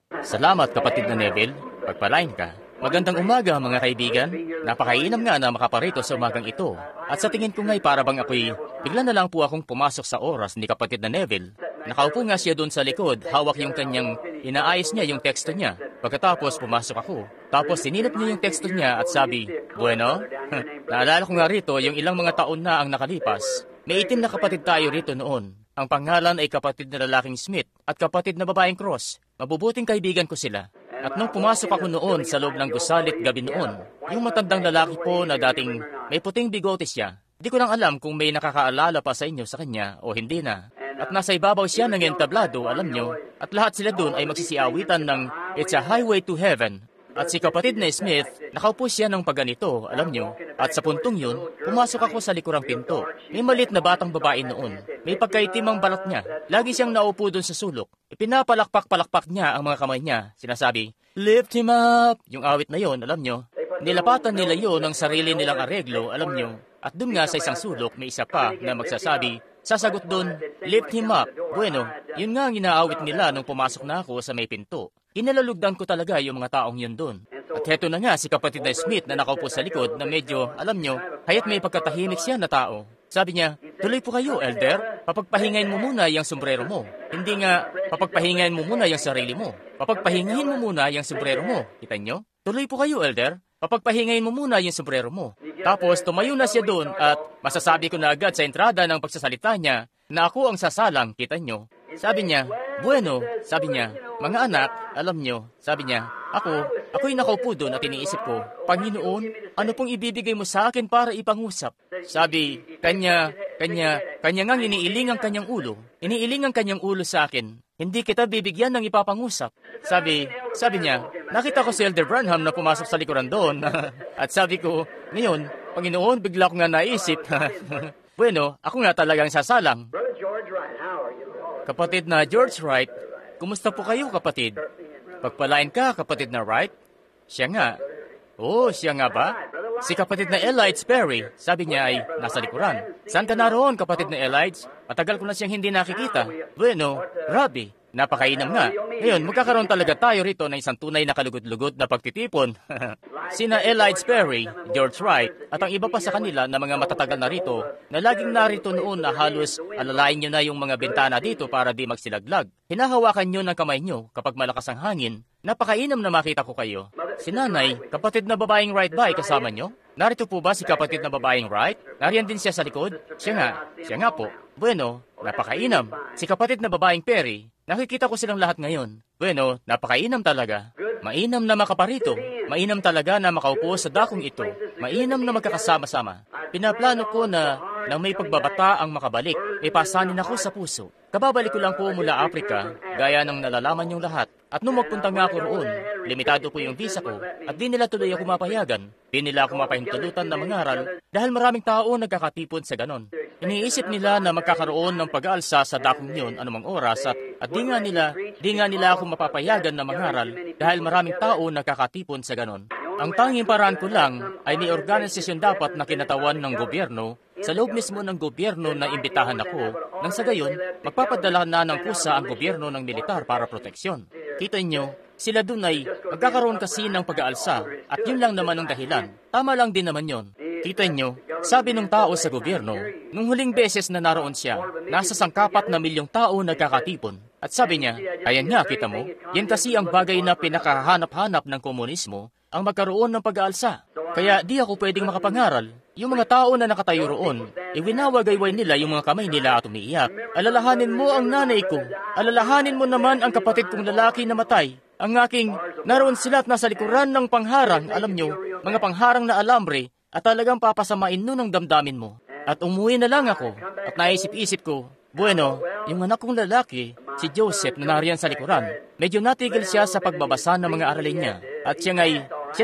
Salamat kapatid na Neville, pagpalain ka. Magandang umaga mga kaibigan. Napakainam nga na makaparito sa umagang ito. At sa tingin ko nga'y para bang ako'y bigla na lang po akong pumasok sa oras ni kapatid na Neville. Nakaupo nga siya doon sa likod, hawak yung kanyang, inaayos niya yung teksto niya. Pagkatapos pumasok ako. Tapos sininap niya yung teksto niya at sabi, "Bueno?" Naalala ko nga rito yung ilang mga taon na ang nakalipas. May itim na kapatid tayo rito noon. Ang pangalan ay kapatid na lalaking Smith at kapatid na babaeng Cross. Mabubuting kaibigan ko sila. At nung pumasok ako noon sa loob ng gusalit gabi noon, yung matandang lalaki po na dating may puting bigote siya, di ko lang alam kung may nakakaalala pa sa inyo sa kanya o hindi na. At nasa ibabaw siya ng entablado, alam nyo, at lahat sila doon ay magsisiawitan ng It's a Highway to Heaven. At si kapatid na Smith, nakaupo siya ng pagganito, alam nyo, at sa puntong yun, pumasok ako sa likurang pinto. May malit na batang babae noon. May pagkaitim ang balat niya. Lagi siyang naupo doon sa sulok. Ipinapalakpak-palakpak niya ang mga kamay niya. Sinasabi, "Lift him up!" Yung awit na yon, alam nyo. Nilapatan nila yon ng sarili nilang areglo, alam nyo. At doon nga sa isang sulok, may isa pa na magsasabi, sasagot doon, "Lift him up." Bueno, yun nga ang inaawit nila nung pumasok na ako sa may pinto. Inalalugdan ko talaga yung mga taong yun doon. At heto na nga si kapatid na Smith na nakaupo sa likod na medyo, alam nyo, hayat may pagkatahimik siya na tao. Sabi niya, "Tuloy po kayo, Elder. Papagpahingayin mo muna yung sombrero mo. Hindi nga, papagpahingayin mo muna yung sarili mo. Papagpahingahin mo muna yung sombrero mo." Kita nyo? "Tuloy po kayo, Elder. Papagpahingayin mo muna yung sombrero mo." Tapos tumayo na siya doon at masasabi ko na agad sa entrada ng pagsasalita niya na ako ang sasalang, kita nyo. Sabi niya, "Bueno," sabi niya, "mga anak, alam nyo," sabi niya, ako'y nakaupo doon at iniisip ko, "Panginoon, ano pong ibibigay mo sa akin para ipangusap?" Sabi, kanya ngang iniiling ang kanyang ulo. Iniiling ang kanyang ulo sa akin. "Hindi kita bibigyan ng ipapangusap." Sabi niya, "Nakita ko si Elder Branham na pumasok sa likuran doon." At sabi ko, "Ngayon, Panginoon, bigla ko nga naisip." Bueno, ako nga talagang sasalang. Kapatid na George Wright, kumusta po kayo kapatid? Pagpalain ka kapatid na Wright? Siya nga. Oh, siya nga ba? Si kapatid na Elides Perry, sabi niya ay nasa likuran. "Saan ka naroon kapatid na Elides? Matagal ko na siyang hindi nakikita." Bueno, grabe. Napakainam nga. Ngayon, magkakaroon talaga tayo rito ng isang tunay na kalugod-lugod na pagtitipon. Sina Elides Perry, George Wright, at ang iba pa sa kanila na mga matatagal na rito, na laging narito noon na halos alalain nyo na yung mga bintana dito para di magsilaglag. Hinahawakan nyo ng kamay nyo kapag malakas ang hangin. Napakainam na makita ko kayo. Si nanay, kapatid na babaeng Wright ba ay kasama nyo? Narito po ba si kapatid na babaeng Wright? Nariyan din siya sa likod? Siya nga po. Bueno, napakainam. Si kapatid na babaeng Perry, nakikita ko silang lahat ngayon. Bueno, napakainam talaga. Mainam na makaparito. Mainam talaga na makaupo sa dakong ito. Mainam na magkakasama-sama. Pinaplano ko na may pagbabata ang makabalik. May pasanin ako sa puso. Kababalik ko lang po mula Africa, gaya ng nalalaman yung lahat. At nung magpunta nga ako roon, limitado po yung visa ko at di nila tuloy ako mapayagan. Di nila ako mapahintulutan na mangaral dahil maraming tao nagkakatipon sa ganon. Iniisip nila na magkakaroon ng pag-aalsa sa dakong yun anumang oras at di nga nila ako mapapayagan na mangaral dahil maraming tao nagkakatipon sa ganon. Ang tanging paraan ko lang ay may organisasyon dapat na kinatawan ng gobyerno sa loob mismo ng gobyerno na imbitahan ako nang sa gayon magpapadala na ng kusa ang gobyerno ng militar para proteksyon. Kita nyo, sila dun ay magkakaroon kasi ng pag-aalsa at yun lang naman ang dahilan. Tama lang din naman yon. Kita nyo, sabi ng tao sa gobyerno, nung huling beses na naroon siya, nasa 4 milyong tao nagkakatipon. At sabi niya, ayan nga kita mo, yan kasi ang bagay na pinakahanap-hanap ng komunismo, ang magkaroon ng pag-aalsa. Kaya di ako pwedeng makapangaral. Yung mga tao na nakatayo roon, iwinawagayway nila yung mga kamay nila at umiiyak. Alalahanin mo ang nanay ko. Alalahanin mo naman ang kapatid kong lalaki na matay. Ang aking, naroon sila at nasa likuran ng pangharang, alam nyo, mga pangharang na alambre, at talagang papasamain nun ang damdamin mo. At umuwi na lang ako, at naisip-isip ko, bueno, yung anak kong lalaki, si Joseph na nariyan sa likuran, medyo natigil siya sa pagbabasa ng mga aralin niya. At siya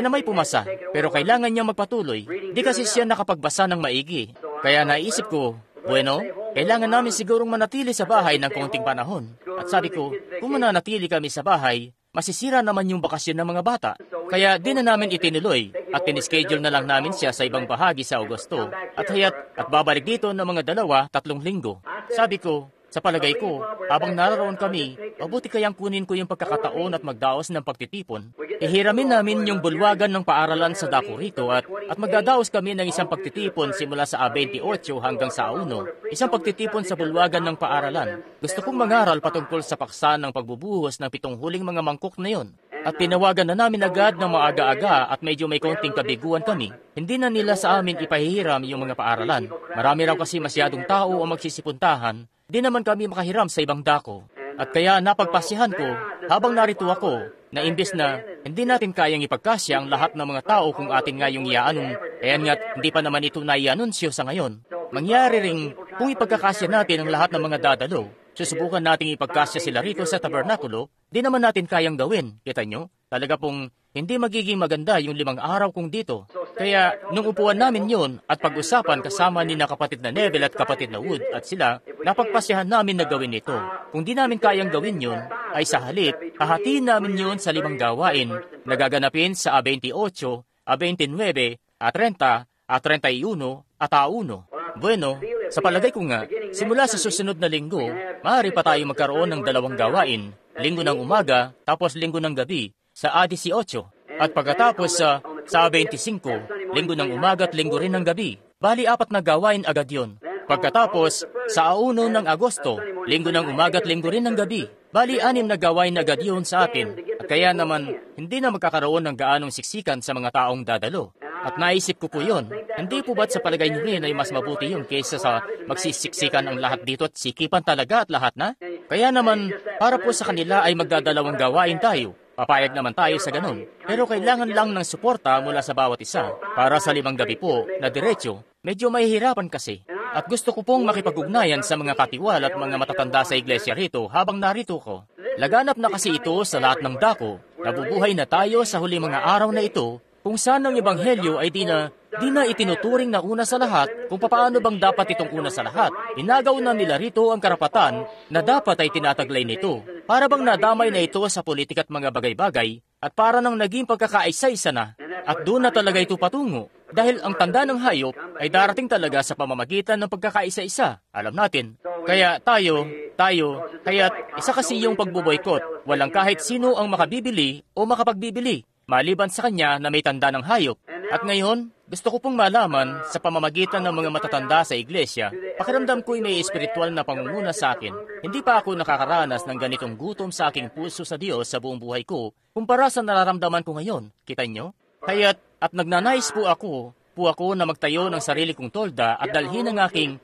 na may pumasa, pero kailangan niya magpatuloy. Di kasi siya nakapagbasa ng maigi. Kaya naisip ko, bueno, kailangan namin sigurong manatili sa bahay ng konting panahon. At sabi ko, kung mananatili kami sa bahay, masisira naman yung bakasyon ng mga bata. Kaya di na namin itinuloy at tinischedule na lang namin siya sa ibang bahagi sa Agosto. At babalik dito ng mga 2-3 linggo. Sabi ko, Sa palagay ko, habang naroon kami, mabuti kayang kunin ko yung pagkakataon at magdaos ng pagtitipon. Ihiramin namin yung bulwagan ng paaralan sa dako rito at magdadaos kami ng isang pagtitipon simula sa A28 hanggang sa A1. Isang pagtitipon sa bulwagan ng paaralan. Gusto kong mangaral patungkol sa paksa ng pagbubuhos ng 7 huling mga mangkok na yon. At tinawagan na namin agad ng maaga-aga at medyo may konting kabiguan kami. Hindi na nila sa amin ipahihiram yung mga paaralan. Marami raw kasi masyadong tao ang magsisipuntahan. Di naman kami makahiram sa ibang dako. At kaya napagpasyahan ko habang narito ako na imbes na hindi natin kayang ipagkasya ang lahat ng mga tao kung atin nga yung iaanon, kaya nga't hindi pa naman ito naianunsyo sa ngayon. Mangyari ring kung ipagkakasya natin ang lahat ng mga dadalo, susubukan nating ipagkasya sila rito sa tabernakulo, di naman natin kayang gawin. Kita nyo? Talaga pong hindi magiging maganda yung 5 araw kung dito. Kaya nung upuan namin yun at pag-usapan kasama ni na kapatid na Neville at kapatid na Wood at sila, napagpasyahan namin na gawin ito. Kung di namin kayang gawin yun, ay sa halip, hahatiin namin yun sa 5 gawain na gaganapin sa A28, A29, A30, A31 at A1. Bueno, sa palagay ko nga, simula sa susunod na linggo, maaari pa tayo magkaroon ng 2 gawain, linggo ng umaga, tapos linggo ng gabi, sa A18. At pagkatapos sa A25, linggo ng umaga at linggo rin ng gabi. Bali 4 na gawain agad yon. Pagkatapos sa A1 ng Agosto, linggo ng umaga at linggo rin ng gabi. Bali 6 na gawain agad yon sa atin. At kaya naman, hindi na magkakaroon ng gaanong siksikan sa mga taong dadalo. At naisip ko po yon. Hindi po ba't sa palagay niyo rin ay mas mabuti yun kaysa sa magsisiksikan ang lahat dito at sikipan talaga at lahat na? Kaya naman, para po sa kanila ay magdadalawang gawain tayo. Papayag naman tayo sa ganun. Pero kailangan lang ng suporta mula sa bawat isa. Para sa 5 gabi po, na diretso, medyo mahihirapan kasi. At gusto ko pong makipag-ugnayan sa mga katiwal at mga matatanda sa iglesia rito habang narito ko. Laganap na kasi ito sa lahat ng dako. Nabubuhay na tayo sa huli mga araw na ito kung saan ang ebanghelyo ay di na itinuturing na una sa lahat kung paano bang dapat itong una sa lahat. Inagaw na nila rito ang karapatan na dapat ay tinataglay nito. Para bang nadamay na ito sa politika at mga bagay-bagay at para nang naging pagkakaisa-isa na. At doon na talaga ito patungo. Dahil ang tanda ng hayop ay darating talaga sa pamamagitan ng pagkakaisa-isa. Alam natin. Kaya kaya't isa kasi yung pagbuboykot. Walang kahit sino ang makabibili o makapagbibili. Maliban sa kanya na may tanda ng hayop. At ngayon, gusto ko pong malaman sa pamamagitan ng mga matatanda sa iglesia, pakiramdam ko'y may espiritual na pangunguna sa akin. Hindi pa ako nakakaranas ng ganitong gutom sa aking puso sa Diyos sa buong buhay ko, kumpara sa nararamdaman ko ngayon. Kita nyo? Kaya't at nagnanais po ako na magtayo ng sarili kong tolda at dalhin ang aking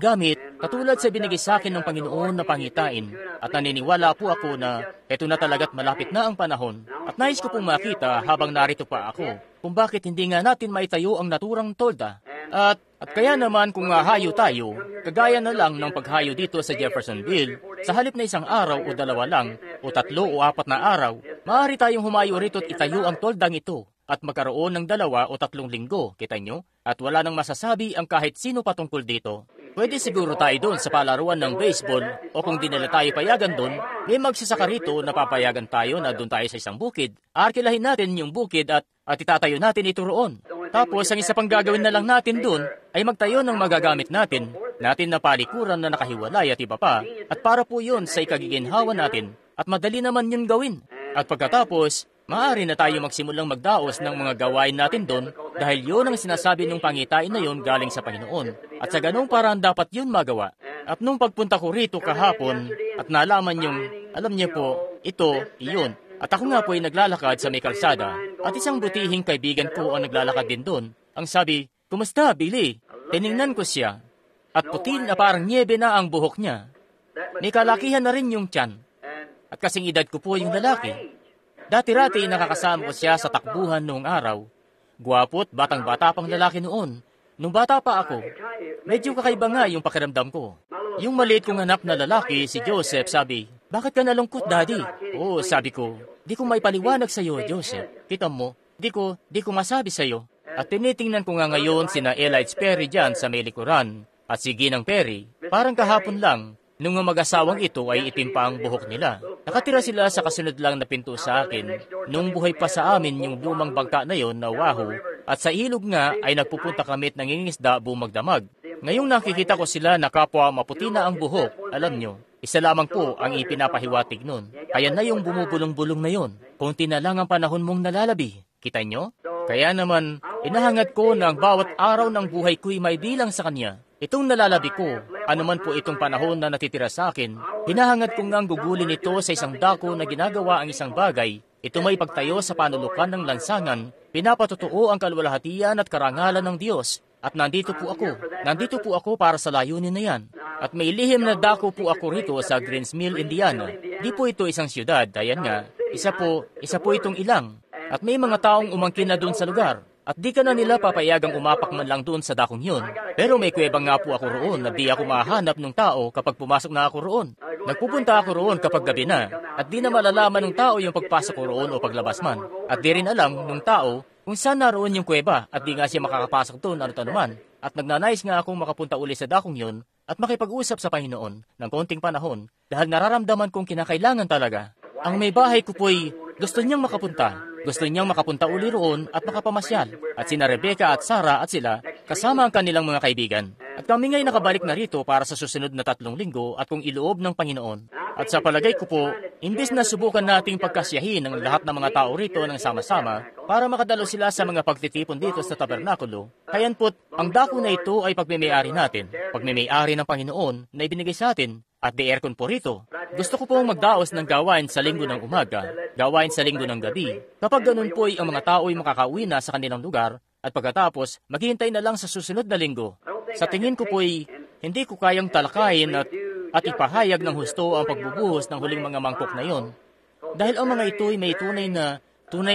gamit, katulad sa binigay sa akin ng Panginoon na pangitain. At naniniwala po ako na eto na talaga't malapit na ang panahon. At nais ko pong makita habang narito pa ako, kung bakit hindi nga natin maitayo ang naturang tolda. At kaya naman kung hahayo tayo, kagaya na lang ng paghayo dito sa Jeffersonville, sa halip na 1 araw o 2 lang, o 3 o 4 na araw, maaari tayong humayo rito at itayo ang toldang ito. At magkaroon ng 2 o 3 linggo, kita nyo? At wala nang masasabi ang kahit sino patungkol dito. Pwede siguro tayo doon sa palaruan ng baseball o kung di nila tayo payagan doon, may magsasaka rito na papayagan tayo na doon tayo sa isang bukid. Arkilahin natin yung bukid at itatayo natin ito roon. Tapos ang isa pang gagawin na lang natin doon ay magtayo ng magagamit natin na palikuran na nakahiwalay at iba pa. At para po yun sa ikagiginhawa natin at madali naman yun gawin. At pagkatapos, maaari na tayo magsimulang magdaos ng mga gawain natin doon dahil yun ang sinasabi ng pangitain na yun galing sa Panginoon. At sa ganong paraan dapat yun magawa. At nung pagpunta ko rito kahapon at nalaman yung, alam niyo po, iyon. At ako nga po ay naglalakad sa may kalsada at isang butihing kaibigan ko ang naglalakad din doon. Ang sabi, "Kumusta, Billy?" Tiningnan ko siya at puti na parang niebe na ang buhok niya. May kalakihan na rin yung tiyan. At kasing edad ko po yung lalaki. Dati-rati nakakasama ko siya sa takbuhan noong araw. Gwapo't batang-bata pang lalaki noon. Nung bata pa ako, medyo kakaiba nga yung pakiramdam ko. Yung maliit kong anak na lalaki, si Joseph, sabi, "Bakit ka nalungkot, Daddy?" Oo, sabi ko, "Di ko maipaliwanag sa iyo, Joseph. Kita mo, di ko masabi sa iyo." At tinitingnan ko nga ngayon sina Elites Perry dyan sa may likuran at si Ginang Perry. Parang kahapon lang, nung mag-asawang ito ay itim pa ang buhok nila. Nakatira sila sa kasunod lang na pinto sa akin nung buhay pa sa amin yung lumang bangka na yon na Wahoo at sa ilog nga ay nagpupunta kami at nangingisda buong magdamag. Ngayong nakikita ko sila na kapwa maputi na ang buhok, alam nyo, isa lamang po ang ipinapahiwatig nun. Kaya na yung bumubulong-bulong na yon. Kunti na lang ang panahon mong nalalabi. Kita nyo? Kaya naman, inahangad ko na ang bawat araw ng buhay ko'y may bilang sa Kanya. Itong nalalabi ko, anuman po itong panahon na natitira sa akin, hinahangad kong ngang gugulin ito sa isang dako na ginagawa ang isang bagay. Ito may pagtayo sa panulukan ng lansangan, pinapatotoo ang kalwalhatian at karangalan ng Diyos. At nandito po ako. Nandito po ako para sa layunin na yan. At may lihim na dako po ako rito sa Greens Mill, Indiana. Di po ito isang siyudad, ayan nga. Isa po itong ilang. At may mga taong umangkin na doon sa lugar. At di ka na nila papayagang umapak man lang doon sa dakong yun. Pero may kuwebang nga po ako roon na di ako mahanap ng tao kapag pumasok na ako roon. Nagpupunta ako roon kapag gabi na. At di na malalaman ng tao yung pagpasok ko roon o paglabas man. At di rin alam ng tao kung saan naroon yung kuweba at di nga siya makakapasok doon ano't anuman. At nagnanais nga akong makapunta uli sa dakong yun at makipag-usap sa Panginoon ng konting panahon dahil nararamdaman kong kinakailangan talaga. Ang may bahay ko po'y gusto niyang makapunta. Gusto niyang makapunta uli roon at makapamasyal. At sina Rebecca at Sarah at sila kasama ang kanilang mga kaibigan. At kami nga'y nakabalik na rito para sa susunod na 3 linggo at kung iloob ng Panginoon. At sa palagay ko po, imbis na subukan nating pagkasyahin ang lahat ng mga tao rito ng sama-sama para makadalo sila sa mga pagtitipon dito sa tabernakulo, kayan po't ang dako na ito ay pagmimay-ari natin, pagmimay-ari ng Panginoon na ibinigay sa atin. At di aircon po rito. Gusto ko pong magdaos ng gawain sa linggo ng umaga, gawain sa linggo ng gabi. Kapag ganun po ay ang mga tao ay makakauwi na sa kanilang lugar at pagkatapos maghihintay na lang sa susunod na linggo. Sa tingin ko po ay hindi ko kayang talakayin at ipahayag ng husto ang pagbubuhos ng huling mga mangkok na yon. Dahil ang mga ito ay may tunay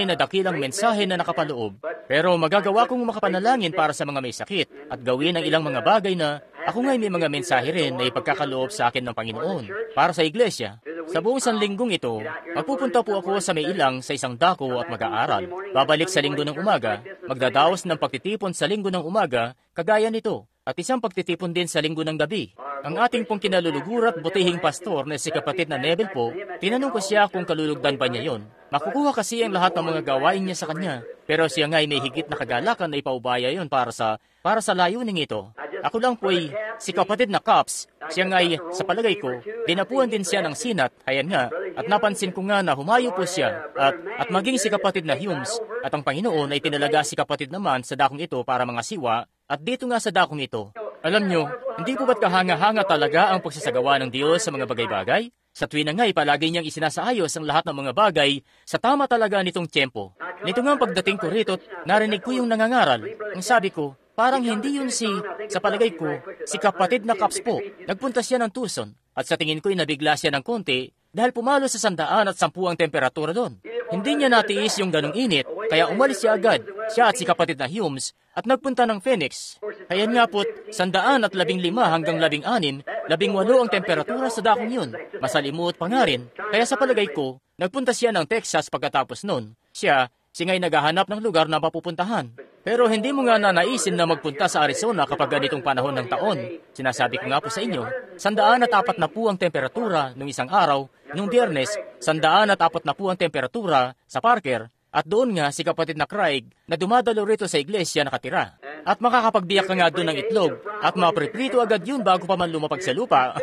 na dakilang mensahe na nakapaloob. Pero magagawa kong makapanalangin para sa mga may sakit at gawin ang ilang mga bagay na ako nga'y may mga mensahe rin na ipagkakaloob sa akin ng Panginoon para sa iglesia. Sa buong sanlinggong ito, magpupunta po ako sa may ilang sa isang dako at mag-aaral. Babalik sa linggo ng umaga, magdadaos ng pagtitipon sa linggo ng umaga, kagaya nito, at isang pagtitipon din sa linggo ng gabi. Ang ating pong kinalulugur at butihing pastor na si kapatid na Neville po, tinanong ko siya kung kalulugdan pa niya yon. Makukuha kasi ang lahat ng mga gawain niya sa kanya, pero siya nga'y may higit na kagalakan na ipaubaya yon para sa layuning ito. Ako lang po ay si kapatid na Caps, siya nga'y sa palagay ko, dinapuan din siya ng sinat, ayan nga, at napansin ko nga na humayo po siya, at maging si kapatid na Humes, at ang Panginoon ay tinalaga si kapatid naman sa dakong ito para mga siwa, at dito nga sa dakong ito. Alam nyo, hindi po ba't kahanga-hanga talaga ang pagsasagawa ng Diyos sa mga bagay-bagay? Sa tuwina nga'y palagi niyang isinasaayos ang lahat ng mga bagay sa tama talaga nitong tiyempo. Nito nga pagdating ko rito, narinig ko yung nangangaral. Ang sabi ko, parang hindi yun sa palagay ko, si kapatid na Caps po. Nagpunta siya ng Tucson at sa tingin ko'y nabigla siya ng konti dahil pumalo sa 110 ang temperatura doon. Hindi niya natiis yung ganong init, kaya umalis siya agad, siya at si kapatid na Humes, at nagpunta ng Phoenix. Ayan nga po't 115 hanggang 16, 18 ang temperatura sa dakong yun. Masalimuot pa nga rin, kaya sa palagay ko, nagpunta siya ng Texas pagkatapos nun. Siya nga'y naghahanap ng lugar na mapupuntahan. Pero hindi mo nga nanaisin na magpunta sa Arizona kapag ganitong panahon ng taon. Sinasabi ko nga po sa inyo, 140 ang temperatura nung isang araw, nung Biyernes, 140 ang temperatura sa Parker, at doon nga si kapatid na Craig na dumadalo rito sa iglesia nakatira. At makakapagbiyak ka nga doon ng itlog at mapriprito agad yun bago pa man lumapag sa lupa.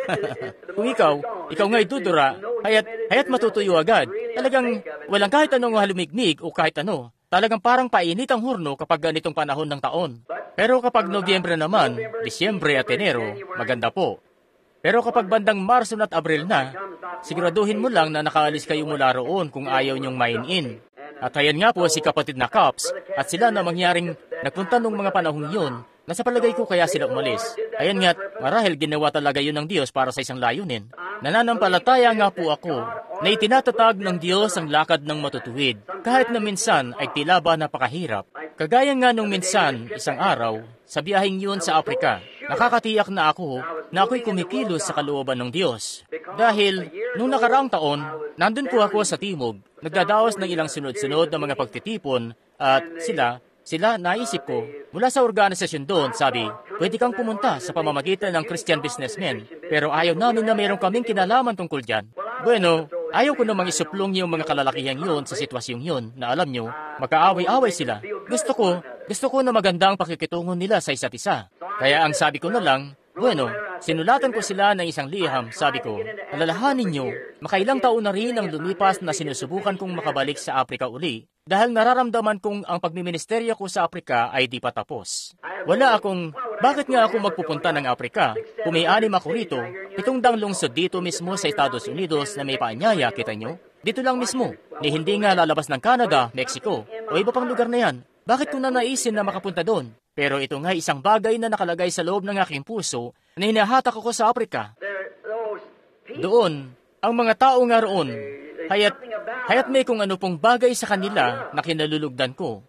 Kung ikaw nga'y dudura, hayat matutuyo agad. Talagang walang kahit anong halumigmig o kahit ano. Talagang parang painit ang hurno kapag ganitong panahon ng taon. Pero kapag Nobyembre naman, Disyembre at Enero, maganda po. Pero kapag bandang Marso at Abril na, siguraduhin mo lang na nakaalis kayo mula roon kung ayaw niyong main-in. At ayan nga po si kapatid na Caps at sila na mangyaring nagpunta nung mga panahong yun na sa palagay ko kaya sila umalis. Ayan nga't marahil ginawa talaga yun ng Diyos para sa isang layunin. Nananampalataya nga po ako na itinatatag ng Diyos ang lakad ng matutuwid kahit na minsan ay tila ba napakahirap. Kagaya nga nung minsan, isang araw, sa biyaheng yun sa Afrika, nakakatiyak na ako'y kumikilos sa kalooban ng Diyos. Dahil, nung nakaraang taon, nandun po ako sa Timog, nagdadaos ng ilang sunod-sunod na mga pagtitipon, at sila, naisip ko, mula sa organisasyon doon, sabi, pwede kang pumunta sa pamamagitan ng Christian businessmen, pero ayaw namin na meron kaming kinalaman tungkol dyan. Bueno, ayaw ko namang isuplong yung mga kalalakihan yun sa sitwasyong yun, na alam nyo, magkaaway-away sila. Gusto ko, Gusto ko na maganda ang pakikitungo nila sa isa't isa. Kaya ang sabi ko na lang, bueno, sinulatan ko sila ng isang liham. Sabi ko, alalahanin niyo, makailang taon na rin ang lumipas na sinusubukan kong makabalik sa Afrika uli dahil nararamdaman kong ang pagmiministeryo ko sa Afrika ay di pa tapos. Bakit nga ako magpupunta ng Afrika? Kung may 6 ako rito, 7 lungsod dito mismo sa Estados Unidos na may paanyaya, kita nyo? Dito lang mismo, ni hindi nga lalabas ng Canada, Mexico, o iba pang lugar na yan. Bakit ko na naisin na makapunta doon? Pero ito nga isang bagay na nakalagay sa loob ng aking puso na hinahatak ako sa Afrika. Doon, ang mga tao nga roon, haya't may kung ano pong bagay sa kanila na kinalulugdan ko.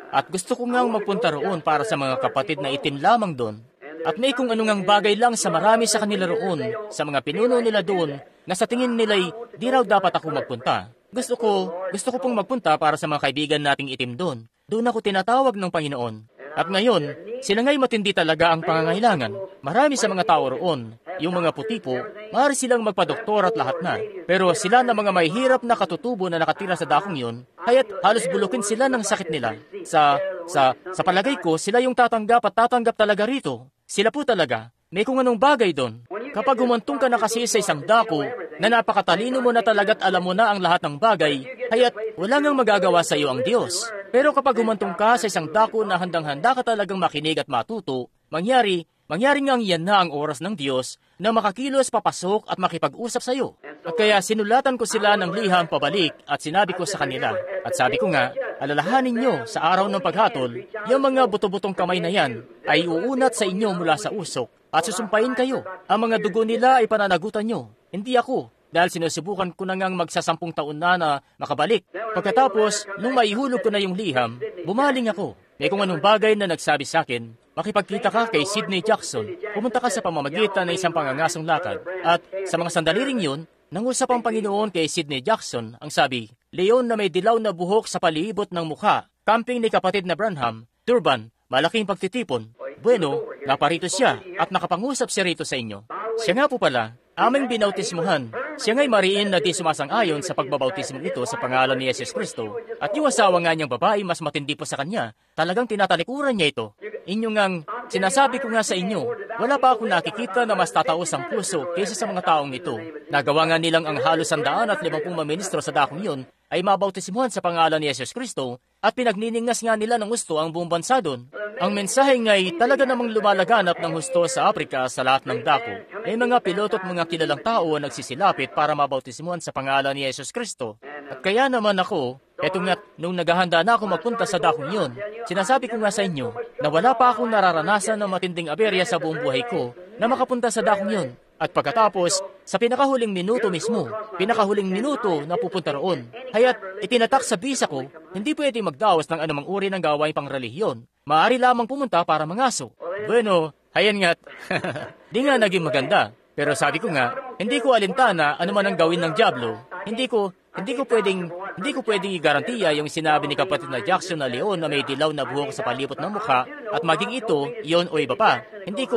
At gusto ko ngang magpunta roon para sa mga kapatid na itim lamang doon. At may kung ano ngang bagay lang sa marami sa kanila roon, sa mga pinuno nila doon, na sa tingin nila'y di raw dapat ako magpunta. Gusto ko pong magpunta para sa mga kaibigan nating itim doon. Doon ako tinatawag ng Panginoon. At ngayon, sila nga'y matindi talaga ang pangangailangan. Marami sa mga tao roon, yung mga puti po, maaari silang magpadoktor at lahat na. Pero sila na mga mahihirap na katutubo na nakatira sa dakong yun, kaya't halos bulukin sila ng sakit nila. Sa palagay ko, sila yung tatanggap at tatanggap talaga rito. Sila po talaga. May kung anong bagay doon. Kapag humantong ka na kasi sa isang dako, na napakatalino mo na talaga't alam mo na ang lahat ng bagay, kaya't wala ngang magagawa sa iyo ang Diyos. Pero kapag humantong ka sa isang dako na handang-handa ka talagang makinig at matuto, mangyari ngang yan na ang oras ng Diyos na makakilos papasok at makipag-usap sa iyo. At kaya sinulatan ko sila ng liham pabalik at sinabi ko sa kanila. At sabi ko nga, alalahanin nyo sa araw ng paghatol, yung mga buto-butong kamay na yan ay uunat sa inyo mula sa usok at susumpain kayo. Ang mga dugo nila ay pananagutan nyo. Hindi ako, dahil sinusubukan ko na ngang magsa10 taon na makabalik. Pagkatapos, nung maihulog ko na yung liham, bumaling ako. May kung anong bagay na nagsabi sa akin, makipagkita ka kay Sidney Jackson, pumunta ka sa pamamagitan ng isang pangangasong lakad. At sa mga sandali ring yun, nangusap ang Panginoon kay Sidney Jackson, ang sabi, leon na may dilaw na buhok sa palibot ng mukha, camping ni kapatid na Branham, turban, malaking pagtitipon. Bueno, naparito siya at nakapangusap siya rito sa inyo. Siya nga po pala, aming binautismuhan. Siya nga'y mariin na di sumasang-ayon sa pagbabautismo ito sa pangalan ni Jesus Kristo. At yung asawa nga niyang babae mas matindi po sa kanya, talagang tinatalikuran niya ito. Inyong sinasabi ko nga sa inyo, wala pa akong nakikita na mas tataos ang puso kaysa sa mga taong ito. Nagawa nga nilang ang halos 150 maministro sa dakong yun ay mabautismuhan sa pangalan ni Jesus Kristo at pinagniningas nga nila ng gusto ang buong bansa doon. Ang mensahe nga'y talaga namang lumalaganap ng husto sa Afrika sa lahat ng dako. May mga piloto at mga kilalang tao ang nagsisilapit para mabautismuhan sa pangalan ni Jesus Kristo. At kaya naman ako, eto nga, nung naghahanda na ako magpunta sa dakong yun, sinasabi ko nga sa inyo na wala pa akong nararanasan ng matinding aberya sa buong buhay ko na makapunta sa dakong yun. At pagkatapos, sa pinakahuling minuto mismo, na pupunta roon, kaya't itinatak sa bisa ko, hindi pwede magdaos ng anumang uri ng gawain pang relihiyon. Maaari lamang pumunta para mangaso. Bueno, hayan nga't, di nga naging maganda. Pero sabi ko nga, hindi ko alintana ano man ang gawin ng Diablo. Hindi ko pwedeng igarantiya yung sinabi ni kapatid na Jackson na leon na may dilaw na buhok sa palibot ng mukha at maging ito, iyon o iba pa. Hindi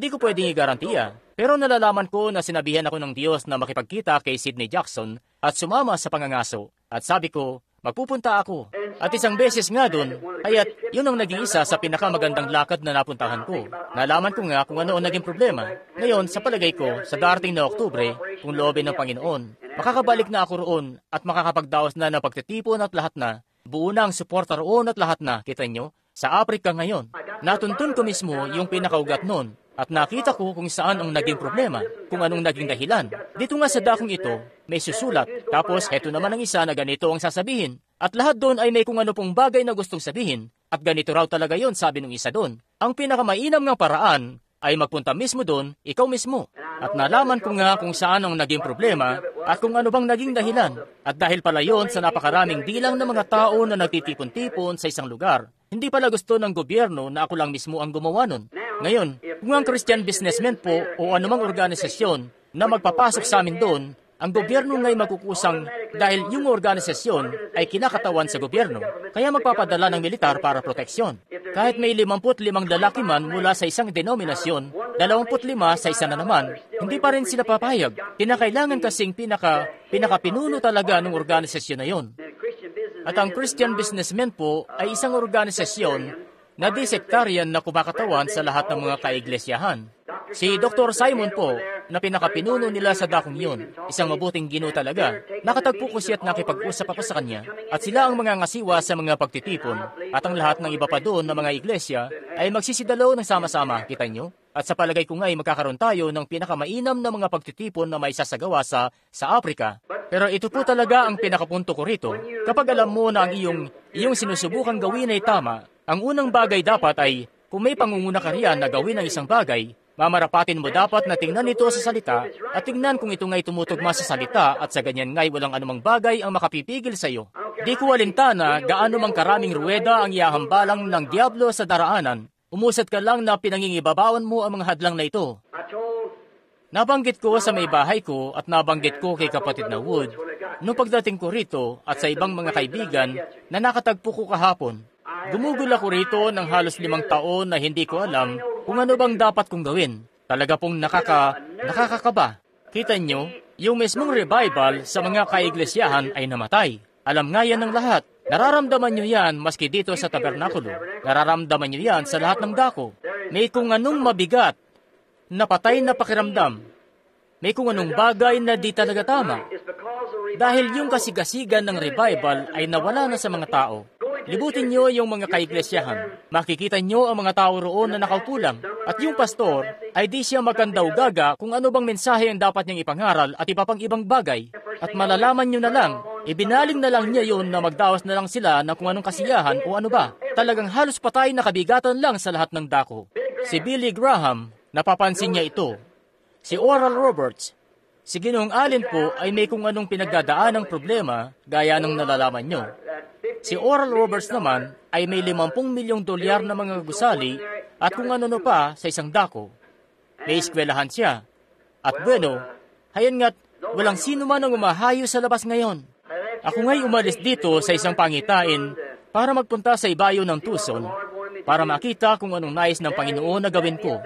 ko pwedeng igarantiya. Pero nalalaman ko na sinabihan ako ng Diyos na makipagkita kay Sidney Jackson at sumama sa pangangaso. At sabi ko, magpupunta ako. At isang beses nga doon, kaya't yun ang naging isa sa pinakamagandang lakad na napuntahan ko. Nalaman ko nga kung ano ang naging problema. Ngayon, sa palagay ko, sa darating na Oktubre, kung loobin ng Panginoon, makakabalik na ako roon at makakapagdaos na ng pagtitipon at lahat na. Buo na ang suporta roon at lahat na, kita nyo, sa Afrika ngayon. Natuntun ko mismo yung pinakaugat noon. At nakita ko kung saan ang naging problema, kung anong naging dahilan. Dito nga sa dakong ito, may susulat. Tapos, heto naman ang isa na ganito ang sasabihin. At lahat doon ay may kung ano pong bagay na gustong sabihin. At ganito raw talaga yon, sabi ng isa doon. Ang pinakamainam ng paraan ay magpunta mismo doon, ikaw mismo. At nalaman ko nga kung saan ang naging problema at kung ano bang naging dahilan. At dahil pala yon sa napakaraming bilang ng mga tao na nagtitipon-tipon sa isang lugar, hindi pala gusto ng gobyerno na ako lang mismo ang gumawa nun. Ngayon, kung ang Christian businessman po o anumang organisasyon na magpapasok sa amin doon, ang gobyerno nga'y magkukusang dahil yung organisasyon ay kinakatawan sa gobyerno, kaya magpapadala ng militar para proteksyon. Kahit may 55 lalaki man mula sa isang denominasyon, 25 sa isa na naman, hindi pa rin sila papayag. Kinakailangan kasing pinakapinuno talaga ng organisasyon na yon. At ang Christian businessman po ay isang organisasyon na di-sectarian na kumakatawan sa lahat ng mga kaiglesiyahan. Si Dr. Simon po, na pinakapinuno nila sa dakong yun, isang mabuting Ginoo talaga. Nakatagpo ko siya at nakipag-usap ako sa kanya, at sila ang mga ngasiwa sa mga pagtitipon, at ang lahat ng iba pa doon na mga iglesia ay magsisidalo ng sama-sama, kita nyo? At sa palagay ko nga'y magkakaroon tayo ng pinakamainam na mga pagtitipon na may sasagawa sa Afrika. Pero ito po talaga ang pinakapunto ko rito. Kapag alam mo na ang iyong sinusubukang gawin ay tama, ang unang bagay dapat ay, kung may pangunguna ka riyan na gawin ang isang bagay, mamarapatin mo dapat na tingnan ito sa salita at tingnan kung ito nga'y tumutugma sa salita at sa ganyan nga'y walang anumang bagay ang makapipigil sa iyo. Di ko alintana gaano mang karaming ruweda ang iahambalang ng diablo sa daraanan. Umusad ka lang na pinangingibabawan mo ang mga hadlang na ito. Nabanggit ko sa may bahay ko at nabanggit ko kay kapatid na Wood noong pagdating ko rito at sa ibang mga kaibigan na nakatagpo ko kahapon. Gumugol ako rito ng halos 5 taon na hindi ko alam kung ano bang dapat kong gawin. Talaga pong nakakakaba. Kita nyo, yung mismong revival sa mga kaiglesiyahan ay namatay. Alam nga yan ng lahat. Nararamdaman nyo yan maski dito sa tabernakulo. Nararamdaman nyo yan sa lahat ng dako. May kung anong mabigat na patay na pakiramdam. May kung anong bagay na di talaga tama. Dahil yung kasigasigan ng revival ay nawala na sa mga tao. Libutin nyo yung mga kaiglesiyahan. Makikita nyo ang mga tao roon na nakaupo lang. At yung pastor ay di siya magkandaw-gaga kung ano bang mensahe ang dapat niyang ipangaral at iba pang ibang bagay. At malalaman nyo na lang, ibinaling na lang niya yun na magdaos na lang sila ng kung anong kasiyahan o ano ba. Talagang halos patay na kabigatan lang sa lahat ng dako. Si Billy Graham, napapansin niya ito. Si Oral Roberts, si Ginoong Allen po ay may kung anong pinagdadaan ng problema gaya ng nalalaman nyo. Si Oral Roberts naman ay may $50 milyong na mga gusali at kung ano pa sa isang dako. May eskwelahan siya. At bueno, hayan nga't walang sino man ang umahayo sa labas ngayon. Ako nga'y umalis dito sa isang pangitain para magpunta sa ibayo ng Tucson para makita kung anong nais ng Panginoon na gawin ko.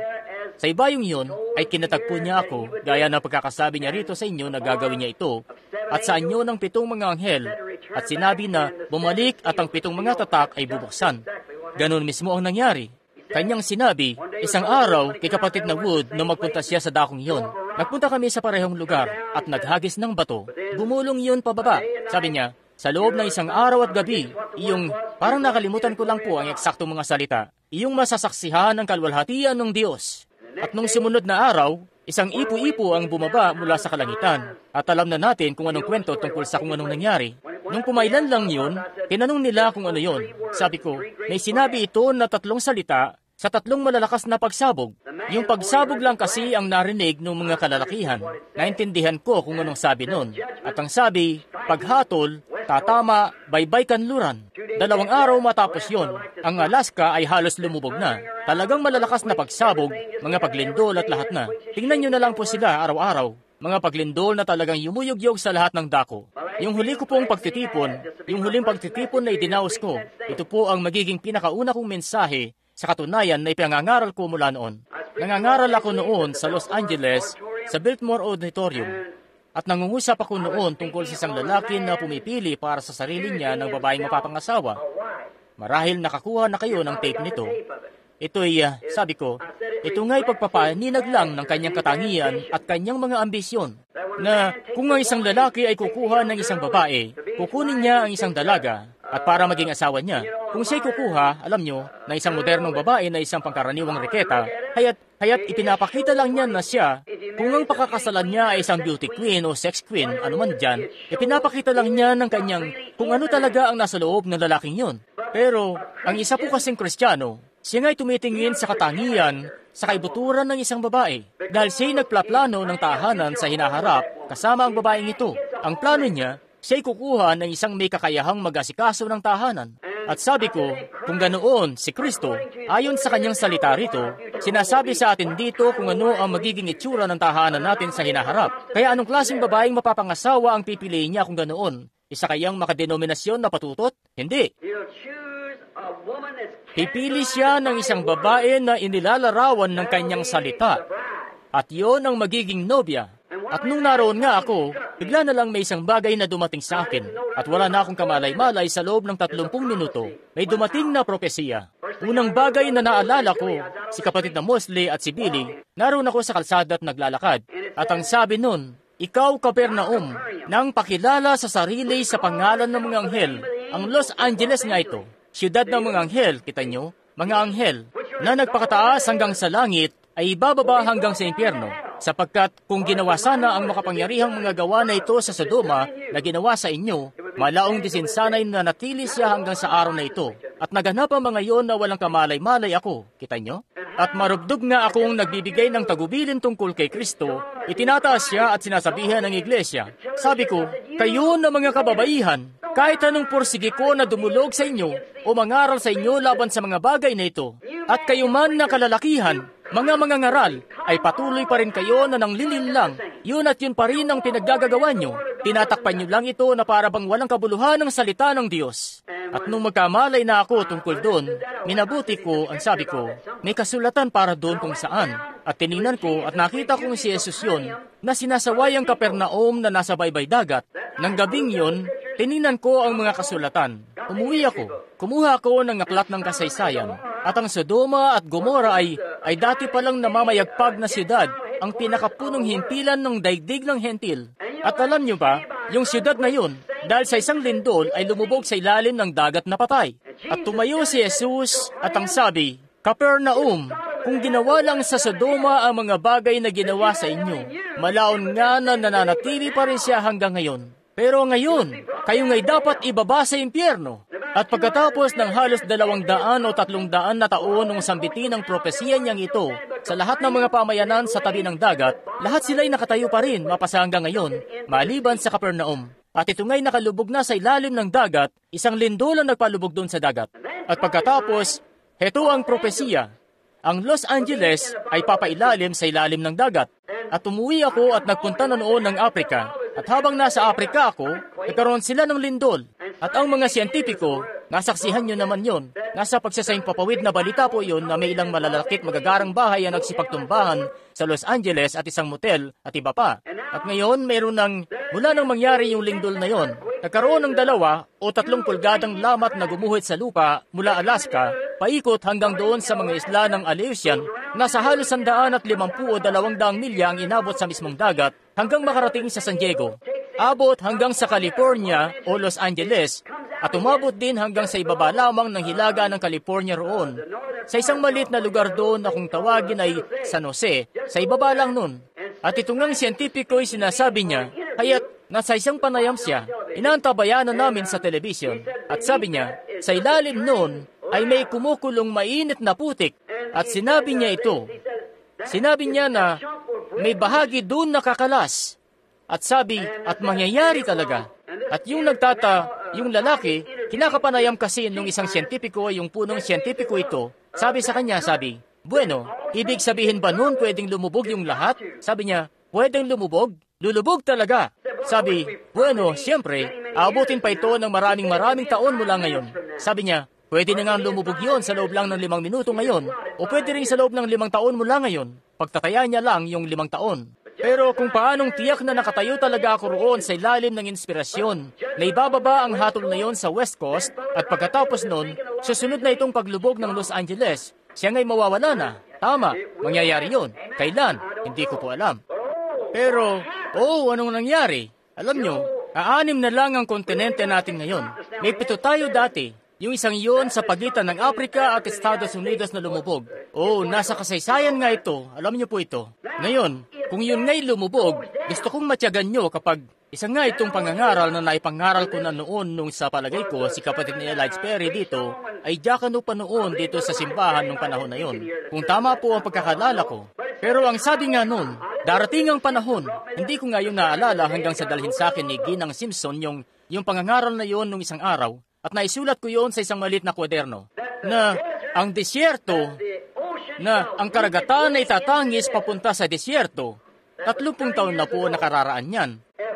Sa ibayong yun ay kinatagpo niya ako gaya ng pagkakasabi niya rito sa inyo na gagawin niya ito at sa anyo ng 7 mga anghel at sinabi na bumalik at ang 7 mga tatak ay bubuksan. Ganon mismo ang nangyari. Kanyang sinabi, isang araw kay kapatid na Wood na magpunta siya sa dakong yun. Nagpunta kami sa parehong lugar at naghagis ng bato. Bumulong yun pababa. Sabi niya, sa loob ng isang araw at gabi, parang nakalimutan ko lang po ang eksaktong mga salita, iyong masasaksihan ng kalwalhatian ng Diyos. At nung sumunod na araw, isang ipo-ipo ang bumaba mula sa kalangitan. At alam na natin kung anong kwento tungkol sa kung anong nangyari. Nung pumailan lang yun, tinanong nila kung ano yun. Sabi ko, may sinabi ito na 3 salita sa 3 malalakas na pagsabog. Yung pagsabog lang kasi ang narinig ng mga kalalakihan. Naintindihan ko kung anong sabi nun. At ang sabi, paghatol, tatama, baybay kanluran. 2 araw matapos yon, ang Alaska ay halos lumubog na. Talagang malalakas na pagsabog, mga paglindol at lahat na. Tingnan nyo na lang po sila araw-araw. Mga paglindol na talagang yumuyugyog sa lahat ng dako. Yung huli ko pong pagtitipon, yung huling pagtitipon na idinaos ko, ito po ang magiging pinakauna kong mensahe sa katunayan na ipinangangaral ko mula noon. Nangangaral ako noon sa Los Angeles, sa Biltmore Auditorium. At nangungusap ako noon tungkol sa isang lalaki na pumipili para sa sarili niya ng babaeng mapapangasawa. Marahil nakakuha na kayo ng tape nito. Ito'y, sabi ko, ito nga'y pagpapaninag lang ng kanyang katangian at kanyang mga ambisyon. Na kung ang isang lalaki ay kukuha ng isang babae, kukunin niya ang isang dalaga at para maging asawa niya. Kung siya'y kukuha, alam nyo, na isang modernong babae na isang pangkaraniwang reketa, haya't ipinapakita lang niya na siya, kung ang pakakasalan niya ay isang beauty queen o sex queen, anuman dyan, ipinapakita lang niya ng kanyang kung ano talaga ang nasa loob ng lalaking yon. Pero, ang isa po kasing Kristiyano, siya nga'y tumitingin sa katangian, sa kaibuturan ng isang babae. Dahil siya'y nagplaplano ng tahanan sa hinaharap kasama ang babaeng ito. Ang plano niya, siya'y kukuha ng isang may kakayahang mag-asikaso ng tahanan. At sabi ko, kung ganoon si Kristo, ayon sa kanyang salita rito, sinasabi sa atin dito kung ano ang magiging itsura ng tahanan natin sa hinaharap. Kaya anong klaseng babaeng mapapangasawa ang pipiliin niya kung ganoon? Isa kayang makadenominasyon na patutot? Hindi. Pipili siya ng isang babae na inilalarawan ng kanyang salita. At yon ang magiging nobya. At nung naroon nga ako, bigla na lang may isang bagay na dumating sa akin. At wala na akong kamalay-malay sa loob ng 30 minuto. May dumating na propesiya. Unang bagay na naalala ko, si kapatid na Mosley at si Billy, naroon ako sa kalsada at naglalakad. At ang sabi nun, ikaw, Capernaum, nang pakilala sa sarili sa pangalan ng mga anghel. Ang Los Angeles nga ito, siyudad ng mga anghel, kita nyo, mga anghel, na nagpakataas hanggang sa langit, ay ibababa hanggang sa impyerno, sapagkat kung ginawa sana ang makapangyarihang mga gawa na ito sa Sodoma na ginawa sa inyo, malaong disinsanay na natili siya hanggang sa araw na ito. At naganap ang mga iyon na walang kamalay-malay ako, kita nyo? At marugdog nga akong nagbibigay ng tagubilin tungkol kay Kristo, itinataas siya at sinasabihan ng iglesia. Sabi ko, kayo na mga kababaihan, kahit anong pursige ko na dumulog sa inyo o mangaral sa inyo laban sa mga bagay na ito, at kayo man na kalalakihan, mga ngaral, ay patuloy pa rin kayo na nanglilin lang. Yun at yun pa rin ang pinaggagawa nyo. Tinatakpan nyo lang ito na para bang walang kabuluhan ng salita ng Diyos. At nung magkamalay na ako tungkol doon, minabuti ko ang sabi ko, may kasulatan para doon kung saan. At tiningnan ko at nakita kong si Jesus yun, na sinasaway ang Capernaum na nasa baybay dagat. Nang gabing yun, tiningnan ko ang mga kasulatan. Umuwi ako. Kumuha ako ng aklat ng kasaysayan. At ang Sodoma at Gomora ay dati palang namamayagpag na siyudad, ang pinakapunong himpilan ng daigdig ng hentil. At alam nyo ba, yung siyudad na yun, dahil sa isang lindol ay lumubog sa ilalim ng dagat na patay. At tumayo si Jesus at ang sabi, Capernaum, kung ginawa lang sa Sodoma ang mga bagay na ginawa sa inyo, malaon nga na nananatili pa rin siya hanggang ngayon. Pero ngayon, kayo nga'y dapat ibaba sa impyerno. At pagkatapos ng halos 200 o 300 na taon nung sambitin ng propesiya niyang ito sa lahat ng mga pamayanan sa tabi ng dagat, lahat sila'y nakatayo pa rin mapasa hanggang ngayon, maliban sa Capernaum. At ito nga'y nakalubog na sa ilalim ng dagat, isang lindol ang nagpalubog doon sa dagat. At pagkatapos, heto ang propesiya. Ang Los Angeles ay papailalim sa ilalim ng dagat. At umuwi ako at nagpunta na noon ng Afrika. At habang nasa Afrika ako, nagkaroon sila ng lindol. At ang mga siyentipiko, nasaksihan nyo naman yon. Nasa pagsasayang papawid na balita po yon na may ilang malalakit magagarang bahay ang nagsipagtumbahan sa Los Angeles at isang motel at iba pa. At ngayon, mayroon mula nang mangyari yung lindol na yon, nagkaroon ng 2 o 3 pulgadang lamat na gumuhit sa lupa mula Alaska, paikot hanggang doon sa mga isla ng Aleutian, nasa halos 150 o 200 milya ang inabot sa mismong dagat hanggang makarating sa San Diego. Abot hanggang sa California o Los Angeles at umabot din hanggang sa ibaba lamang ng hilaga ng California roon. Sa isang maliit na lugar doon na kung tawagin ay San Jose, sa ibaba lang nun. At ito ngang siyentipiko ay sinasabi niya, kaya't nasa isang panayam siya, inaantabayanan namin sa television. At sabi niya, sa ilalim noon ay may kumukulong mainit na putik. At sinabi niya ito, sinabi niya na may bahagi doon nakakalas. At sabi, at mangyayari talaga. At yung yung lalaki, kinakapanayam kasi nung isang siyentipiko, yung punong siyentipiko ito, sabi sa kanya, sabi, bueno, ibig sabihin ba noon pwedeng lumubog yung lahat? Sabi niya, pwedeng lumubog? Lulubog talaga. Sabi, bueno, siyempre, aabutin pa ito ng maraming taon mula ngayon. Sabi niya, pwede na nga lumubog yon sa loob lang ng 5 minuto ngayon, o pwede rin sa loob ng 5 taon mula ngayon. Pagtataya niya lang yung 5 taon. Pero kung paanong tiyak na nakatayo talaga ako roon sa ilalim ng inspirasyon, na ibababa ang hatol na yon sa West Coast, at pagkatapos nun, susunod na itong paglubog ng Los Angeles, siya nga'y mawawala na. Tama, mangyayari yon. Kailan? Hindi ko po alam. Pero, anong nangyari? Alam nyo, 6 na lang ang kontinente natin ngayon. May 7 tayo dati. Yung isang iyon sa pagitan ng Afrika at Estados Unidos na lumubog. Nasa kasaysayan nga ito. Alam niyo po ito. Ngayon, kung yun nga'y lumubog, gusto kong matyagan nyo kapag isa nga itong pangangaral na naipangaral ko na noon nung sa palagay ko si kapatid ni Eli Perry dito ay diakano pa noon dito sa simbahan nung panahon na yon. Kung tama po ang pagkakalala ko. Pero ang sabi nga noon, darating ang panahon, hindi ko nga yung naalala hanggang sa dalhin sa akin ni Ginang Simpson yung pangangaral na yon nung isang araw. At naisulat ko yon sa isang maliit na kwaderno, na ang disyerto, na ang karagatan na itatangis papunta sa disyerto, 30 taon na po nakararaan yan.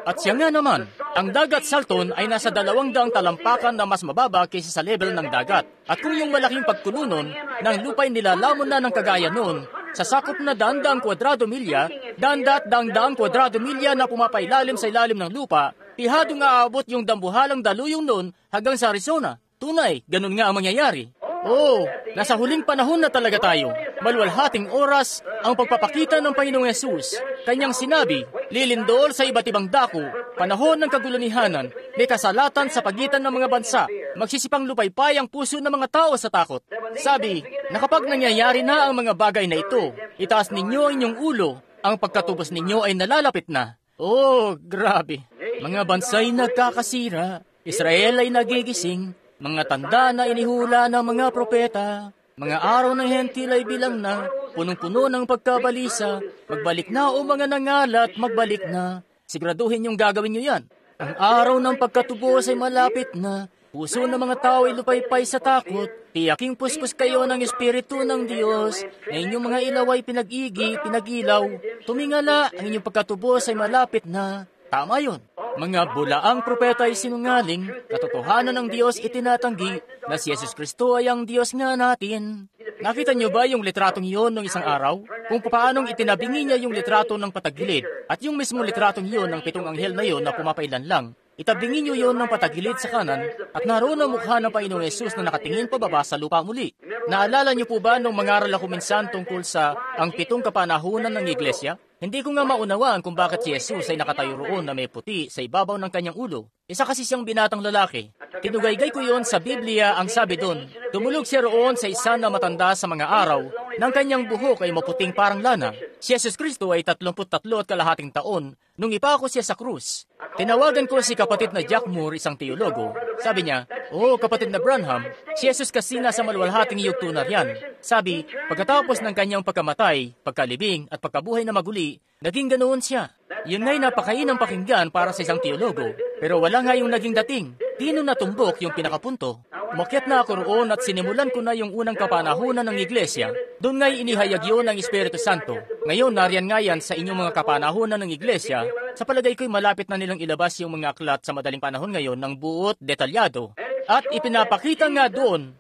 At siya nga naman, ang dagat Salton ay nasa 200 talampakan na mas mababa kaysa sa level ng dagat. At kung yung malaking pagkulunon ng lupa ay nilalamon na ng kagaya noon, sasakop na daang kwadrado milya, daang kwadrado milya na pumapailalim sa ilalim ng lupa, pihado nga aabot yung dambuhalang daluyong noon hanggang sa Arizona. Tunay, ganun nga ang mangyayari. Oh, nasa huling panahon na talaga tayo. Maluwalhating oras ang pagpapakita ng Panginoong Yesus. Kanyang sinabi, lilindol sa iba't ibang dako, panahon ng kagulanihanan, may kasalatan sa pagitan ng mga bansa, magsisipang lupaypay ang puso ng mga tao sa takot. Sabi, na kapag nangyayari na ang mga bagay na ito, itaas ninyo ang inyong ulo, ang pagkatubos ninyo ay nalalapit na. Oh, grabe. Mga bansa'y nagkakasira, Israel ay nagigising, mga tanda na inihula ng mga propeta, mga araw ng hentil ay bilang na, punong-puno ng pagkabalisa, magbalik na o mga nangalat, magbalik na. Siguraduhin yung gagawin nyo yan. Ang araw ng pagkatubos ay malapit na, puso ng mga tao ay lupaypay sa takot, tiyaking puspos kayo ng Espiritu ng Diyos, na inyong mga ilaw ay pinag-ilaw, tumingala, ang inyong pagkatubos ay malapit na. Tama yun. Mga bulaang propeta ay sinungaling, katotohanan ng Diyos itinatanggi na si Jesus Kristo ay ang Diyos nga natin. Nakita niyo ba yung litratong iyon ng isang araw? Kung paanong itinabingi niya yung litrato ng patagilid at yung mismo litratong iyon ng 7 anghel na iyon na pumapailan lang. Itabingi niyo yon ng patagilid sa kanan at naroon ang mukha ng Panginoong Yesus na nakatingin pababa sa lupa muli. Naalala niyo po ba nung mangaral ako minsan tungkol sa ang 7 kapanahunan ng iglesia? Hindi ko nga maunawaan kung bakit si Jesus ay nakatayo roon na may puti sa ibabaw ng kanyang ulo. Isa kasi siyang binatang lalaki. Tinugaygay ko yon sa Biblia, ang sabi doon, dumulog siya roon sa isa na matanda sa mga araw, nang kanyang buhok ay maputing parang lana. Si Jesus Kristo ay 33 at kalahating taon nung ipako siya sa krus. Tinawagan ko si kapatid na Jack Moore, isang teologo. Sabi niya, "Oh, kapatid na Branham, si Jesus kasi nasa maluwalhating yugto na riyan." Sabi, pagkatapos ng kanyang pagkamatay, pagkalibing at pagkabuhay na maguli, naging ganoon siya. Yun nga'y napakainang pakinggan para sa isang teologo, pero wala nga yung naging dating. Di nun natumbok yung pinakapunto. Umakyat na ako roon at sinimulan ko na yung unang kapanahunan ng iglesia. Doon nga'y inihayag yun ng Espiritu Santo. Ngayon, nariyan nga yan sa inyong mga kapanahunan ng iglesia. Sa palagay ko'y malapit na nilang ilabas yung mga aklat sa madaling panahon ngayon ng buot detalyado. At ipinapakita nga doon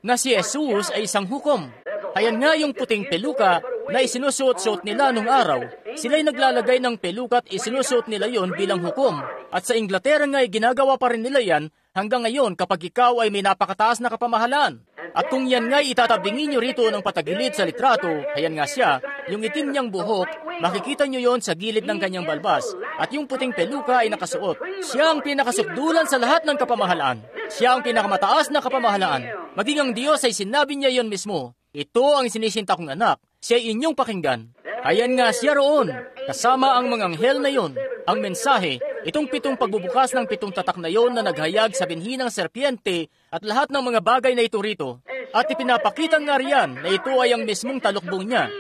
na si Jesus ay isang hukom. Ayan nga yung puting peluka na isinusuot-suot nila nung araw. Sila'y naglalagay ng peluka at isinusuot nila yon bilang hukom. At sa Inglaterra nga ay ginagawa pa rin nila yan hanggang ngayon kapag ikaw ay may napakataas na kapamahalaan. At kung yan nga'y itatabingin nyo rito ng patagilid sa litrato, ayan nga siya, yung itim niyang buhok, makikita nyo yon sa gilid ng kanyang balbas. At yung puting peluka ay nakasuot. Siya ang pinakasukdulan sa lahat ng kapamahalaan. Siya ang pinakamataas na kapamahalaan. Maging ang Diyos ay sinabi niya yon mismo. Ito ang sinisinta kong anak. Siya inyong pakinggan. Ayan nga siya roon. Kasama ang mga anghel na yon. Ang mensahe, itong 7 pagbubukas ng 7 tatak na yon na naghayag sa binhi ng serpiente at lahat ng mga bagay na ito rito. At ipinapakita nga riyan na ito ay ang mismong talukbong niya.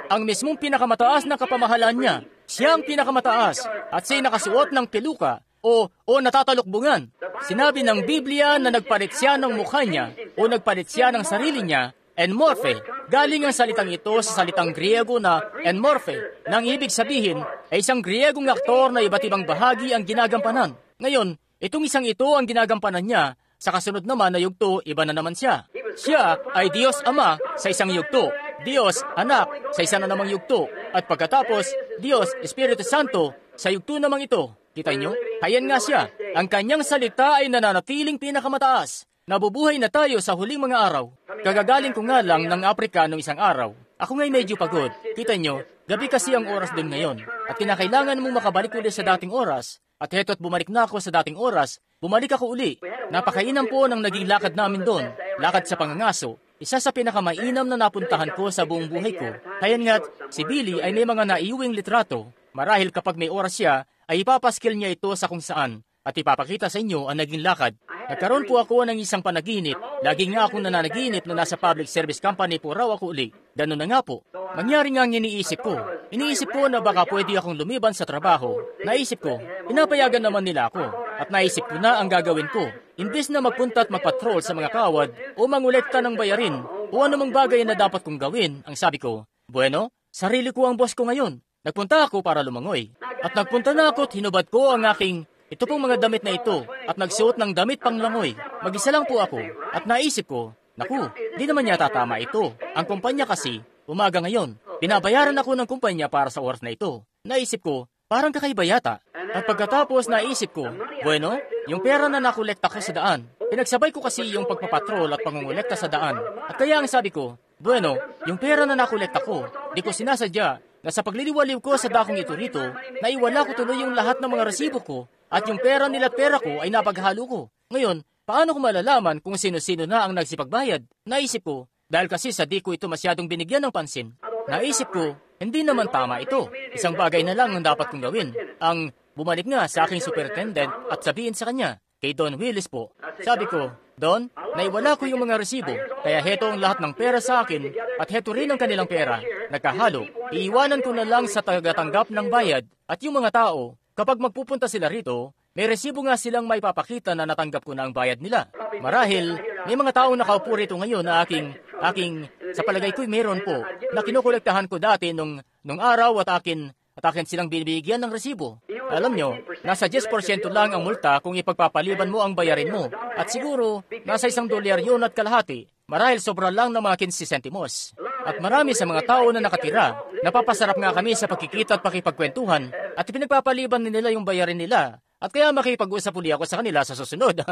Ang mismong pinakamataas na kapamahalaan niya. Siya ang pinakamataas at siya'y nakasuot ng peluka o natatalukbungan. Sinabi ng Biblia na nagpalit siya ng mukha niya o nagpalit siya ng sarili niya. Enmorphe. Galing ang salitang ito sa salitang Griego na enmorphe, nang ibig sabihin ay isang Griegong aktor na iba't ibang bahagi ang ginagampanan. Ngayon, itong isang ito ang ginagampanan niya, sa kasunod naman na yugto, iba na naman siya. Siya ay Diyos Ama sa isang yugto, Diyos Anak sa isa na namang yugto, at pagkatapos, Diyos Espiritu Santo sa yugto namang ito. Kita nyo? Ayan nga siya. Ang kanyang salita ay nananatiling pinakamataas. Nabubuhay na tayo sa huling mga araw. Kagagaling ko nga lang ng Afrika noong isang araw. Ako nga'y medyo pagod. Kita nyo, gabi kasi ang oras doon ngayon. At kinakailangan mong makabalik ulit sa dating oras. At heto't bumalik na ako sa dating oras. Bumalik ako uli. Napakainam po ng naging lakad namin doon. Lakad sa pangangaso. Isa sa pinakamainam na napuntahan ko sa buong buhay ko. Kaya nga't, si Billy ay may mga naiuwing litrato. Marahil kapag may oras siya, ay ipapaskil niya ito sa kung saan. At ipapakita sa inyo ang naging lakad. Nagkaroon po ako ng isang panaginip. Lagi nga akong nananaginip na nasa public service company po raw ako uli. Ganun na nga po. Mangyari nga ang iniisip ko. Iniisip ko na baka pwede akong lumiban sa trabaho. Naisip ko, pinapayagan naman nila ako. At naisip ko na ang gagawin ko. Imbes na magpunta at magpatrol sa mga kawad o mangolekta ng bayarin o anumang bagay na dapat kong gawin, ang sabi ko, bueno, sarili ko ang boss ko ngayon. Nagpunta ako para lumangoy. At nagpunta na ako at hinubad ko ang aking ito pong mga damit na ito at nagsuot ng damit pang langoy. Mag-isa lang po ako at naisip ko, naku, di naman yata tama ito. Ang kumpanya kasi, umaga ngayon. Binabayaran ako ng kumpanya para sa oras na ito. Naisip ko, parang kakaiba yata. At pagkatapos naisip ko, bueno, yung pera na nakolekta ko sa daan. Pinagsabay ko kasi yung pagpapatrol at pangungulekta sa daan. At kaya ang sabi ko, bueno, yung pera na nakolekta ko, di ko sinasadya na sa pagliliwaliw ko sa dakong ito rito, naiwala ko tuloy yung lahat ng mga resibo ko at yung pera nila at pera ko ay napaghalo ko. Ngayon, paano ko malalaman kung sino-sino na ang nagsipagbayad? Naisip ko, dahil kasi sa di ko ito masyadong binigyan ng pansin. Naisip ko, hindi naman tama ito. Isang bagay na lang ang dapat kong gawin. Ang bumalik nga sa aking superintendent at sabihin sa kanya, kay Don Willis po. Sabi ko, Don, naiwala ko yung mga resibo, kaya heto ang lahat ng pera sa akin at heto rin ang kanilang pera. Nagkahalo, iiwanan ko na lang sa tagatanggap ng bayad at yung mga tao, kapag magpupunta sila rito, may resibo nga silang may papakita na natanggap ko na ang bayad nila. Marahil, may mga taong nakaupo rito ngayon na aking sa palagay ko'y meron po, na kinukolektahan ko dati nung araw at akin silang binibigyan ng resibo. Alam nyo, nasa 10% lang ang multa kung ipagpapaliban mo ang bayarin mo. At siguro, nasa $1 yun at kalahati. Marahil sobra lang ng mga 15 sentimos. At marami sa mga tao na nakatira, napapasarap nga kami sa pagkikita at pakipagkwentuhan at pinagpapaliban nila yung bayarin nila. At kaya makipag-usap uli ako sa kanila sa susunod.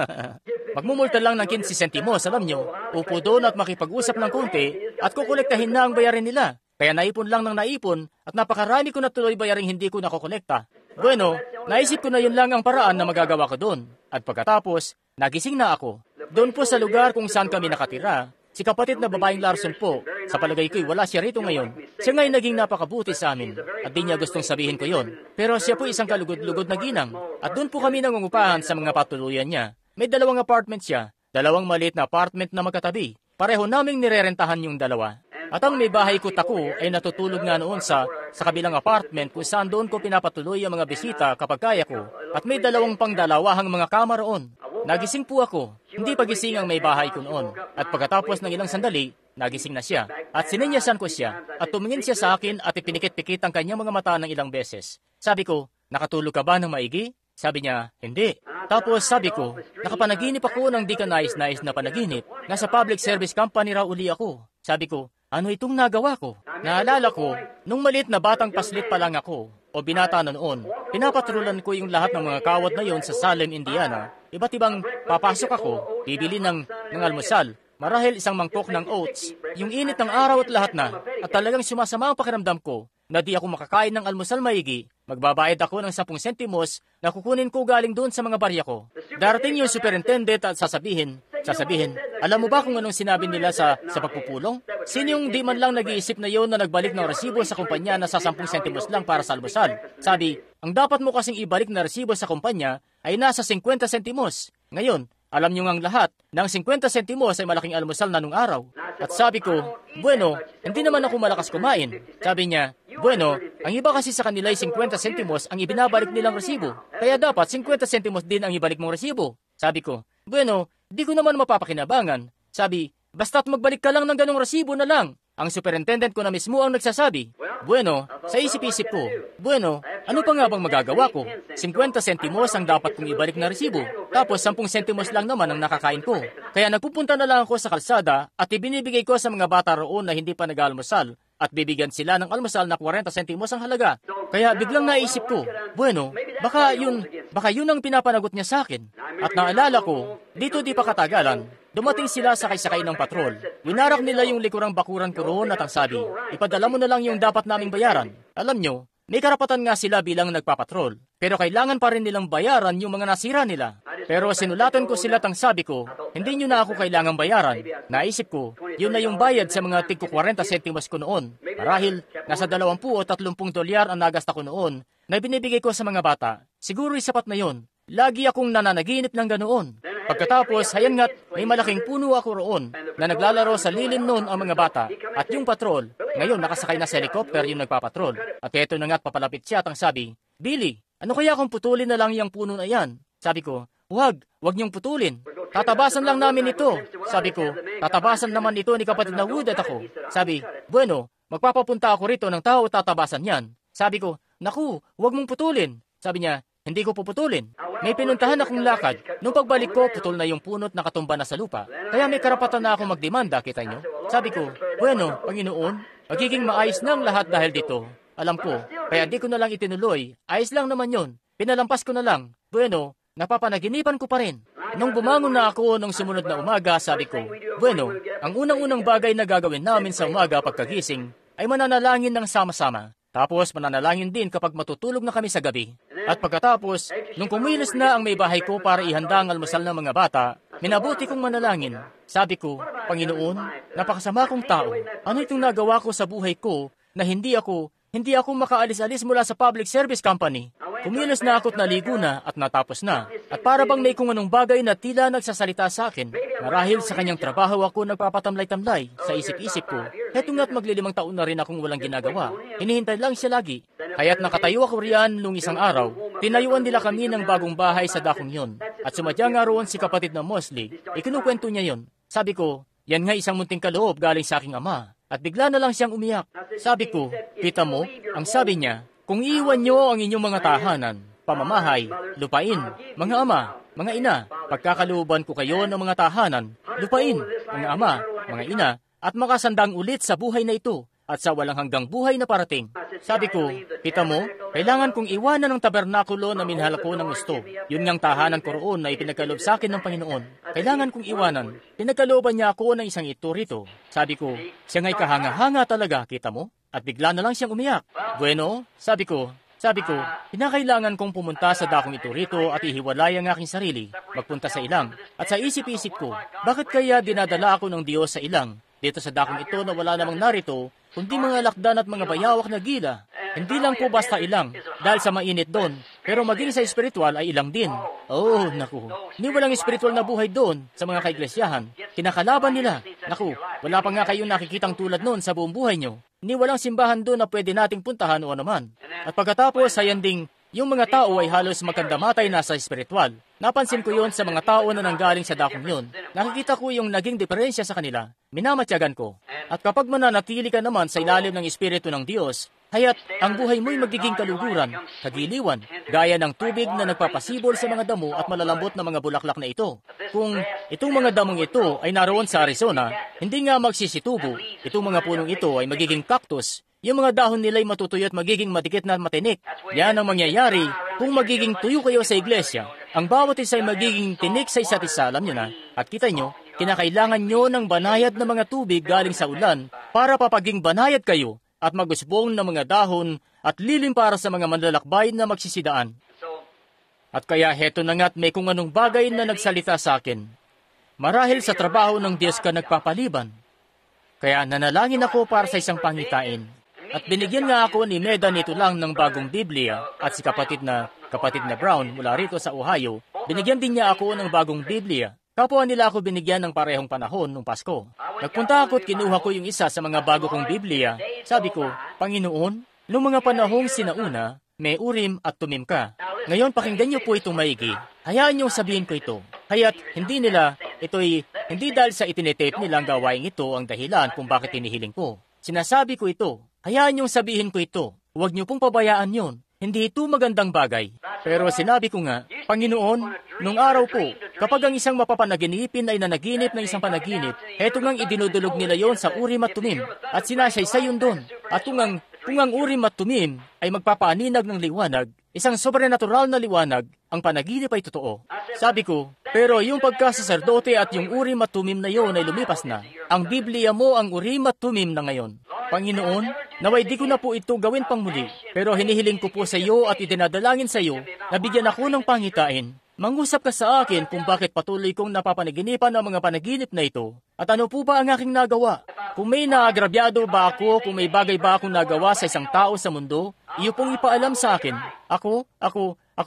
Magmumulta lang ng 15 sentimos, alam nyo. Upo doon at makipag-usap ng konti at kukolektahin na ang bayarin nila. Kaya naipon lang ng naipon at napakarami ko na tuloy bayaring hindi ko nakokolekta. Bueno, naisip ko na yun lang ang paraan na magagawa ko doon. At pagkatapos, nagising na ako. Doon po sa lugar kung saan kami nakatira, si kapatid na babaeng Larson po, sa palagay ko'y wala siya rito ngayon. Siya nga'y naging napakabuti sa amin at di niya gustong sabihin ko yon. Pero siya po isang kalugod-lugod na ginang at doon po kami nangungupahan sa mga patuluyan niya. May 2 apartment siya, 2 maliit na apartment na magkatabi. Pareho naming nirerentahan yung 2. At ang may bahay ko tako ay natutulog nga noon sa kabilang apartment kung saan doon ko pinapatuloy ang mga bisita kapag kaya ko. At may 2 pangdalawahang mga kama roon. Nagising po ako. Hindi pagising ang may bahay ko noon. At pagkatapos ng ilang sandali, nagising na siya. At sininyasan ko siya. At tumingin siya sa akin at ipinikit-pikit ang kanyang mga mata ng ilang beses. Sabi ko, nakatulog ka ba ng maigi? Sabi niya, hindi. Tapos sabi ko, nakapanaginip ako ng di ka nais-nais na panaginip. Nasa public service company raw uli ako. Sabi ko, ano itong nagawa ko? Naalala ko, nung maliit na batang paslit pa lang ako, o binata na noon, pinapatrulan ko yung lahat ng mga kawat na yon sa Salem, Indiana. Iba't ibang papasok ako, bibili ng almusal, marahil isang mangkok ng oats, yung init ng araw at lahat na, at talagang sumasama ang pakiramdam ko na di ako makakain ng almusal maigi. Magbabayad ako ng 10 sentimos na kukunin ko galing doon sa mga barya ko. Darating yung superintendent at sasabihin, alam mo ba kung anong sinabi nila sa pagpupulong? Sino yung di man lang nag-iisip na yon na nagbalik ng resibo sa kumpanya na sa 10 sentimos lang para sa almusal? Sabi, ang dapat mo kasing ibalik na resibo sa kumpanya ay nasa 50 sentimos. Ngayon, alam nyo ngang lahat, ng 50 sentimos ay malaking almusal na nung araw. At sabi ko, bueno, hindi naman ako malakas kumain. Sabi niya, bueno, ang iba kasi sa kanila ay 50 sentimos ang ibinabalik nilang resibo. Kaya dapat 50 sentimos din ang ibalik mong resibo. Sabi ko, bueno, di ko naman mapapakinabangan. Sabi, basta't magbalik ka lang ng ganong resibo na lang. Ang superintendent ko na mismo ang nagsasabi. Bueno, sa isip-isip ko, bueno, ano pa nga bang magagawa ko? 50 sentimos ang dapat kong ibalik na resibo. Tapos 10 sentimos lang naman ang nakakain ko. Kaya nagpupunta na lang ako sa kalsada at ibinibigay ko sa mga bata roon na hindi pa nag-almusal at bibigyan sila ng almusal na 40 sentimos ang halaga. Kaya biglang naisip ko, bueno, baka yun ang pinapanagot niya sa akin. At naalala ko, dito di pa katagalan, dumating sila sakay-sakay ng patrol. Winarak nila yung likurang bakuran ko roon at ang sabi, ipadala mo na lang yung dapat naming bayaran. Alam nyo, may karapatan nga sila bilang nagpapatrol. Pero kailangan pa rin nilang bayaran yung mga nasira nila. Pero sinulatan ko sila tang sabi ko, hindi nyo na ako kailangang bayaran. Naisip ko, yun na yung bayad sa mga tig 40 sentimos ko noon. Marahil, nasa 20 o 30 dolyar ang nagasta ko noon na binibigay ko sa mga bata. Siguro'y sapat na yon. Lagi akong nananaginip ng ganoon. Pagkatapos, hayan nga't may malaking puno ako roon na naglalaro sa lilim noon ang mga bata at yung patrol. Ngayon, nakasakay na sa helicopter yung nagpapatrol. At eto na nga't papalapit siya at ang sabi, Billy, ano kaya kung putulin na lang yung puno na yan? Sabi ko, wag niyong putulin. Tatabasan lang namin ito. Sabi ko, tatabasan naman ito ni kapatid na Wood at ako. Sabi, bueno, magpapapunta ako rito ng tao at tatabasan yan. Sabi ko, naku, wag mong putulin. Sabi niya, hindi ko puputulin. May pinuntahan akong lakad. Nung pagbalik ko, putol na yung punot na katumba na sa lupa. Kaya may karapatan na ako magdemanda, kita nyo? Sabi ko, bueno, Panginoon, Magiging maayos na ang lahat dahil dito. Alam ko, kaya di ko na lang itinuloy. Ayos lang naman yon. Pinalampas ko na lang. Bueno, napapanaginipan ko pa rin. Nung bumangon na ako nung sumunod na umaga, sabi ko, bueno, ang unang-unang bagay na gagawin namin sa umaga pagkagising ay mananalangin ng sama-sama. Tapos mananalangin din kapag matutulog na kami sa gabi. At pagkatapos, nung kumilos na ang may bahay ko para ihanda ang almusal ng mga bata, minabuti kong manalangin. Sabi ko, Panginoon, napakasama kong tao. Ano itong nagawa ko sa buhay ko na hindi ako makaalis-alis mula sa public service company? Kumilos na ako't naligo na at natapos na. At para bang may kung anong bagay na tila nagsasalita sa akin. Marahil sa kanyang trabaho ako nagpapatamlay-tamlay sa isip-isip ko. Heto nga't maglilimang taon na rin akong walang ginagawa. Hinihintay lang siya lagi. Kaya't nakatayo ako riyan nung isang araw. Tinayuan nila kami ng bagong bahay sa dakong yon. At sumadya nga roon si kapatid na Mosley. Ikinukwento niya yon. Sabi ko, yan nga isang munting kaloob galing sa aking ama. At bigla na lang siyang umiyak. Sabi ko, kita mo, ang sabi niya, kung iiwan niyo ang inyong mga tahanan, pamamahay, lupain, mga ama, mga ina, pagkakalooban ko kayo ng mga tahanan, lupain, mga ama, mga ina, at makasandang ulit sa buhay na ito at sa walang hanggang buhay na parating. Sabi ko, kita mo, kailangan kong iwanan ng tabernakulo na minahal ko ng gusto. Yun ngang tahanan ko roon na ipinagkaloob sa akin ng Panginoon. Kailangan kong iwanan. Pinagkalooban niya ako ng isang ito rito. Sabi ko, siya nga'y kahanga-hanga talaga, kita mo? At bigla na lang siyang umiyak. Bueno, sabi ko, pinakailangan kong pumunta sa dakong ito rito at ihiwalay ang aking sarili, magpunta sa ilang. At sa isip-isip ko, bakit kaya dinadala ako ng Diyos sa ilang? Dito sa dakong ito na wala namang narito, kundi mga lakdan at mga bayawak na gila. Hindi lang po basta ilang, dahil sa mainit doon, pero maging sa espiritual ay ilang din. Oh, naku, ni walang espiritual na buhay doon sa mga kaiglesiyahan. Kinakalaban nila. Naku, wala pa nga kayong nakikitang tulad noon sa buong buhay nyo. Ni walang simbahan doon na pwede nating puntahan o anuman. At pagkatapos, ayan ding, yung mga tao ay halos magkandamatay na sa espiritual. Napansin ko yon sa mga tao na nanggaling sa dakong yon. Nakikita ko yung naging diferensya sa kanila. Minamatyagan ko. At kapag mananatili ka naman sa ilalim ng Espiritu ng Diyos, haya't ang buhay mo'y magiging kaluguran, kagiliwan, gaya ng tubig na nagpapasibol sa mga damo at malalambot na mga bulaklak na ito. Kung itong mga damong ito ay naroon sa Arizona, hindi nga magsisitubo. Itong mga punong ito ay magiging cactus. Yung mga dahon nila'y matutuyo at magiging madikit na matinik. Yan ang mangyayari kung magiging tuyo kayo sa iglesia. Ang bawat isa ay magiging tinik sa isa't isa, alam nyo na. At kita nyo, kinakailangan nyo ng banayad na mga tubig galing sa ulan para papaging banayad kayo at magusbong ng mga dahon at lilim para sa mga manlalakbay na magsisidaan. At kaya heto na nga't may kung anong bagay na nagsalita sa akin. Marahil sa trabaho ng Diyos ka nagpapaliban. Kaya nanalangin ako para sa isang pangitain. At binigyan nga ako ni Meda nito lang ng bagong Biblia at si kapatid na Brown mula rito sa Ohio, binigyan din niya ako ng bagong Biblia. Kapwa nila ako binigyan ng parehong panahon nung Pasko. Nagpunta ako at kinuha ko yung isa sa mga bago kong Biblia. Sabi ko, Panginoon, nung mga panahong sinauna, may Urim at Tumim ka. Ngayon pakinggan niyo po itong maigi. Hayaan niyong sabihin ko ito. Kaya't hindi dahil sa itinitape nilang gawain ito ang dahilan kung bakit tinihiling ko. Sinasabi ko ito. Hayaan niyong sabihin ko ito. Huwag niyo pong pabayaan yon. Hindi ito magandang bagay. Pero sinabi ko nga, Panginoon, nung araw po, kapag ang isang mapapanaginipin ay nanaginip ng isang panaginip, eto ngang idinudulog nila yon sa Urim at Tumim, at sinasaysay yun doon. At kung ang Urim at Tumim ay magpapaaninag ng liwanag, isang sobrenatural na liwanag, ang panaginip ay totoo. Sabi ko, pero yung pagkasaserdote at yung Urim at Tumim na yon ay lumipas na. Ang Biblia mo ang Urim at Tumim na ngayon. Panginoon, naway di ko na po ito gawin pang muli, pero hinihiling ko po sa iyo at idinadalangin sa iyo na bigyan ako ng pangitain. Mangusap ka sa akin kung bakit patuloy kong napapanaginipan ang mga panaginip na ito at ano po ba ang aking nagawa. Kung may naagrabyado ba ako, kung may bagay ba akong nagawa sa isang tao sa mundo, iyo pong ipaalam sa akin. Ako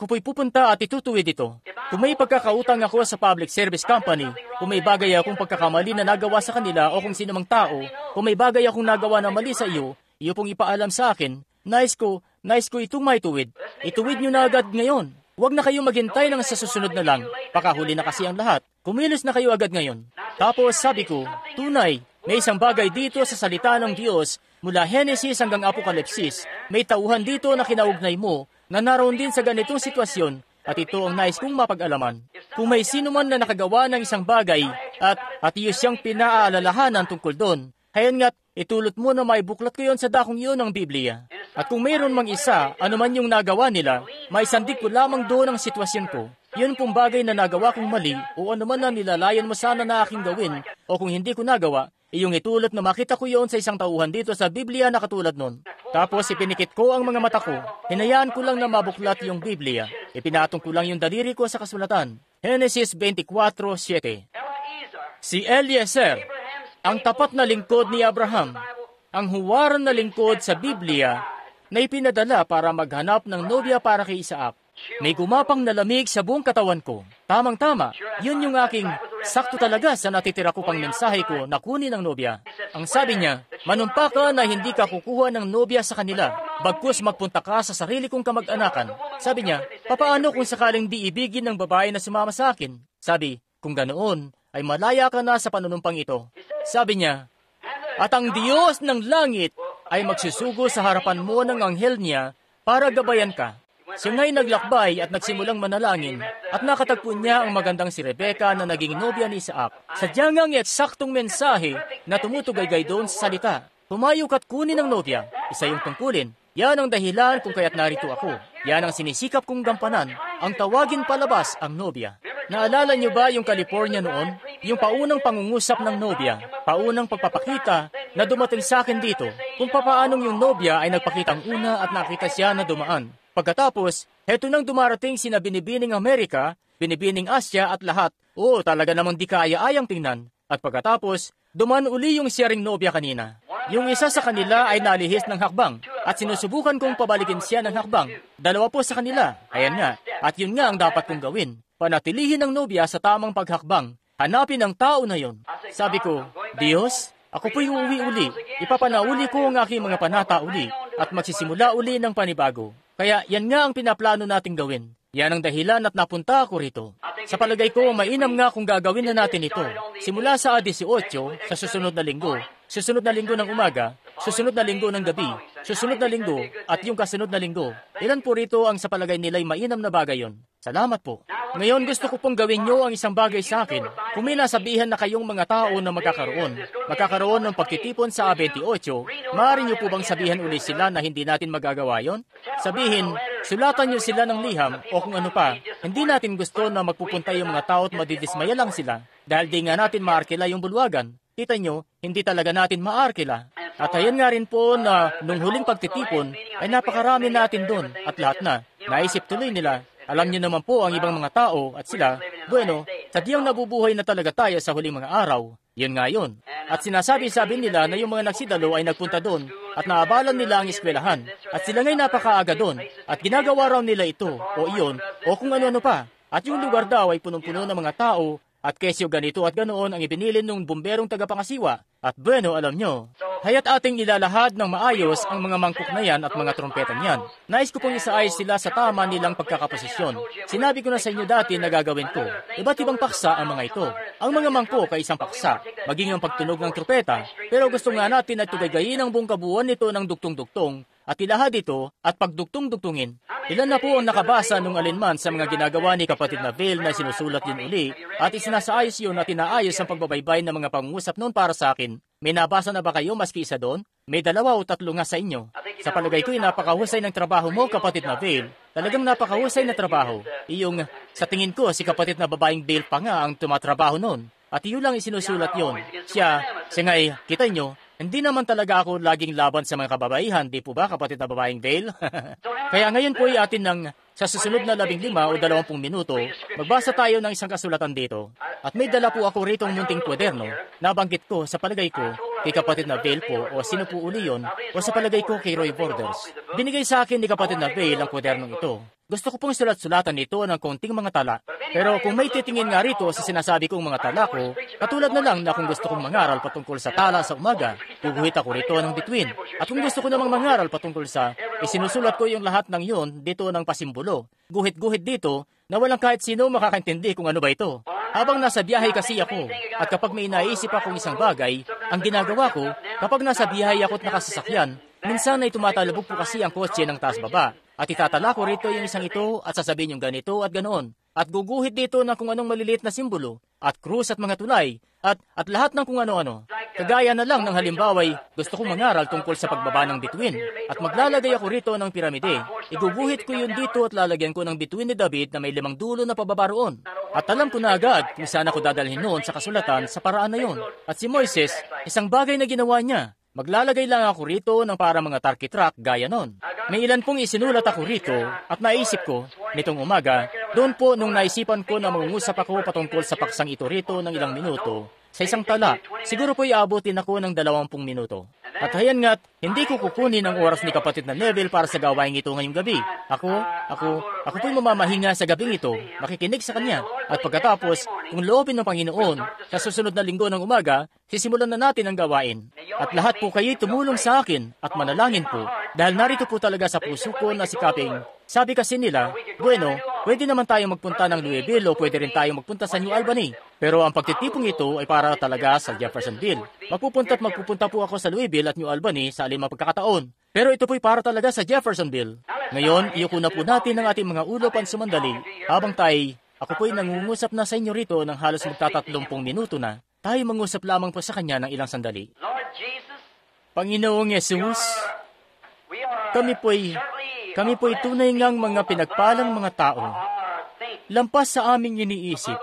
po'y pupunta at itutuwid ito. Kung may pagkakautang ako sa public service company, kung may bagay akong pagkakamali na nagawa sa kanila o kung sino mang tao, kung may bagay akong nagawa na mali sa iyo pong ipaalam sa akin, nais ko itong maituwid. Ituwid nyo na agad ngayon. Huwag na kayo maghintay ng sa susunod na lang. Pakahuli na kasi ang lahat. Kumilos na kayo agad ngayon. Tapos sabi ko, tunay, may isang bagay dito sa salita ng Diyos mula Genesis hanggang Apokalipsis. May tauhan dito na kinaugnay mo na naroon din sa ganitong sitwasyon at ito ang nais kong mapag-alaman. Kung may sino man na nakagawa ng isang bagay at iyo siyang pinaaalalahanan tungkol doon, hayan nga't itulot mo na may buklat ko yon sa dakong iyon ng Biblia. At kung mayroon mang isa, anuman yung nagawa nila, may sandik ko lamang doon ang sitwasyon ko. Yun pong bagay na nagawa kong mali o anuman na nilalayan mo sana na aking gawin o kung hindi ko nagawa, iyong itulot na makita ko yon sa isang tauhan dito sa Biblia na katulad nun. Tapos ipinikit ko ang mga mata ko, hinayaan ko lang na mabuklat yung Biblia. Ipinatong ko lang yung daliri ko sa kasulatan. Genesis 24:7. Si Eliezer, ang tapat na lingkod ni Abraham, ang huwaran na lingkod sa Biblia na ipinadala para maghanap ng nobya para kay Isaac. May gumapang na lamig sa buong katawan ko. Tamang-tama, yun yung aking sakto talaga sa natitira ko pang mensahe ko na kunin ng nobya. Ang sabi niya, manumpa ka na hindi ka kukuha ng nobya sa kanila, bagkus magpunta ka sa sarili kong kamag-anakan. Sabi niya, papaano kung sakaling di ibigin ng babae na sumama sa akin? Sabi, kung ganoon, ay malaya ka na sa panunumpang ito. Sabi niya, at ang Diyos ng langit ay magsusugo sa harapan mo ng anghel niya para gabayan ka. Siya nga'y naglakbay at nagsimulang manalangin at nakatagpo niya ang magandang si Rebecca na naging nobya ni Isaac. Sadyang ang eksaktong mensahe na tumutugay-gay doon sa salita. Pumayok at kunin ang nobya. Isa yung tungkulin. Yan ang dahilan kung kaya't narito ako. Yan ang sinisikap kong gampanan. Ang tawagin palabas ang nobya. Naalala niyo ba yung California noon? Yung paunang pangungusap ng nobya. Paunang pagpapakita na dumating sa akin dito. Kung papaanong yung nobya ay nagpakitang una at nakita siya na dumaan. Pagkatapos, heto nang dumarating sina Binibining Amerika, Binibining Asya at lahat. Oo, talaga namang di kaaya-ayang tingnan. At pagkatapos, duman uli yung siya ring nobya kanina. Yung isa sa kanila ay nalihis ng hakbang at sinusubukan kong pabalikin siya ng hakbang. Dalawa po sa kanila. Ayan nga. At yun nga ang dapat kong gawin. Panatilihin ang nobya sa tamang paghakbang. Hanapin ang tao na yon. Sabi ko, Diyos, ako po'y uuwi uli. Ipapanauli ko ang aking mga panata uli at magsisimula uli ng panibago. Kaya yan nga ang pinaplano nating gawin. Yan ang dahilan at napunta ako rito. Sa palagay ko, mainam nga kung gagawin na natin ito. Simula sa 18, sa susunod na linggo, susunod na linggo ng umaga, susunod na linggo ng gabi, susunod na linggo, at yung kasunod na linggo. Ilan po rito ang sa palagay nila'y mainam na bagay yon? Salamat po. Ngayon gusto ko pong gawin nyo ang isang bagay sa akin. Kung may nasabihan na kayong mga tao na magkakaroon ng pagtitipon sa A28, maaari nyo po bang sabihan uli sila na hindi natin magagawa yon? Sabihin, sulatan nyo sila ng liham o kung ano pa. Hindi natin gusto na magpupunta yung mga tao at madidismaya lang sila dahil di nga natin maarkila yung bulwagan. Kita nyo, hindi talaga natin maarkila. At ayan nga rin po na nung huling pagtitipon ay napakarami natin doon at lahat na. Naisip tuloy nila. Alam niyo naman po ang ibang mga tao at sila, bueno, sadyang nabubuhay na talaga tayo sa huling mga araw. Yun nga yun. At sinasabi-sabi nila na yung mga nagsidalo ay nagpunta doon at naabalan nila ang eskwelahan. At sila nga'y napakaaga doon at ginagawa raw nila ito o iyon o kung ano-ano pa. At yung lugar daw ay punong-puno ng mga tao at kesyo ganito at ganoon ang ibinilin ng bumberong tagapangasiwa. At bueno, alam nyo, haya't ating ilalahad ng maayos ang mga mangkok na yan at mga trompetang yan. Nais ko pong isaayos sila sa tama nilang pagkakaposisyon. Sinabi ko na sa inyo dati na gagawin ko. Iba't ibang paksa ang mga ito. Ang mga mangkok ay isang paksa, maging ang pagtunog ng trompeta. Pero gusto nga natin na tugagayin ang buong kabuuan nito ng duktong-duktong at ilahad ito at pagduktong-duktungin. Ilan na po ang nakabasa nung alinman sa mga ginagawa ni kapatid na Vale na sinusulat yun uli at isinasaayos yun at inaayos ang pagbabaybay ng mga pangungusap noon para sa akin. May nabasa na ba kayo maski isa doon? May 2 o 3 nga sa inyo. Sa palagay ko, napakahusay ng trabaho mo, kapatid na Vale. Talagang napakahusay na trabaho. Iyong, sa tingin ko, si kapatid na babaeng Vale pa nga ang tumatrabaho noon. At iyo lang isinusulat yon. Siya ngay, kita nyo, hindi naman talaga ako laging laban sa mga kababaihan, di po ba, kapatid na babaeng Vale? Kaya ngayon po ay atin ng sa susunod na 15 o 20 minuto, magbasa tayo ng isang kasulatan dito. At may dala po ako rito ng munting kwaderno. Nabanggit ko sa palagay ko kay kapatid na Vale po o sino po uli yun o sa palagay ko kay Roy Borders. Binigay sa akin ni kapatid na Vale ang kwadernong ito. Gusto ko pong sulat-sulatan nito ng konting mga tala. Pero kung may titingin nga rito sa sinasabi kong mga tala ko, katulad na lang na kung gusto kong mangaral patungkol sa tala sa umaga, guguhit ako rito ng bituin. At kung gusto ko namang mangaral patungkol sa, isinusulat ko yung lahat ng yun dito ng pasimbolo. Guhit-guhit dito na walang kahit sino makakaintindi kung ano ba ito. Habang nasa biyahe kasi ako, at kapag may naisip akong isang bagay, ang ginagawa ko, kapag nasa biyahe ako't nakasasakyan, minsan ay tumatalabog po kasi ang kotse ng taas-baba. At itatala ko rito yung isang ito at sasabihin yung ganito at ganoon. At guguhit dito ng kung anong maliliit na simbolo, at krus at mga tulay, at lahat ng kung ano-ano. Kagaya na lang ng halimbaway, gusto kong mangaral tungkol sa pagbaba ng bituin. At maglalagay ako rito ng piramide. Iguguhit ko yun dito at lalagyan ko ng bituin ni David na may 5 dulo na pababa roon. At alam ko na agad kung saan ako dadalhin noon sa kasulatan sa paraan na yon. At si Moises, isang bagay na ginawa niya. Maglalagay lang ako rito ng para mga tarkitrak gaya nun. May ilan pong isinulat ako rito at naisip ko, nitong umaga, doon po nung naisipan ko na mangungusap ako patungkol sa paksang ito rito ng ilang minuto, sa isang tala, siguro po iabutin ako ng 20 minuto. At hayan nga't, hindi ko kukunin ang oras ni kapatid na Neville para sa gawain ito ngayong gabi. Ako po'y mamamahinga sa gabing ito, makikinig sa kanya. At pagkatapos, kung loobin ng Panginoon, sa susunod na linggo ng umaga, sisimulan na natin ang gawain. At lahat po kayo'y tumulong sa akin at manalangin po, dahil narito po talaga sa puso ko na sikaping, sabi kasi nila, bueno, pwede naman tayong magpunta ng Louisville o pwede rin tayong magpunta sa New Albany. Pero ang pagtitipong ito ay para talaga sa Jeffersonville. Magpupunta po ako sa Louisville at New Albany sa aling mapagkakataon. Pero ito po'y para talaga sa Jeffersonville. Ngayon, iyuko na po natin ang ating mga ulo pansumandali habang ako po'y nangungusap na sa inyo rito ng halos magta-30 minuto na. Tayo mangusap lamang po sa kanya ng ilang sandali. Panginoong Yesus, kami po'y tunay ngang mga pinagpalang mga tao. Lampas sa aming iniisip,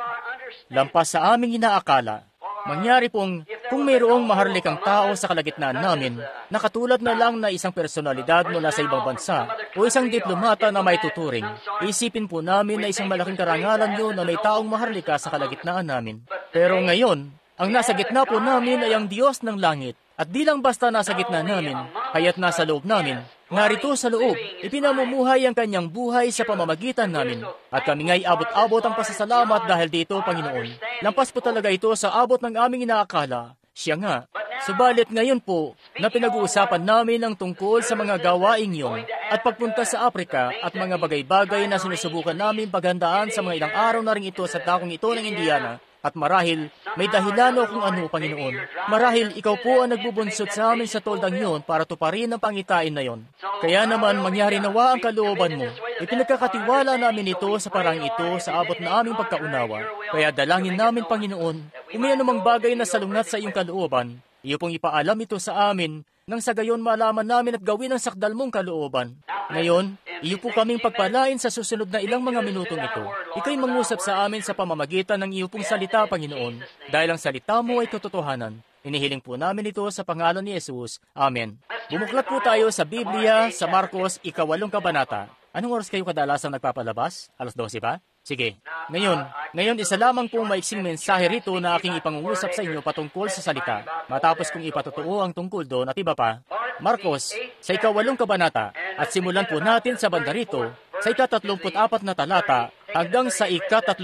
lampas sa aming inaakala. Mangyari pong kung mayroong maharlikang tao sa kalagitnaan namin na katulad na lang na isang personalidad mula sa ibang bansa o isang diplomata na may tuturing, isipin po namin na isang malaking karangalan yun na may taong maharlika sa kalagitnaan namin. Pero ngayon, ang nasa gitna po namin ay ang Diyos ng langit. At di lang basta nasa gitna namin, kaya't nasa loob namin. Narito sa loob, ipinamumuhay ang kanyang buhay sa pamamagitan namin. At kami nga'y abot-abot ang pasasalamat dahil dito, Panginoon. Lampas po talaga ito sa abot ng aming inaakala. Siya nga. Subalit ngayon po, na pinag-uusapan namin ang tungkol sa mga gawaing yon at pagpunta sa Afrika at mga bagay-bagay na sinusubukan namin paghandaan sa mga ilang araw na rin ito sa dakong ito ng Indiana. At marahil, may dahilan o kung ano, Panginoon. Marahil, ikaw po ang nagbubunsod sa amin sa toldang yon para tuparin ang pangitain na yon. Kaya naman, mangyari nawa ang kalooban mo. Ipinagkakatiwala namin ito sa parang ito sa abot na aming pagkaunawa. Kaya dalangin namin, Panginoon, kung may anumang bagay na salungat sa iyong kalooban, iyo pong ipaalam ito sa amin, nang sa gayon malaman namin at gawin ang sakdal mong kalooban. Ngayon, iyo po kaming pagpalain sa susunod na ilang mga minutong ito. Ika'y mangusap sa amin sa pamamagitan ng iyo pong salita, Panginoon, dahil ang salita mo ay katotohanan. Inihiling po namin ito sa pangalan ni Jesus. Amen. Bumuklat po tayo sa Biblia sa Marcos, 8 kabanata. Anong oras kayo kadalasang nagpapalabas? 12 ba? Sige. Ngayon isa lamang pong maiksing mensahe rito na aking ipangungusap sa inyo patungkol sa salita. Matapos kong ipatutuo ang tungkol doon at iba pa. Marcos, sa 8 kabanata, at simulan po natin sa banda rito, sa 34 na talata hanggang sa 38.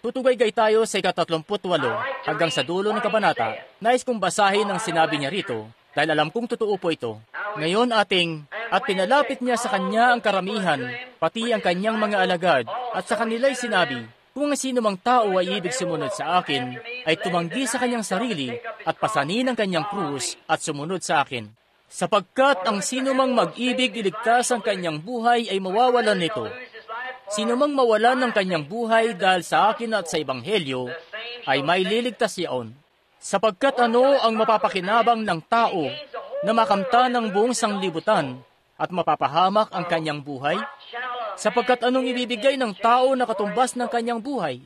Tutugaygay tayo sa 38 hanggang sa dulo ng kabanata. Nais kong basahin ang sinabi niya rito, dahil alam kong totoo po ito. Ngayon at pinalapit niya sa kanya ang karamihan, pati ang kanyang mga alagad, at sa kanila'y sinabi, kung sino mang tao ay ibig sumunod sa akin, ay tumanggi sa kanyang sarili, at pasanin ang kanyang krus, at sumunod sa akin. Sapagkat ang sino mang mag-ibig iligtas ang kanyang buhay ay mawawalan nito. Sino mang mawalan ng kanyang buhay dahil sa akin at sa Ebanghelyo, ay may liligtas yaon. Sapagkat ano ang mapapakinabang ng tao na makamta ng buong sanglibutan at mapapahamak ang kanyang buhay? Sapagkat anong ibibigay ng tao na katumbas ng kanyang buhay?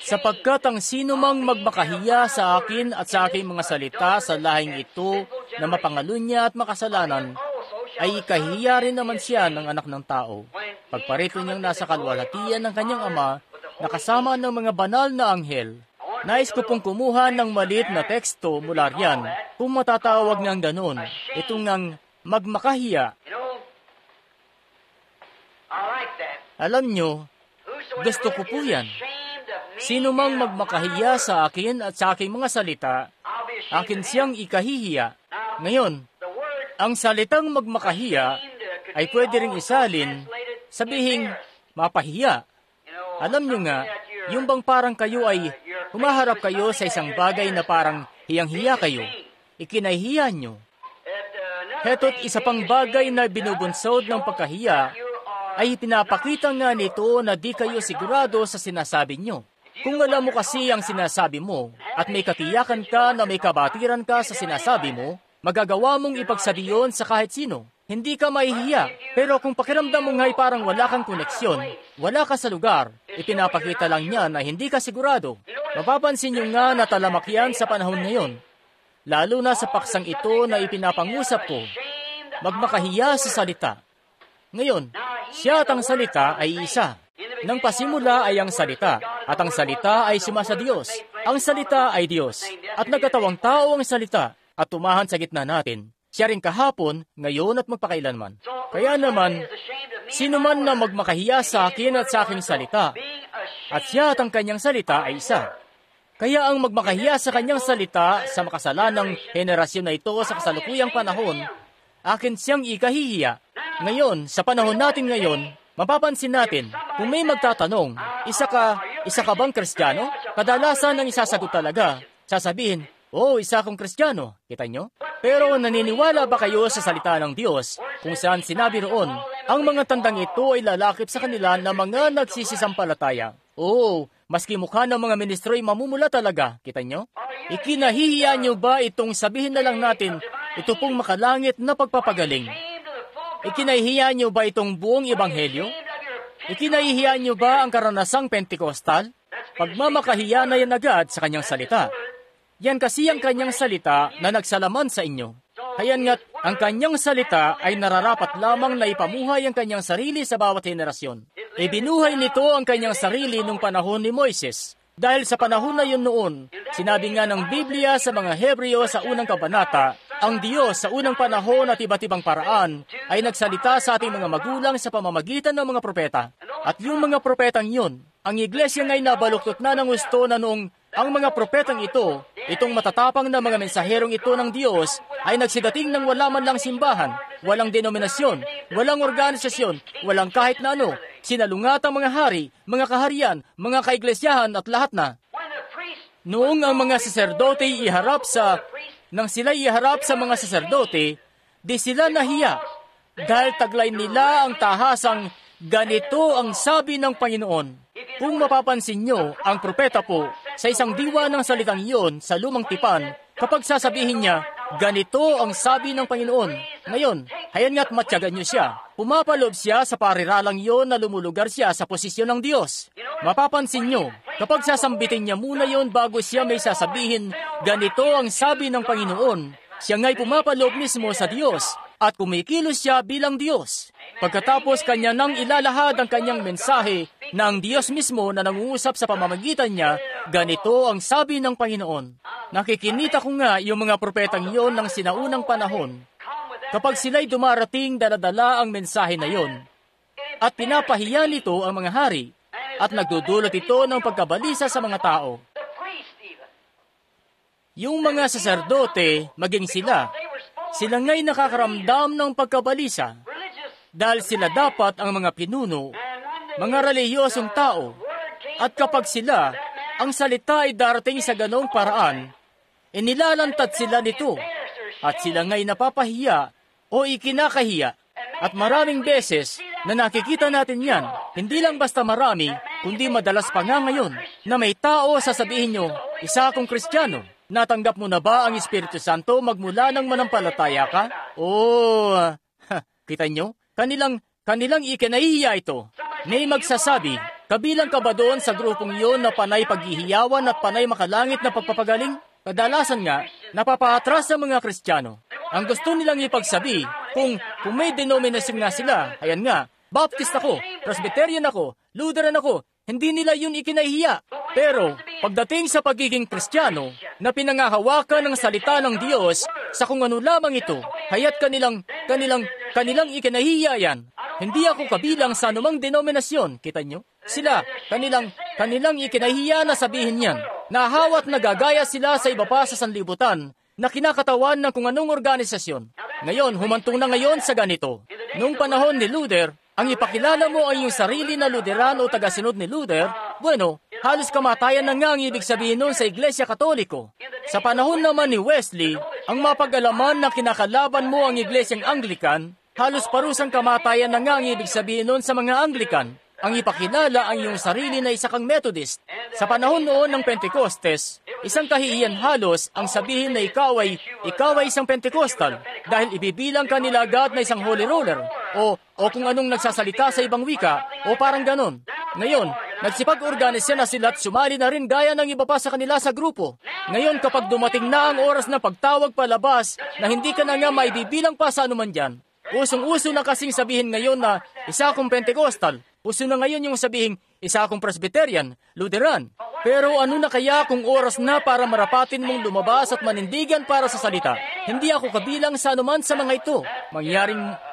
Sapagkat ang sino mang magmakahiya sa akin at sa aking mga salita sa lahing ito na mapangalunya at makasalanan, ay ikahiya rin naman siya ng anak ng tao. Pagparito niyang nasa kalwalhatian ng kanyang ama, nakasama ng mga banal na anghel. Nais ko pong kumuha ng maliit na teksto mula riyan, kung matatawag ng ganon. Itong ngang magmakahiya. Alam nyo, gusto ko po yan. Sino mang magmakahiya sa akin at sa aking mga salita, akin siyang ikahihiya. Ngayon, ang salitang magmakahiya ay pwede ring isalin, sabihing mapahiya. Alam nyo nga, yung bang parang kayo ay humaharap kayo sa isang bagay na parang hiyang-hiya kayo, ikinahihiya nyo. Heto't isa pang bagay na binubunsod ng pagkahiya ay pinapakita nga nito na di kayo sigurado sa sinasabi nyo. Kung alam mo kasi ang sinasabi mo at may katiyakan ka na may kabatiran ka sa sinasabi mo, magagawa mong ipagsabi yun sa kahit sino. Hindi ka mahihiya. Pero kung pakiramdam mo nga'y parang wala kang koneksyon, wala ka sa lugar, ipinapakita lang niya na hindi ka sigurado. Mapapansin niyo nga na talamak yan sa panahon ngayon. Lalo na sa paksang ito na ipinapangusap ko, magmakahiya sa salita. Ngayon, siya at ang salita ay isa. Nang pasimula ay ang salita, at ang salita ay sumasa Diyos. Ang salita ay Diyos, at nagkatawang tao ang salita, at tumahan sa gitna natin. Siya rin kahapon, ngayon at magpakailanman. Kaya naman, sino man na magmakahiya sa akin at sa aking salita, at siya at ang kanyang salita ay isa. Kaya ang magmakahiya sa kanyang salita sa makasalanang henerasyon na ito sa kasalukuyang panahon, akin siyang ikahihiya. Ngayon, sa panahon natin ngayon, mapapansin natin, kung may magtatanong, isa ka bang Kristiyano? Kadalasan ang isasagot talaga, sasabihin, isa akong Kristiyano. Kita nyo? Pero naniniwala ba kayo sa salita ng Diyos kung saan sinabi roon, ang mga tandang ito ay lalakip sa kanila na mga nagsisisampalataya? Maski mukha ng mga ministro ay mamumula talaga. Kita nyo? Ikinahihiya nyo ba itong sabihin na lang natin, ito pong makalangit na pagpapagaling? Ikinahihiya nyo ba itong buong ebanghelyo? Ikinahihiya nyo ba ang karanasang Pentekostal? Pagmamakahiya na yan agad sa kanyang salita. Yan kasi ang kanyang salita na nagsalaman sa inyo. Hayan nga't ang kanyang salita ay nararapat lamang na ipamuhay ang kanyang sarili sa bawat henerasyon. Ibinuhay nito ang kanyang sarili nung panahon ni Moises. Dahil sa panahon na yun noon, sinabi nga ng Biblia sa mga Hebreo sa unang kabanata, ang Diyos sa unang panahon at iba't ibang paraan ay nagsalita sa ating mga magulang sa pamamagitan ng mga propeta. At yung mga propetang yun, ang iglesia nga'y nabaluktot na ng gusto na noong ang mga propetang ito, itong matatapang na mga mensaherong ito ng Diyos, ay nagsidating ng wala man lang simbahan, walang denominasyon, walang organisasyon, walang kahit na ano, sinalungat ang mga hari, mga kaharian, mga kaiglesia,han at lahat na. Noong ang mga saserdote nang sila iharap sa mga saserdote, di sila nahiya, dahil taglay nila ang tahasang, ganito ang sabi ng Panginoon. Kung mapapansin nyo, ang propeta po, sa isang diwa ng salitang iyon sa lumang tipan, kapag sasabihin niya, ganito ang sabi ng Panginoon. Ngayon, hayan nga't matyagan nyo siya. Pumapalob siya sa pariralang iyon na lumulugar siya sa posisyon ng Diyos. Mapapansin nyo, kapag sasambitin niya muna yon bago siya may sasabihin, ganito ang sabi ng Panginoon, siya nga'y pumapalob mismo sa Diyos at kumikilos siya bilang Diyos. Pagkatapos kanya nang ilalahad ang kanyang mensahe na ang Diyos mismo na nangungusap sa pamamagitan niya, ganito ang sabi ng Panginoon. Nakikinita ko nga yung mga propetang iyon ng sinaunang panahon. Kapag sila'y dumarating, daladala ang mensahe na yon. At pinapahiya nito ang mga hari at nagdudulot ito ng pagkabalisa sa mga tao. Yung mga saserdote, maging sila nga'y nakakaramdam ng pagkabalisa dahil sila dapat ang mga pinuno, mga relihiyosong tao. At kapag sila, ang salita ay darating sa ganong paraan, inilalantad sila nito at sila nga'y napapahiya o ikinakahiya. At maraming beses na nakikita natin yan, hindi lang basta marami, kundi madalas pa nga ngayon, na may tao sasabihin nyo, isa akong Kristiyano. Natanggap mo na ba ang Espiritu Santo magmula nang manampalataya ka? Kita nyo? Kanilang ikinahihiya ito. May magsasabi, kabilang ka ba doon sa grupong iyon na panay paghihiyawan at panay makalangit na pagpapagaling? Kadalasan nga, napapaatras ang mga Kristiyano. Ang gusto nilang ipagsabi, kung may denominasyon nga sila, ayan nga, Baptist ako, Presbyterian ako, Lutheran ako, hindi nila yun ikinahihiya. Pero, pagdating sa pagiging Kristiyano, na pinangahawakan ng salita ng Diyos sa kung ano lamang ito, haya't kanilang ikinahihiya yan. Hindi ako kabilang sa anumang denominasyon, kita nyo? Sila, kanilang ikinahihiya na sabihin yan. Nahawat nagagaya sila sa iba pa sa sanlibutan, na kinakatawan ng kung anong organisasyon. Ngayon, humantong na ngayon sa ganito. Noong panahon ni Luther, ang ipakilala mo ay yung sarili na Lutheran o tagasunod ni Luther, bueno, halos kamatayan na nga ang ibig sabihin nun sa Iglesia Katoliko. Sa panahon naman ni Wesley, ang mapag-alaman na kinakalaban mo ang Iglesyang Anglican, halos parusang kamatayan na nga ang ibig sabihin nun sa mga Anglican. ang ipakilala ang iyong sarili na isa kang Methodist. Sa panahon noon ng Pentecostes, isang kahihiyan halos ang sabihin na ikaw ay isang Pentecostal dahil ibibilang ka nila agad na isang holy roller o kung anong nagsasalita sa ibang wika o parang ganon. Ngayon, nagsipag-organisa na sila at sumali na rin gaya ng iba pa sa kanila sa grupo. Ngayon, kapag dumating na ang oras na pagtawag palabas na hindi ka na nga maibibilang pa sa anuman dyan, usong-uso na kasing sabihin ngayon na isa akong Pentecostal. Uso na ngayon yung sabihin, isa akong Presbyterian, Lutheran. Pero ano na kaya kung oras na para marapatin mong lumabas at manindigan para sa salita? Hindi ako kabilang sa anuman sa mga ito.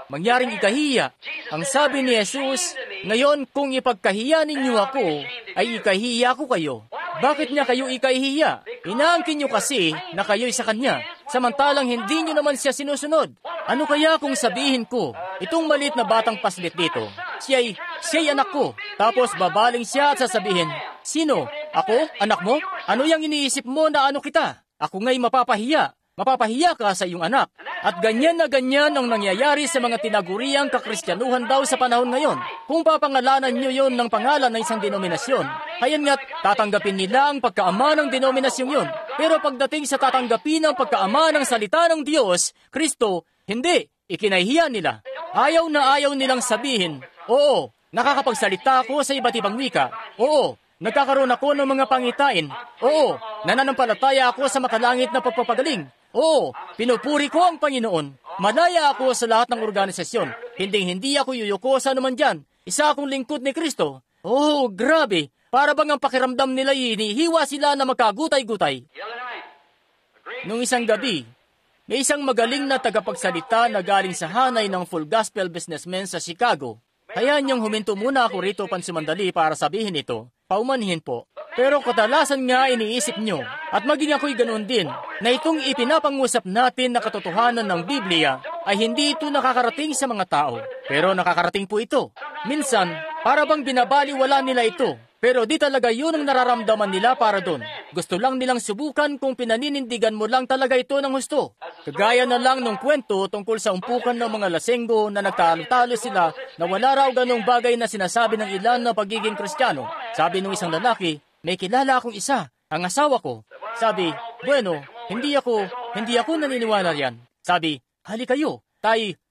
Mangyaring ikahiya. Ang sabi ni Jesus, ngayon kung ipagkahiya ninyo ako, ay ikahiya ko kayo. Bakit niya kayo ikahiya? Inaangkin niyo kasi na kayo'y sa kanya, samantalang hindi niyo naman siya sinusunod. Ano kaya kung sabihin ko, itong maliit na batang paslit dito, siya'y anak ko. Tapos babaling siya at sasabihin, sino? Ako? Anak mo? Ano yung iniisip mo na ano kita? Ako nga'y mapapahiya. Mapapahiya ka sa iyong anak. At ganyan na ganyan ang nangyayari sa mga tinaguriang kakristyanuhan daw sa panahon ngayon. Kung papangalanan niyo yon ng pangalan ng isang denominasyon, hayan nga't tatanggapin nila ang pagkaama ng denominasyong yon. Pero pagdating sa tatanggapin ang pagkaama ng salita ng Diyos, Kristo, hindi, ikinahiya nila. Ayaw na ayaw nilang sabihin, oo, nakakapagsalita ako sa iba't ibang wika. Oo, nagkakaroon ako ng mga pangitain. Oo, nananampalataya ako sa makalangit na pagpapagaling. Oo, pinupuri ko ang Panginoon. Malaya ako sa lahat ng organisasyon. Hindi ako yuyuko sa anuman dyan. Isa akong lingkod ni Kristo. Oh, grabe. Para bang ang pakiramdam nila inihiwa sila na magkagutay-gutay. Nung isang gabi, may isang magaling na tagapagsalita na galing sa hanay ng full gospel businessman sa Chicago. Kaya niyang huminto muna ako rito pansumandali para sabihin ito. Paumanhin po. Pero kadalasan nga iniisip nyo, at maging ako'y ganoon din, na itong ipinapangusap natin na katotohanan ng Biblia ay hindi ito nakakarating sa mga tao. Pero nakakarating po ito. Minsan, para bang binabaliwala nila ito. Pero di talaga yun ang nararamdaman nila para doon. Gusto lang nilang subukan kung pinaninindigan mo lang talaga ito ng husto. Kagaya na lang nung kwento tungkol sa umpukan ng mga lasenggo na nagtalo-talo sila na wala raw ganong bagay na sinasabi ng ilan na pagiging Kristiyano. Sabi nung isang lalaki, may kilala akong isa, ang asawa ko. Sabi, bueno, hindi ako naniniwala yan. Sabi, hali kayo,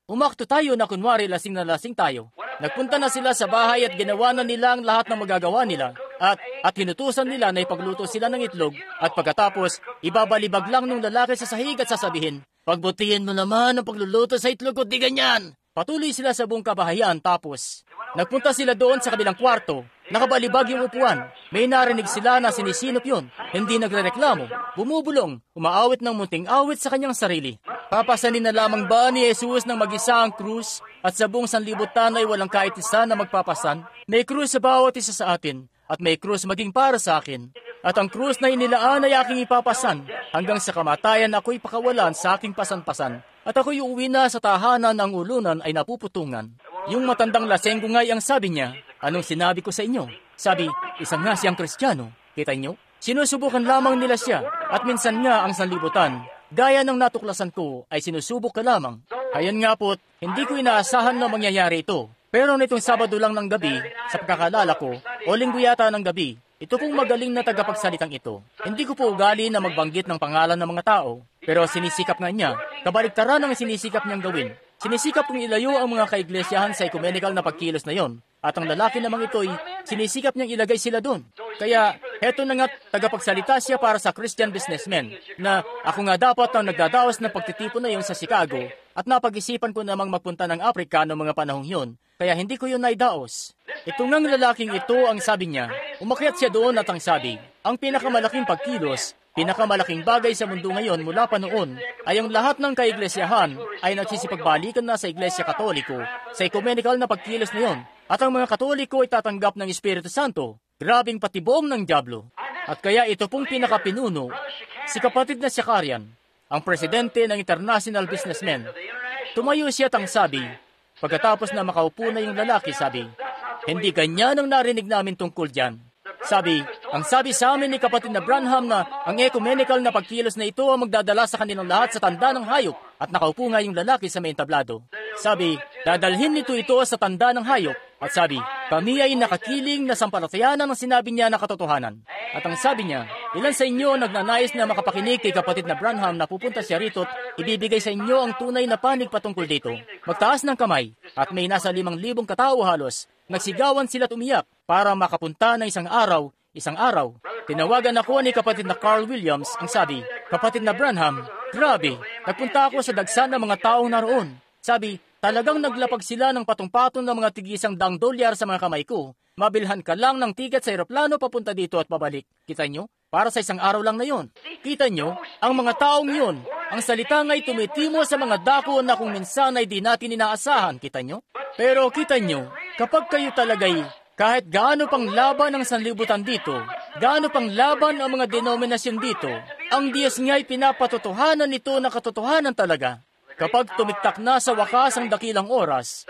umakto tayo na kunwari lasing na lasing tayo. Nagpunta na sila sa bahay at ginawa na nila ang lahat ng magagawa nila at hinutusan nila na ipagluto sila ng itlog at pagkatapos ibabalibag lang ng lalaki sa sahig at sasabihin, pagbutihin mo naman ang pagluluto sa itlog ko, di ganyan. Patuloy sila sa buong kabahayan tapos nagpunta sila doon sa kabilang kwarto. Nakabalibag yung upuan. May narinig sila na sinisinop yun. Hindi nagrereklamo. Bumubulong. Umaawit ng munting awit sa kanyang sarili. Papasanin na lamang ba ni Jesus ng mag-isa ang krus at sa buong sanlibutan ay walang kahit isa na magpapasan? May krus sa bawat isa sa atin at may krus maging para sa akin. At ang krus na inilaan ay aking ipapasan hanggang sa kamatayan ako'y pakawalan sa aking pasan-pasan. At ako'y uuwi na sa tahanan ng ulunan ay napuputungan. Yung matandang lasenggo nga'y ang sabi niya, anong sinabi ko sa inyo? Sabi, isang nga siyang Kristiyano. Kita niyo? Sinusubukan lamang nila siya at minsan nga ang sanlibutan. Gaya ng natuklasan ko ay sinusubok ka lamang. Ayan nga po't, hindi ko inaasahan na mangyayari ito. Pero nitong Sabado lang ng gabi, sa pagkakalala ko, o Linggo yata ng gabi, ito pong magaling na tagapagsalitang ito. Hindi ko po ugali na magbanggit ng pangalan ng mga tao, pero sinisikap nga niya, kabaliktaran ang sinisikap niyang gawin. Sinisikap kong ilayo ang mga kaiglesiyahan sa ecumenical na pagkilos na yon. At ang lalaki namang ito'y sinisikap niyang ilagay sila doon. Kaya, heto na nga tagapagsalita siya para sa Christian businessman na ako nga dapat ang nagdadaos ng pagtitipon na yon sa Chicago at napag-isipan ko namang magpunta ng Africa noong mga panahong yon. Kaya hindi ko yun naidaos. Ito ngang lalaking ito ang sabi niya, umakyat siya doon at ang sabi, ang pinakamalaking pagkilos, pinakamalaking bagay sa mundo ngayon mula pa noon ay ang lahat ng kaiglesiyahan ay nagsisipagbalikan na sa Iglesia Katoliko sa ecumenical na pagkilos na yon. At ang mga Katoliko ay tatanggap ng Espiritu Santo. Grabing patibong ng dyablo. At kaya ito pong pinakapinuno, si kapatid na Shakarian, ang presidente ng International Businessmen. Tumayo siya at ang sabi, pagkatapos na makaupo na yung lalaki, sabi, hindi ganyan ang narinig namin tungkol dyan. Sabi, ang sabi sa amin ni kapatid na Branham na ang ecumenical na pagkilos na ito ang magdadala sa kanilang lahat sa tanda ng hayop at nakaupo nga yung lalaki sa may entablado. Sabi, dadalhin nito ito sa tanda ng hayop At sabi, kami ay nakakiling na sampalatayanan ng sinabi niya na katotohanan. At ang sabi niya, ilan sa inyo nagnanais na makapakinig kay kapatid na Branham na pupunta siya rito at ibibigay sa inyo ang tunay na panig patungkol dito. Magtaas ng kamay at may nasa 5,000 katao halos. Nagsigawan sila at umiyak para makapunta na isang araw. Tinawagan ako ni kapatid na Carl Williams. Ang sabi, kapatid na Branham, grabe, nagpunta ako sa dagsa ng mga taong naroon. Sabi, talagang naglapag sila ng patong-patong ng mga $100 sa mga kamay ko. Mabilhan ka lang ng tiket sa eroplano papunta dito at pabalik. Kita nyo? Para sa isang araw lang na yon. Kita nyo? Ang mga taong yon, ang salita nga'y tumitimo sa mga dako na kung minsan ay di natin inaasahan. Kita nyo? Pero kita nyo, kapag kayo talaga'y kahit gaano pang laban ang sanlibutan dito, gaano pang laban ang mga denominasyon dito, ang Diyos nga'y pinapatotohanan nito na katotohanan talaga. Kapag tumiktak na sa wakas ang dakilang oras,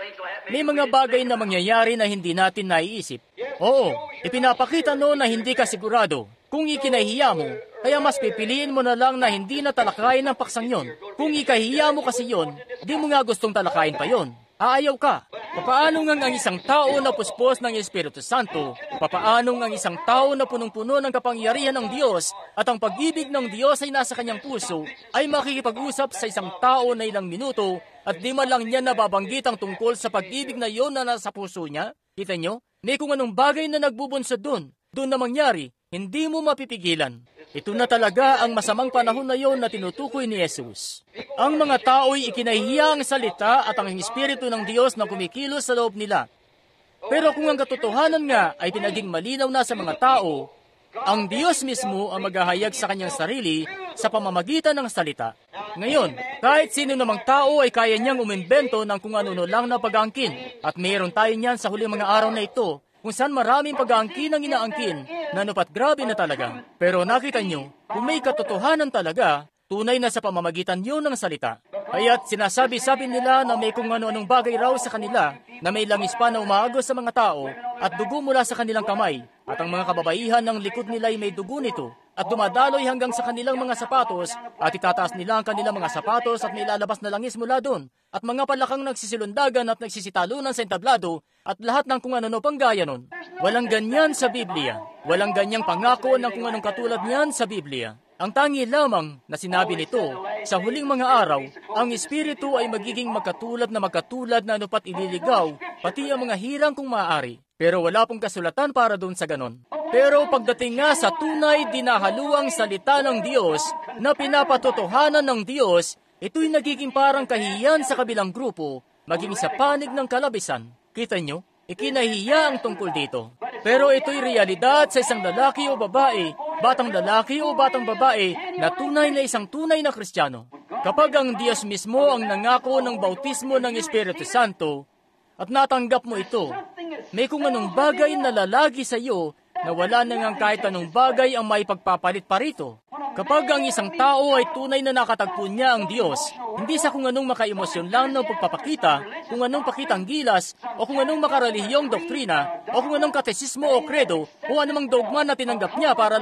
may mga bagay na mangyayari na hindi natin naiisip. Oo, ipinapakita no na hindi ka sigurado. Kung ikinahiya mo, kaya mas pipiliin mo na lang na hindi na talakayin ng paksang yon. Kung ikahiya mo kasi yon, di mo nga gustong talakayin pa yon. Aayaw ka. Papaano nga ang isang tao na puspos ng Espiritu Santo? Papaano nga ang isang tao na punong-puno ng kapangyarihan ng Diyos at ang pag-ibig ng Diyos ay nasa kanyang puso ay makikipag-usap sa isang tao na ilang minuto at di man lang niya nababanggit ang tungkol sa pag-ibig na iyon na nasa puso niya? Kita nyo? May kung anong bagay na nagbubunsod doon na mangyari, hindi mo mapipigilan. Ito na talaga ang masamang panahon na yon na tinutukoy ni Jesus. Ang mga tao'y ikinahiya ang salita at ang Espiritu ng Diyos na kumikilos sa loob nila. Pero kung ang katotohanan nga ay pinaging malinaw na sa mga tao, ang Diyos mismo ang maghahayag sa kanyang sarili sa pamamagitan ng salita. Ngayon, kahit sino namang tao ay kaya niyang umimbento ng kung ano lang na pag-aangkin. At mayroon tayo niyan sa huling mga araw na ito, kung saan maraming pag-aangkin ang inaangkin, na napat grabe na talaga. Pero nakita nyo, kung may katotohanan talaga, tunay na sa pamamagitan yun ng salita. Kaya't sinasabi-sabi nila na may kung ano-anong bagay raw sa kanila, na may langis pa na umaagos sa mga tao, at dugo mula sa kanilang kamay, at ang mga kababaihan ng likod nila ay may dugo nito, at dumadaloy hanggang sa kanilang mga sapatos, at itataas nila ang kanilang mga sapatos at nilalabas na langis mula doon, at mga palakang nagsisilundagan at nagsisitalunan sa entablado, at lahat ng kung ano pang gaya nun. Walang ganyan sa Biblia. Walang ganyang pangako ng kung anong katulad niyan sa Biblia. Ang tangi lamang na sinabi nito, sa huling mga araw, ang Espiritu ay magiging magkatulad na anupat ililigaw, pati ang mga hirang kung maaari. Pero wala pong kasulatan para doon sa ganon. Pero pagdating nga sa tunay dinahaluang salita ng Diyos na pinapatotohanan ng Diyos, ito'y nagiging parang kahihiyan sa kabilang grupo, maging sa panig ng kalabisan. Kita nyo? Ikinahiya ang tungkol dito. Pero ito'y realidad sa isang lalaki o babae, batang lalaki o batang babae na tunay na isang tunay na Kristiyano. Kapag ang Diyos mismo ang nangako ng bautismo ng Espiritu Santo at natanggap mo ito, may kung anong bagay na lalagi sa iyo na wala na ngang kahit anong bagay ang may pagpapalit pa rito. Kapag ang isang tao ay tunay na nakatagpo niya ang Diyos, hindi sa kung anong makaemosyon lang ng pagpapakita, kung anong pakitang gilas, o kung anong makarelihiyong doktrina, o kung anong katesismo o kredo, o anumang dogma na tinanggap niya para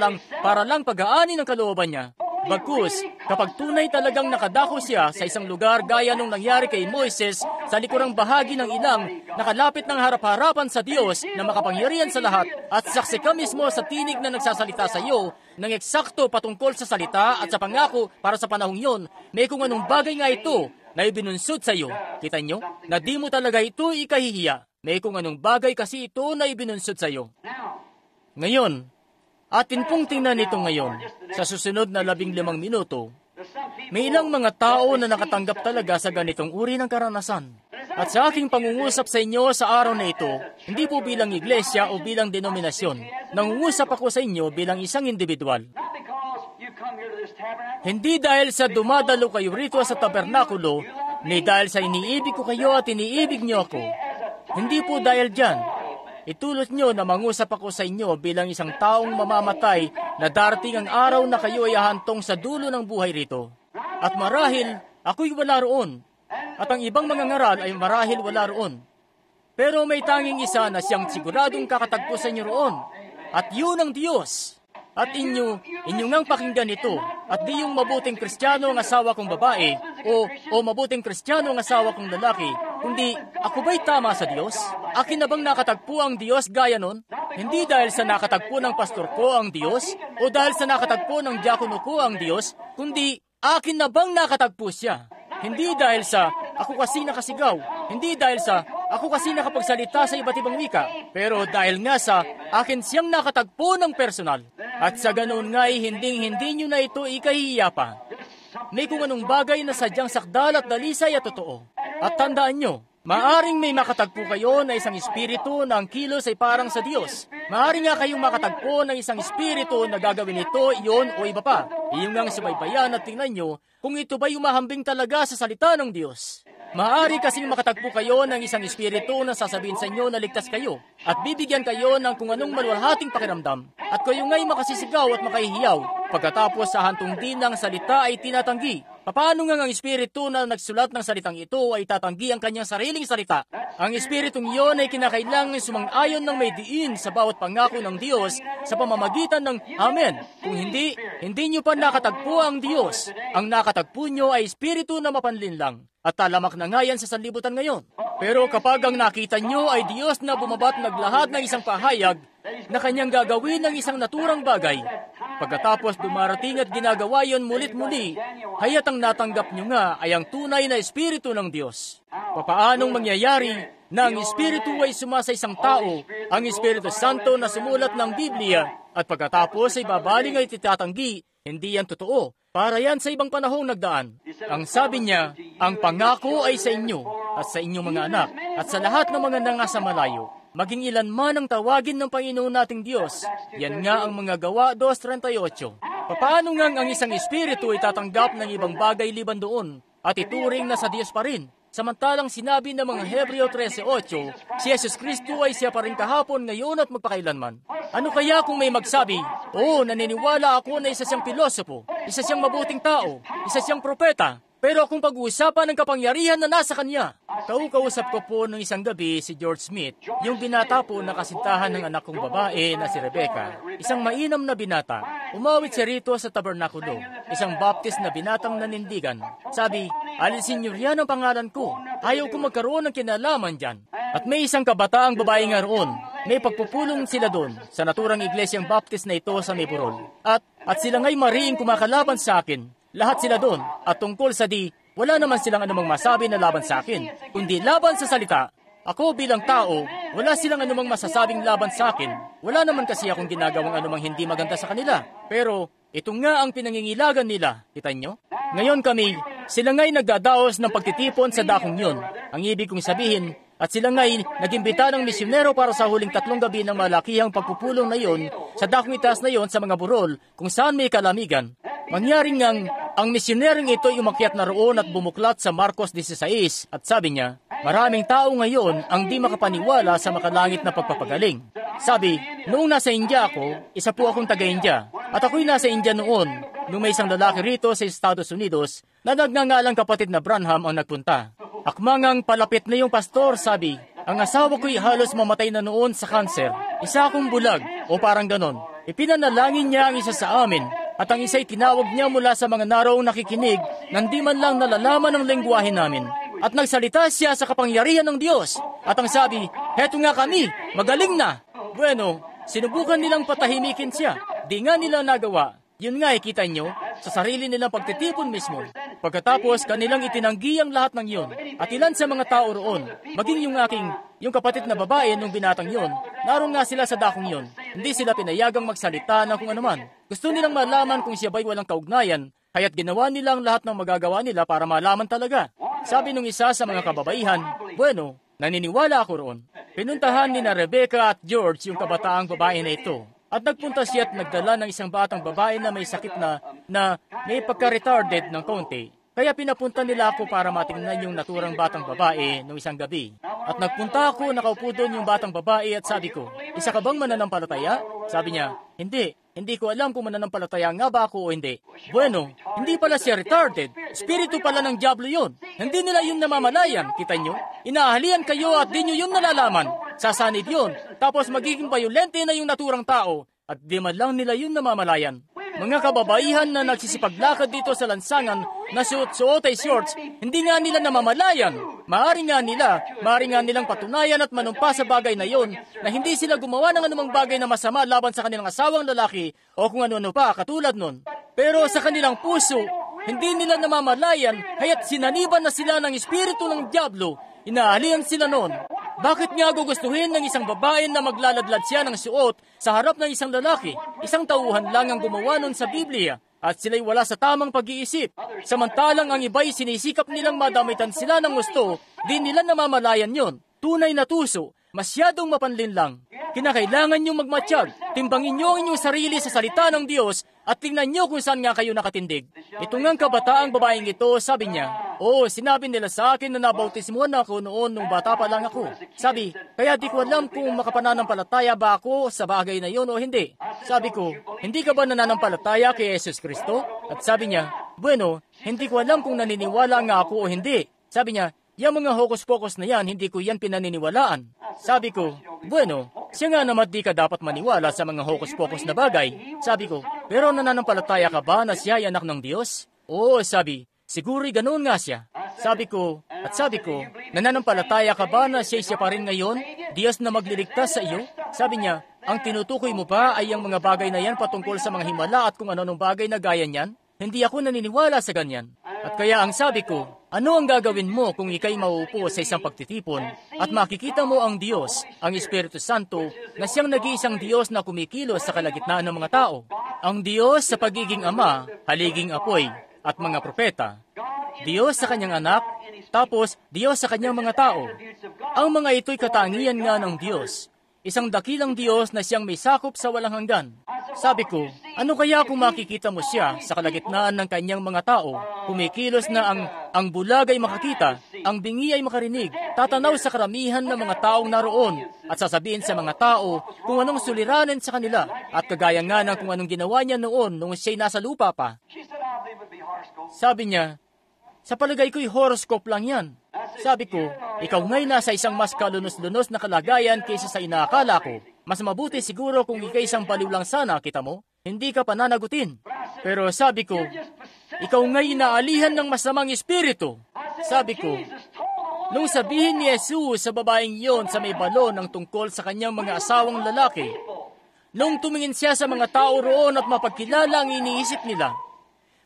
lang pag-aani ng kalooban niya. Bagkus, kapag tunay talagang nakadako siya sa isang lugar gaya nung nangyari kay Moises sa likurang bahagi ng ilang, nakalapit ng harap-harapan sa Diyos na makapangyarihan sa lahat at saksi ka mismo sa tinig na nagsasalita sa iyo ng eksakto patungkol sa salita at sa pangako para sa panahong yon, may kung anong bagay nga ito na ibinunsod sa iyo. Kita nyo? Na di mo talaga ito ikahihiya. May kung anong bagay kasi ito na ibinunsod sa iyo. Ngayon, atin pong tingnan ito ngayon, sa susunod na 15 minuto, may ilang mga tao na nakatanggap talaga sa ganitong uri ng karanasan. At sa aking pangungusap sa inyo sa araw na ito, hindi po bilang iglesia o bilang denominasyon, nangungusap ako sa inyo bilang isang individual. Hindi dahil sa dumadalo kayo rito sa tabernakulo, ni dahil sa iniibig ko kayo at iniibig niyo ako. Hindi po dahil dyan. Itulot nyo na mangusap ako sa inyo bilang isang taong mamamatay na darating ang araw na kayo ay ahantong sa dulo ng buhay rito. At marahil, ako'y wala roon. At ang ibang mga ngaral ay marahil wala roon. Pero may tanging isa na siyang siguradong kakatagpo sa inyo roon. At yun ang Diyos. At inyo ngang pakinggan ito. At di yung mabuting Kristiyano ang asawa kong babae o mabuting Kristiyano ang asawa kong lalaki. kundi ako ba'y tama sa Diyos? Akin na bang nakatagpo ang Diyos gaya nun? Hindi dahil sa nakatagpo ng pastor ko ang Diyos o dahil sa nakatagpo ng diakono ko ang Diyos, kundi akin na bang nakatagpo siya? Hindi dahil sa ako kasi nakasigaw, hindi dahil sa ako kasi nakapagsalita sa iba't ibang wika, pero dahil nga sa akin siyang nakatagpo ng personal. At sa ganoon nga ay hindi nyo na ito ikahihiya pa. May kung anong bagay na sadyang sakdal at dalisay at totoo. At tandaan nyo, maaring may makatagpo kayo na isang espiritu na ang kilos ay parang sa Diyos. Maaring nga kayong makatagpo ng isang espiritu na gagawin ito, iyon o iba pa. Iyong ngang subaybayan at tingnan nyo kung ito ba'y umahambing talaga sa salita ng Diyos. Maaari kasing makatagpo kayo ng isang espiritu na sasabihin sa inyo na ligtas kayo at bibigyan kayo ng kung anong maluwalhating pakiramdam at kayo nga'y makasisigaw at makahihiyaw pagkatapos sa hantong din ng salita ay tinatanggi. Paano nga ang espiritu na nagsulat ng salitang ito ay tatanggi ang kanyang sariling salita? Ang espiritong iyon ay kinakailangan sumang-ayon ng may diin sa bawat pangako ng Diyos sa pamamagitan ng Amen. Kung hindi nyo pa nakatagpo ang Diyos. Ang nakatagpo nyo ay espiritu na mapanlinlang. At talamak na nga yan sa sanlibutan ngayon. Pero kapag ang nakita nyo ay Diyos na bumabat naglahad ng isang pahayag na kanyang gagawin ng isang naturang bagay, pagkatapos dumarating at ginagawa yon mulit-muli, haya't ang natanggap nyo nga ay ang tunay na espiritu ng Diyos. Papaanong mangyayari na ang espiritu ay suma sa isang tao, ang Espiritu Santo na sumulat ng Biblia, at pagkatapos ay babaling ay titatanggi, hindi yan totoo. Para yan sa ibang panahong nagdaan. Ang sabi niya, ang pangako ay sa inyo at sa inyong mga anak at sa lahat ng mga nangasa malayo. Maging ilan man ang tawagin ng Panginoon nating Diyos. Yan nga ang mga Gawa 2:38. Paano nga ang isang espiritu ay tatanggap ng ibang bagay liban doon at ituring na sa Diyos pa rin? Samantalang sinabi ng mga Hebreo 13:8, si Jesus Kristo ay siya pa rin kahapon, ngayon at magpakailanman. Ano kaya kung may magsabi, naniniwala ako na isa siyang pilosopo, isa siyang mabuting tao, isa siyang propeta, pero kung pag-uusapan ng kapangyarihan na nasa kanya. Kausap ko po nung isang gabi si George Smith, yung binata po na kasintahan ng anak kong babae na si Rebecca. Isang mainam na binata. Umawit siya rito sa tabernakulo. Isang baptist na binatang nanindigan. Sabi, alisin niyo riyan ang pangalan ko. Ayaw ko magkaroon ng kinalaman dyan. At may isang kabataang babae nga roon. May pagpupulong sila doon sa naturang iglesyang baptist na ito sa Mayburol. At sila nga'y mariing kumakalaban sa akin. Lahat sila doon. At tungkol sa wala naman silang anumang masabi na laban sa akin, kundi laban sa salita. Ako bilang tao, wala silang anumang masasabing laban sa akin. Wala naman kasi akong ginagawang anumang hindi maganda sa kanila. Pero ito nga ang pinangingilagan nila. Kita nyo? Ngayon kami, sila nga'y nagdadaos ng pagtitipon sa dakong yun. Ang ibig kong sabihin, at sila nga'y nagimbita ng misyonero para sa huling 3 gabi ng malakihang pagpupulong na yon sa dakong itaas na yon sa mga burol kung saan may kalamigan. Mangyaring ngang ang misyonering ito ay umakyat na roon at bumuklat sa Marcos 16 at sabi niya, maraming tao ngayon ang di makapaniwala sa makalangit na pagpapagaling. Sabi, noong nasa India ako, isa po akong taga-India. At ako'y nasa India noon, nung may isang lalaki rito sa Estados Unidos na nagngangalang kapatid na Branham ang nagpunta. Akmangang palapit na yung pastor, sabi, ang asawa ko'y halos mamatay na noon sa kanser. Isa akong bulag, o parang ganon. Ipinanalangin niya ang isa sa amin, at ang isa'y tinawag niya mula sa mga naroong nakikinig nang di man lang nalalaman ang lengguwahe namin. At nagsalita siya sa kapangyarihan ng Diyos. At ang sabi, heto nga kami, magaling na. Bueno, sinubukan nilang patahimikin siya. Di nga nila nagawa. Yun nga, ikita nyo, sa sarili nilang pagtitipon mismo. Pagkatapos, kanilang itinanggi ang lahat ng yun. At ilan sa mga tao roon, maging yung kapatid na babae nung binatang yun, naroon nga sila sa dakong yun. Hindi sila pinayagang magsalita ng kung anuman. Gusto nilang malaman kung siya ba'y walang kaugnayan, kaya't ginawa nilang lahat ng magagawa nila para malaman talaga. Sabi nung isa sa mga kababaihan, bueno, naniniwala ako roon. Pinuntahan ni na Rebecca at George yung kabataang babae na ito. At nagpunta siya at nagdala ng isang batang babae na may sakit na may pagka-retarded ng konti. Kaya pinapunta nila ako para matingnan yung naturang batang babae noong isang gabi. At nagpunta ako, nakaupo doon yung batang babae at sabi ko, isa ka bang mananampalataya? Sabi niya, hindi ko alam kung mananampalataya nga ba ako o hindi. Bueno, hindi pala siya retarded. Espiritu pala ng diablo yun. Hindi nila yun namamalayan, kita nyo? Inaahalian kayo at di nyo yun nalalaman. Sasanid yun. Tapos magiging bayolente na yung naturang tao. At di man lang nila yun namamalayan. Mga kababaihan na nagsisipaglakad dito sa lansangan na suot-suot ay shorts, hindi nga nila namamalayan. Maaari nga nilang patunayan at manumpa sa bagay na yon na hindi sila gumawa ng anumang bagay na masama laban sa kanilang asawang lalaki o kung ano-ano pa katulad nun. Pero sa kanilang puso, hindi nila namamalayan, haya't sinaniban na sila ng espiritu ng diablo, inaalihan sila noon. Bakit nga gugustuhin ng isang babae na maglaladlad siya ng suot sa harap ng isang lalaki? Isang tauhan lang ang gumawa nun sa Biblia at sila'y wala sa tamang pag-iisip. Samantalang ang iba'y sinisikap nilang madamitan sila ng gusto, di nila namamalayan yon. Tunay na tuso, masyadong mapanlin lang. Kinakailangan niyong magmatsyag. Timbangin niyo ang inyong sarili sa salita ng Diyos at tingnan niyo kung saan nga kayo nakatindig. Ito ngang kabataang babaeng ito, sabi niya, sinabi nila sa akin na nabautismuhan na ako noon nung bata pa lang ako. Sabi, kaya di ko alam kung makapananampalataya ba ako sa bagay na yon o hindi. Sabi ko, hindi ka ba nananampalataya kay Jesus Kristo? At sabi niya, bueno, hindi ko alam kung naniniwala nga ako o hindi. Sabi niya, yung mga hokus-pokus na yan, hindi ko yan pinaniniwalaan. Sabi ko, bueno, siya nga naman di ka dapat maniwala sa mga hokus-pokus na bagay. Sabi ko, pero nananampalataya ka ba na siya ay anak ng Diyos? Oo, sabi, siguro'y ganoon nga siya. Sabi ko, nananampalataya ka ba na siya pa rin ngayon? Diyos na magliligtas sa iyo? Sabi niya, ang tinutukoy mo ba ay ang mga bagay na yan patungkol sa mga himala at kung ano-anong bagay na gaya niyan? Hindi ako naniniwala sa ganyan. At kaya ang sabi ko, ano ang gagawin mo kung ikay mauupo sa isang pagtitipon at makikita mo ang Diyos, ang Espiritu Santo, na siyang nag-iisang Diyos na kumikilos sa kalagitnaan ng mga tao? Ang Diyos sa pagiging Ama, haliging apoy, at mga propeta. Diyos sa kanyang anak, tapos Diyos sa kanyang mga tao. Ang mga ito'y katangian nga ng Diyos. Isang dakilang Diyos na siyang may sakop sa walang hanggan. Sabi ko, ano kaya kung makikita mo siya sa kalagitnaan ng kanyang mga tao, kumikilos na ang bulag ay makakita, ang bingi ay makarinig, tatanaw sa karamihan ng mga taong naroon, at sasabihin sa mga tao kung anong suliranin sa kanila, at kagaya nga ng kung anong ginawa niya noon nung siya'y nasa lupa pa. Sabi niya, sa palagay ko'y horoscope lang yan. Sabi ko, ikaw nga'y nasa isang mas kalunos-lunos na kalagayan kaysa sa inaakala ko. Mas mabuti siguro kung ikay isang baliw lang sana, kita mo? Hindi ka pananagutin. Pero sabi ko, ikaw nga'y inaalihan ng masamang espiritu. Sabi ko, nung sabihin ni Jesus sa babaeng yon sa may balon ang tungkol sa kanyang mga asawang lalaki, nung tumingin siya sa mga tao roon at mapagkilala ang iniisip nila,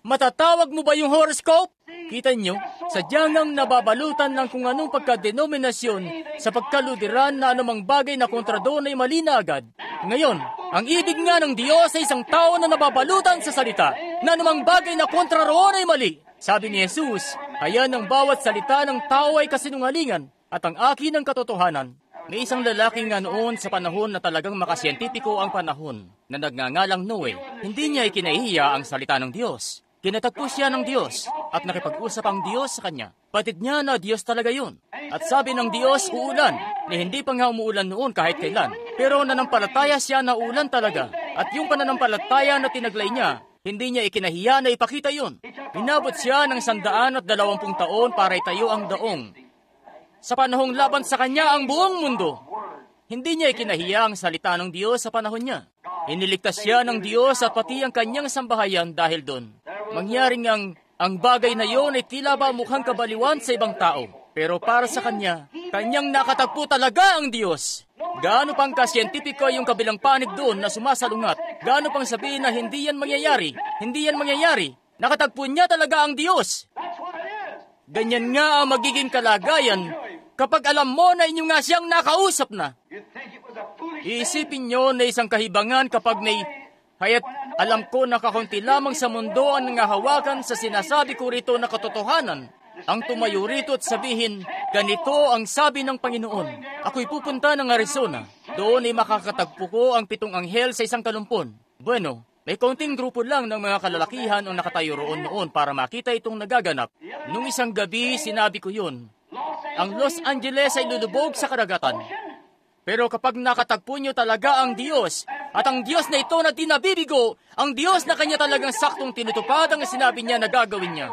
matatawag mo ba yung horoscope? Kita nyo, sadyang nang nababalutan ng kung anong pagkadenominasyon sa pagkaludiran na anumang bagay na kontra doon ay mali na agad. Ngayon, ang ibig nga ng Diyos ay isang tao na nababalutan sa salita na anumang bagay na kontra roon ay mali. Sabi ni Jesus, ayan ang bawat salita ng tao ay kasinungalingan at ang akin ang katotohanan. May isang lalaki nga noon sa panahon na talagang makasiyentipiko ang panahon na nagngangalang Noe. Hindi niya ikinahihiya ang salita ng Diyos. Kinatagpo siya ng Diyos at nakipag-usap ang Diyos sa kanya. Patid niya na Diyos talaga yun. At sabi ng Diyos, uulan, na hindi pa nga umuulan noon kahit kailan. Pero nanampalataya siya na uulan talaga. At yung pananampalataya na tinaglay niya, hindi niya ikinahiya na ipakita yun. Inabot siya ng 120 taon para itayo ang daong. Sa panahong laban sa kanya ang buong mundo. Hindi niya ikinahiya ang salita ng Diyos sa panahon niya. Iniligtas siya ng Diyos at pati ang kanyang sambahayan dahil doon. Mangyaring ang bagay na yon ay tila ba mukhang kabaliwan sa ibang tao. Pero para sa kanya, kanyang nakatagpo talaga ang Diyos. Gaano pang kasyentipiko yung kabilang panig doon na sumasalungat? Gaano pang sabihin na hindi yan mangyayari? Nakatagpo niya talaga ang Diyos. Ganyan nga ang magiging kalagayan kapag alam mo na inyo nga siyang nakausap na. Iisipin nyo na isang kahibangan kapag hayat alam ko na kakunti lamang sa mundo ang nangahawakan sa sinasabi ko rito na katotohanan. Ang tumayo rito at sabihin, ganito ang sabi ng Panginoon. Ako'y pupunta ng Arizona. Doon ay makakatagpo ko ang 7 anghel sa isang kalumpon. Bueno, may kaunting grupo lang ng mga kalalakihan ang nakatayo roon noon para makita itong nagaganap. Nung isang gabi, sinabi ko yun. Ang Los Angeles ay lulubog sa karagatan. Pero kapag nakatagpo nyo talaga ang Diyos, at ang Diyos na ito na tinabibigo, ang Diyos na kanya talagang saktong tinutupad ang sinabi niya na gagawin niya,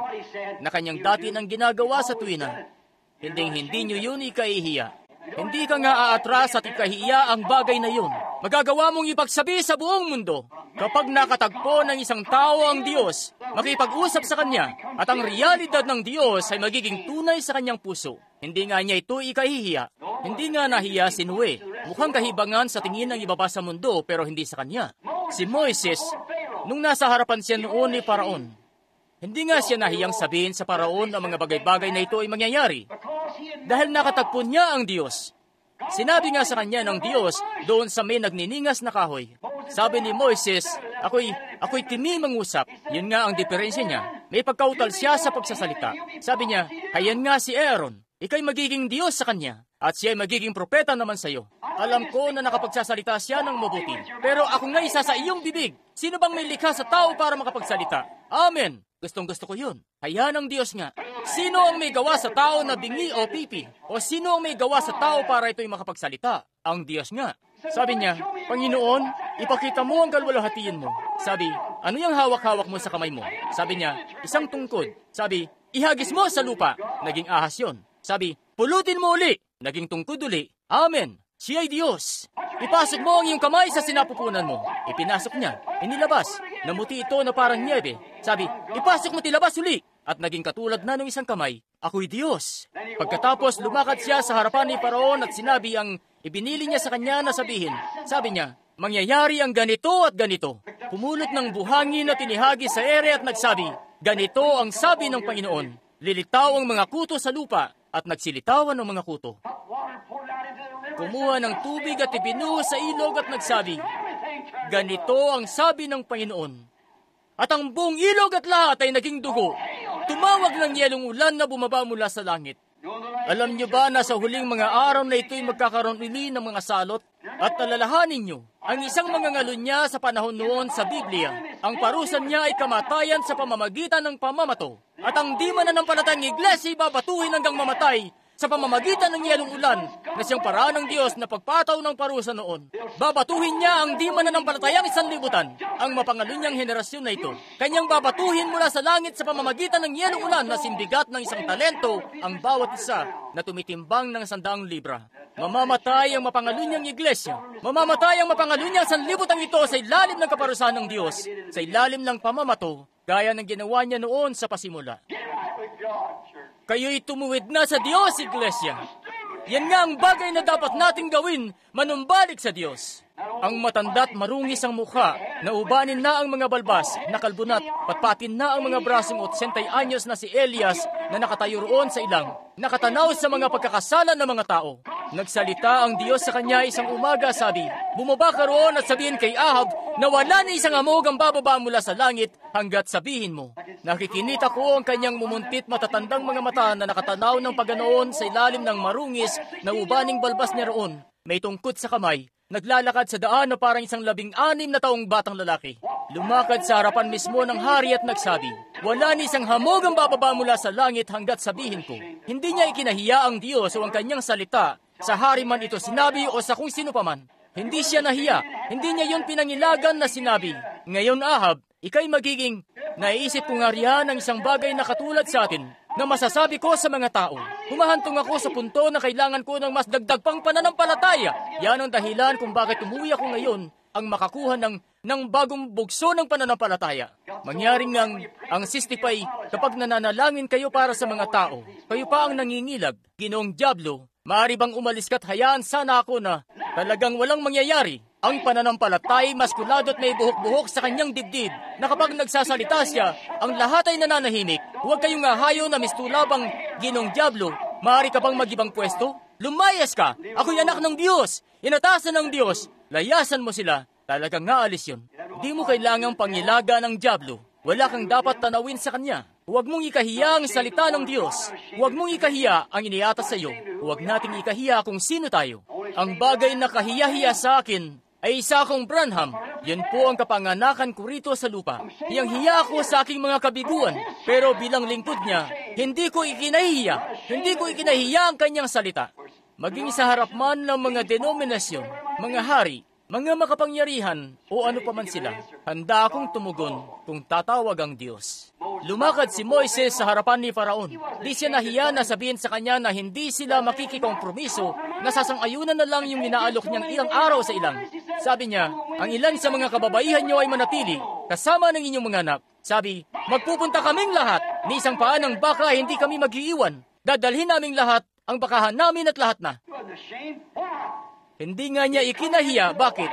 na kanyang dati nang ginagawa sa tuwina, hindi nyo yun ikaihiya. Hindi ka nga aatras at ikahiya ang bagay na yun. Magagawa mong ipagsabi sa buong mundo. Kapag nakatagpo ng isang tao ang Diyos, makipag-usap sa Kanya, at ang realidad ng Diyos ay magiging tunay sa kanyang puso. Hindi nga niya ito ikahihiya. Hindi nga nahiya si Noe. Mukhang kahibangan sa tingin ng iba pa sa mundo, pero hindi sa kanya. Si Moises, nung nasa harapan siya noon ni Paraon, hindi nga siya nahiyang sabihin sa Paraon ang mga bagay-bagay na ito ay mangyayari. Dahil nakatagpo niya ang Diyos. Sinabi nga sa kanya ng Diyos doon sa may nagniningas na kahoy. Sabi ni Moises, ako'y timi mangusap. Yun nga ang diferensya niya. May pagkautal siya sa pagsasalita. Sabi niya, hayan nga si Aaron. Ika'y magiging Diyos sa kanya. At siya'y magiging propeta naman sa iyo. Alam ko na nakapagsasalita siya ng mabuti. Pero ako nga isa sa iyong bibig. Sino bang may likha sa tao para makapagsalita? Amen. Gustong-gusto ko yun. Hayaan ng Diyos nga. Sino ang may gawa sa tao na bingi o pipi? O sino ang may gawa sa tao para ito'y makapagsalita? Ang Diyos nga. Sabi niya, Panginoon, ipakita mo ang kalwalhatian mo. Sabi, ano yung hawak-hawak mo sa kamay mo? Sabi niya, isang tungkod. Sabi, ihagis mo sa lupa. Naging ahas yun. Sabi, pulutin mo uli. Naging tungkod uli. Amen. Siya ay Diyos. Ipasok mo ang iyong kamay sa sinapupunan mo. Ipinasok niya. Inilabas. Namuti ito na parang niebe. Sabi, ipasok mo tilabas uli. At naging katulad na ng isang kamay. Ako'y Diyos. Pagkatapos lumakad siya sa harapan ni Paraon at sinabi ang ibinili niya sa kanya na sabihin. Sabi niya, mangyayari ang ganito at ganito. Pumulot ng buhangin na tinihagi sa ere at nagsabi, ganito ang sabi ng Panginoon. Lilitaw ang mga kuto sa lupa at nagsilitawan ng mga kuto. Kumuha ng tubig at ibinuhos sa ilog at nagsabi, ganito ang sabi ng Panginoon. At ang buong ilog at lahat ay naging dugo. Tumawag ng yelong ulan na bumaba mula sa langit. Alam niyo ba na sa huling mga araw na ito'y magkakaroon uli ng mga salot? At alalahanin niyo, ang isang mangangalun niya sa panahon noon sa Biblia, ang parusan niya ay kamatayan sa pamamagitan ng pamamato. At ang di mananampalatayang iglesia babatuhin hanggang mamatay sa pamamagitan ng yelong ulan na siyang paraan ng Diyos na pagpataw ng parusa noon. Babatuhin niya ang di mananampalatayang sanlibutan, ang mapangalun niyang henerasyon na ito. Kanyang babatuhin mula sa langit sa pamamagitan ng yelong ulan na sinbigat ng isang talento ang bawat isa na tumitimbang ng 100 libra. Mamamatay ang mapangalun niyang iglesia. Mamamatay ang mapangalun niyang sanlibutan ito sa ilalim ng kaparusahan ng Diyos, sa ilalim ng pamamato, gaya ng ginawa niya noon sa pasimula. Kayo'y tumuwid na sa Diyos, iglesia. Yan nga ang bagay na dapat nating gawin, manumbalik sa Diyos. Ang matanda't marungis ang mukha, naubanin na ang mga balbas, nakalbunat, patpatin na ang mga brasong 80 anyos na si Elias na nakatayo roon sa ilang, nakatanaw sa mga pagkakasala ng mga tao. Nagsalita ang Diyos sa kanya isang umaga, sabi, bumaba ka roon at sabihin kay Ahab na wala na isang amog ang bababa mula sa langit hanggat sabihin mo. Nakikinita ko ang kanyang mumuntit matatandang mga mata na nakatanaw ng paganoon sa ilalim ng marungis na ubaning balbas niya roon. May tungkod sa kamay. Naglalakad sa daan na parang isang 16 na taong batang lalaki. Lumakad sa harapan mismo ng hari at nagsabi, wala ni isang hamog ang bababa mula sa langit hanggat sabihin ko. Hindi niya ikinahiya ang Diyos o ang kanyang salita. Sa hari man ito sinabi o sa kung sino paman. Hindi siya nahiya. Hindi niya yun pinangilagan na sinabi. Ngayon Ahab, ika'y magiging, naiisip ko nga riyan ang isang bagay na katulad sa atin na masasabi ko sa mga tao. Humahantong ako sa punto na kailangan ko ng mas dagdag pang pananampalataya. Yan ang dahilan kung bakit umuwi ako ngayon ang makakuha ng bagong bugso ng pananampalataya. Mangyaring ang sistipay kapag nananalangin kayo para sa mga tao, kayo pa ang nangingilag, Ginoong Diablo, maaari bang umalis ka't hayaan sana ako na talagang walang mangyayari? Ang pananampalatay maskulado at may buhok-buhok sa kanyang dibdib na kapag nagsasalita siya, ang lahat ay nananahimik. Huwag kayong ahayo na mistulabang Ginoong Diablo. Maaari ka pang mag-ibang pwesto? Lumayas ka! Ako'y anak ng Diyos! Inatasan ng Diyos! Layasan mo sila! Talagang ngaalis yun. Di mo kailangang pangilaga ng Diablo. Wala kang dapat tanawin sa kanya. Huwag mong ikahiya ang salita ng Diyos. Huwag mong ikahiya ang iniatas sa iyo. Huwag nating ikahiya kung sino tayo. Ang bagay na kahiya-hiya sa akin ay isa akong Branham. Yan po ang kapanganakan ko rito sa lupa. Hiyang-hiya ako sa aking mga kabiguan. Pero bilang lingkod niya, hindi ko ikinahiya. Hindi ko ikinahiya ang kanyang salita. Maging sa harap man ng mga denominasyon, mga hari, Mga makapangyarihan o ano pa man sila, handa akong tumugon kung tatawag ang Diyos. Lumakad si Moises sa harapan ni Faraon. Di siya nahiya na sabihin sa kanya na hindi sila makikikompromiso, nasasang-ayunan na lang yung inaalok niyang ilang araw sa ilang. Sabi niya, ang ilan sa mga kababaihan niyo ay manatili, kasama ng inyong mga anak. Sabi, magpupunta kaming lahat, ni isang paa ng baka hindi kami mag-iiwan. Dadalhin naming lahat, ang bakahan namin at lahat na. Hindi nga niya ikinahiya. Bakit?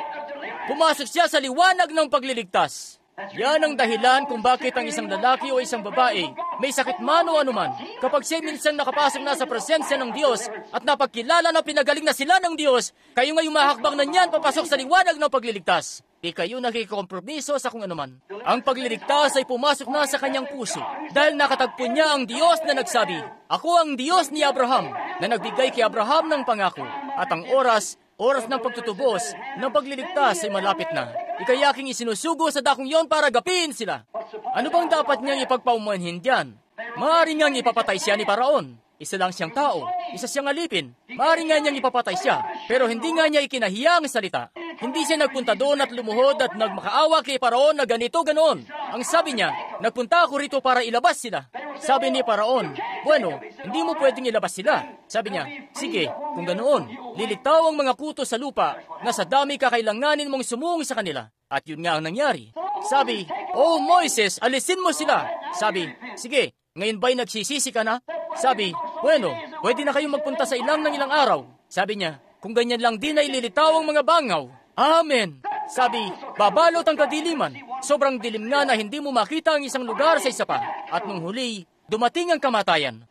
Pumasok siya sa liwanag ng pagliligtas. Yan ang dahilan kung bakit ang isang lalaki o isang babae, may sakit man o anuman, kapag siya minsan nakapasok na sa presensya ng Diyos at napagkilala na pinagaling na sila ng Diyos, kayo ngayong mahakbang na niyan papasok sa liwanag ng pagliligtas. Di kayo nakikompromiso sa kung anuman. Ang pagliligtas ay pumasok na sa kanyang puso dahil nakatagpo niya ang Diyos na nagsabi, ako ang Diyos ni Abraham, na nagbigay kay Abraham ng pangako, at ang oras ng pagtutubos ng pagliligtas ay malapit na. Ikayaking isinusugo sa dakong yon para gapiin sila. Ano bang dapat niyang ipagpaumanhin diyan? Maaari ngang ipapatay siya ni Paraon. Isa lang siyang tao, isa siyang alipin. Maaari nga niyang ipapatay siya, pero hindi nga niya ikinahiya ang salita. Hindi siya nagpunta doon at lumuhod at nagmakaawa kay Paraon na ganito ganoon. Ang sabi niya, nagpunta ako rito para ilabas sila. Sabi ni Paraon, bueno, hindi mo pwedeng ilabas sila. Sabi niya, sige, kung ganoon, lilitaw ang mga kuto sa lupa na sa dami kakailanganin mong sumuong sa kanila. At yun nga ang nangyari. Sabi, oh Moises, alisin mo sila. Sabi, sige, ngayon ba'y nagsisisi ka na? Sabi, bueno, pwede na kayong magpunta sa ilang ng ilang araw. Sabi niya, kung ganyan lang din ay lilitaw ang mga bangaw. Amen. Sabi, babalot ang kadiliman. Sobrang dilim nga na hindi mo makita ang isang lugar sa isa pa. At nung huli, dumating ang kamatayan.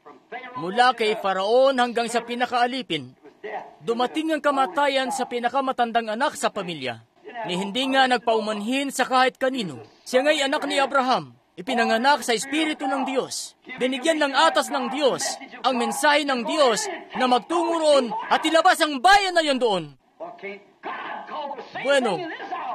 Mula kay Faraon hanggang sa pinakaalipin, dumating ang kamatayan sa pinakamatandang anak sa pamilya. Ni hindi nga nagpaumanhin sa kahit kanino. Siya nga'y anak ni Abraham. Ipinanganak sa Espiritu ng Diyos. Binigyan ng atas ng Diyos ang mensahe ng Diyos na magtungo roon at ilabas ang bayan na yon doon. Bueno,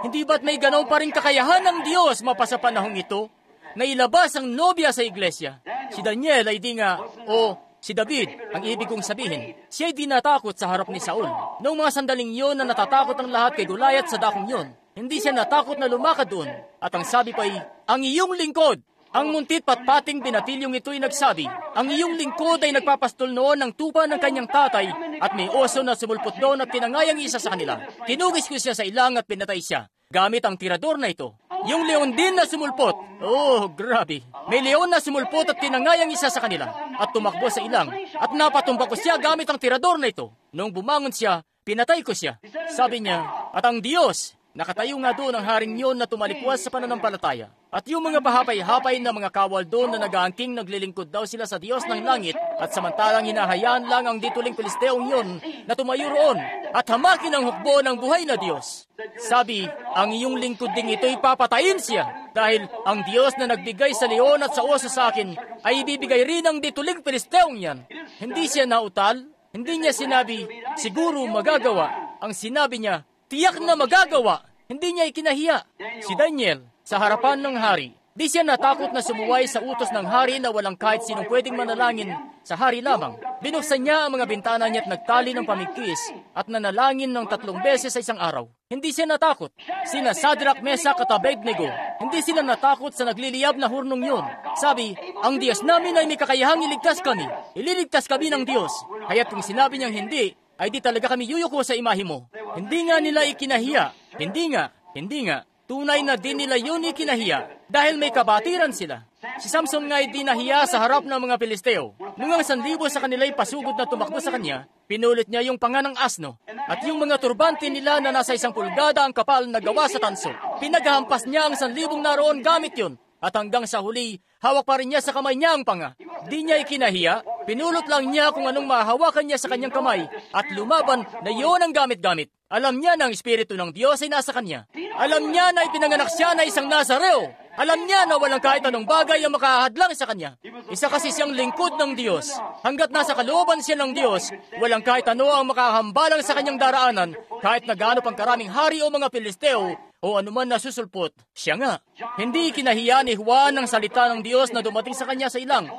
hindi ba't may ganaw pa rin kakayahan ng Diyos mapasa panahong ito na ilabas ang nobya sa iglesia? Si Daniel ay di nga, o si David, ang ibig kong sabihin, siya ay di natakot sa harap ni Saul. Noong mga sandaling yon na natatakot ang lahat kay Goliath sa dakong yon, hindi siya natakot na lumakad doon. At ang sabi pa ay, ang iyong lingkod. Ang muntit patpating binatilyong ito'y nagsabi, ang iyong lingkod ay nagpapastol noon ng tupa ng kanyang tatay at may oso na sumulpot doon at tinangayang isa sa kanila. Tinugis ko siya sa ilang at pinatay siya, gamit ang tirador na ito. Yung leon din na sumulpot, oh grabe, may leon na sumulpot at tinangayang isa sa kanila at tumakbo sa ilang at napatumba ko siya gamit ang tirador na ito. Noong bumangon siya, pinatay ko siya. Sabi niya, at ang Diyos, nakatayo nga doon ang haring yon na tumalikwas sa pananampalataya. At yung mga pahapay-hapay na mga kawal doon na nag-aangking naglilingkod daw sila sa Diyos ng langit at samantalang hinahayaan lang ang dituling Pilisteong yon na tumayo roon at hamakin ang hukbo ng buhay na Diyos. Sabi, ang iyong lingkod ding ito'y papatayin siya dahil ang Diyos na nagbigay sa leon at sa oso sa akin ay ibibigay rin ang dituling Pilisteong yan. Hindi siya nautal, hindi niya sinabi, siguro magagawa. Ang sinabi niya, tiyak na magagawa. Hindi niya ikinahiya. Si Daniel, sa harapan ng hari, di siya natakot na sumuway sa utos ng hari na walang kahit sinong pwedeng manalangin sa hari lamang. Binuksan niya ang mga bintana niya at nagtali ng pamigkis at nanalangin ng 3 beses sa isang araw. Hindi siya natakot. Sina Sadrach, Mesach at Abednego, hindi sila natakot sa nagliliyab na hurnong yun. Sabi, ang Diyos namin ay may kakayahang iligtas kami. Ililigtas kami ng Diyos. Kaya't kung sinabi niyang hindi, ay di talaga kami yuyuko sa imahe mo. Hindi nga nila ikinahiya. Hindi nga. Tunay na din nila yun ikinahiya dahil may kabatiran sila. Si Samson nga ay di nahiya sa harap ng mga Pilisteo. Nung ang 1,000 sa kanila'y pasugod na tumakbo sa kanya, pinulit niya yung panga ng asno. At yung mga turbante nila na nasa 1 pulgada ang kapal na gawa sa tanso. Pinaghampas niya ang 1,000 naroon gamit yun. At hanggang sa huli, hawak pa rin niya sa kamay niya ang panga. Di niya ikinahiya, pinulot lang niya kung anong mahahawakan niya sa kanyang kamay at lumaban na iyon ang gamit-gamit. Alam niya na ang Espiritu ng Diyos ay nasa kanya. Alam niya na ipinanganak siya na isang Nazareo. Alam niya na walang kahit anong bagay ang makahadlang sa kanya. Isa kasi siyang lingkod ng Diyos. Hanggat nasa kalooban siya ng Diyos, walang kahit ano ang makahambalang sa kanyang daraanan, kahit na gaano pang karaming hari o mga Pilisteo, o anuman na susulpot, siya nga. Hindi kinahiya ni Juan ang salita ng Diyos na dumating sa kanya sa ilang,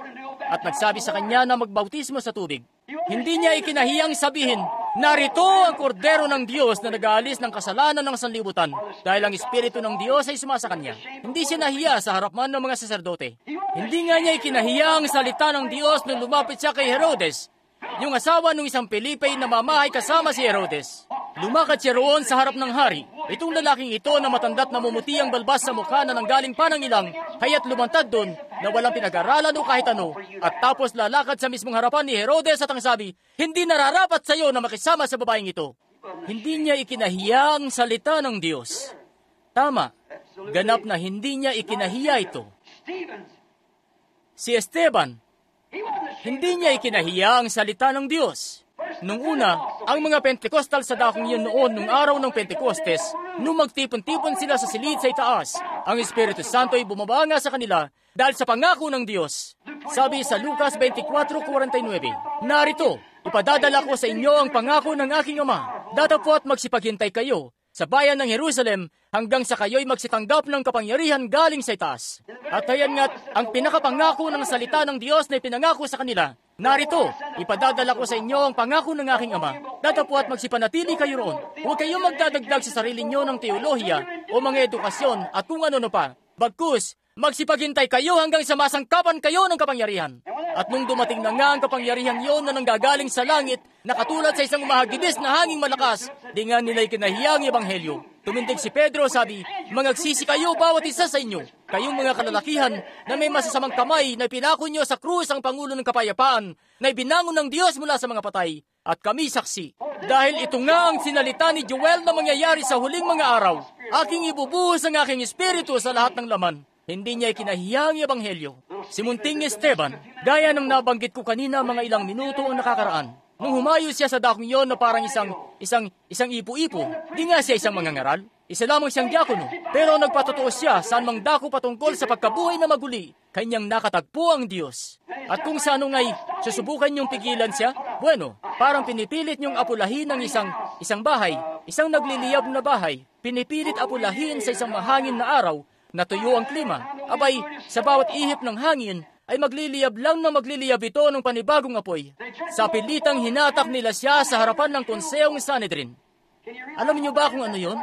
at nagsabi sa kanya na magbautismo sa tubig. Hindi niya ikinahiyang sabihin, Narito ang kordero ng Diyos na nag-aalis ng kasalanan ng sanlibutan dahil ang Espiritu ng Diyos ay sumasa kanya. Hindi siya nahiya sa harapan ng mga saserdote. Hindi nga niya ikinahiya ang salita ng Diyos nung lumapit siya kay Herodes, yung asawa ng isang Pilipay na mamahay kasama si Herodes. Lumakad siya roon sa harap ng hari. Itong lalaking ito na matanda't namumuti ang balbas sa mukha na nanggaling pa ng ilang, kaya't lumantad doon na walang pinag-aralan o kahit ano, at tapos lalakad sa mismong harapan ni Herodes at ang sabi, hindi nararapat sa iyo na makisama sa babaeng ito. Hindi niya ikinahiya ang salita ng Diyos. Tama, ganap na hindi niya ikinahiya ito. Si Esteban, hindi niya ikinahiya ang salita ng Diyos. Nung una, ang mga Pentecostal sa dakong yun noon nung araw ng Pentecostes, nung magtipon-tipon sila sa silid sa itaas, ang Espiritu Santo ay bumaba nga sa kanila dahil sa pangako ng Diyos. Sabi sa Lucas 24:49, narito, ipadadala ko sa inyo ang pangako ng aking Ama. Datapwat magsipaghintay kayo sa bayan ng Jerusalem hanggang sa kayo'y magsitanggap ng kapangyarihan galing sa itaas. At ayan nga't ang pinakapangako ng salita ng Diyos na ipinangako sa kanila, narito, ipadadala ko sa inyo ang pangako ng aking Ama. Datapwat magsipanatili kayo roon. Huwag kayong magdadagdag sa sarili nyo ng teolohiya o mga edukasyon at kung ano pa. Bagkus, magsipaghintay kayo hanggang sa masangkapan kayo ng kapangyarihan. At nung dumating na nga ang kapangyarihan yon na nanggagaling sa langit, nakatulad sa isang umahagibis na hanging malakas, di nga nila'y kinahiya ang ebanghelyo. Tumindig si Pedro, sabi, mangagsisi kayo bawat isa sa inyo, kayong mga kalalakihan na may masasamang kamay na pinako nyo sa krus ang Pangulo ng Kapayapaan na ibinangon ng Diyos mula sa mga patay, at kami saksi. Dahil ito nga ang sinalita ni Joel na mangyayari sa huling mga araw, aking ibubuhos ang aking espiritu sa lahat ng laman. Hindi niya ikinahiya ang ebanghelyo. Si Munting Esteban, gaya ng nabanggit ko kanina mga ilang minuto ang nakakaraan. Nung humayo siya sa dakong yon na parang isang ipo-ipo, di nga siya isang mangangaral. Isa lamang siyang diakono, pero nagpatotoo siya saan mang dako patungkol sa pagkabuhay na maguli, kanyang nakatagpo ang Diyos. At kung sa ano nga'y susubukan niyong pigilan siya, bueno, parang pinipilit niyong apulahin ng isang bahay, isang nagliliyab na bahay, pinipilit apulahin sa isang mahangin na araw, natuyo ang klima. Abay, sa bawat ihip ng hangin, ay magliliyab lang na magliliyab ito ng panibagong apoy. Sa pilitang hinatak nila siya sa harapan ng Konsehong Sanhedrin. Alam niyo ba kung ano yon?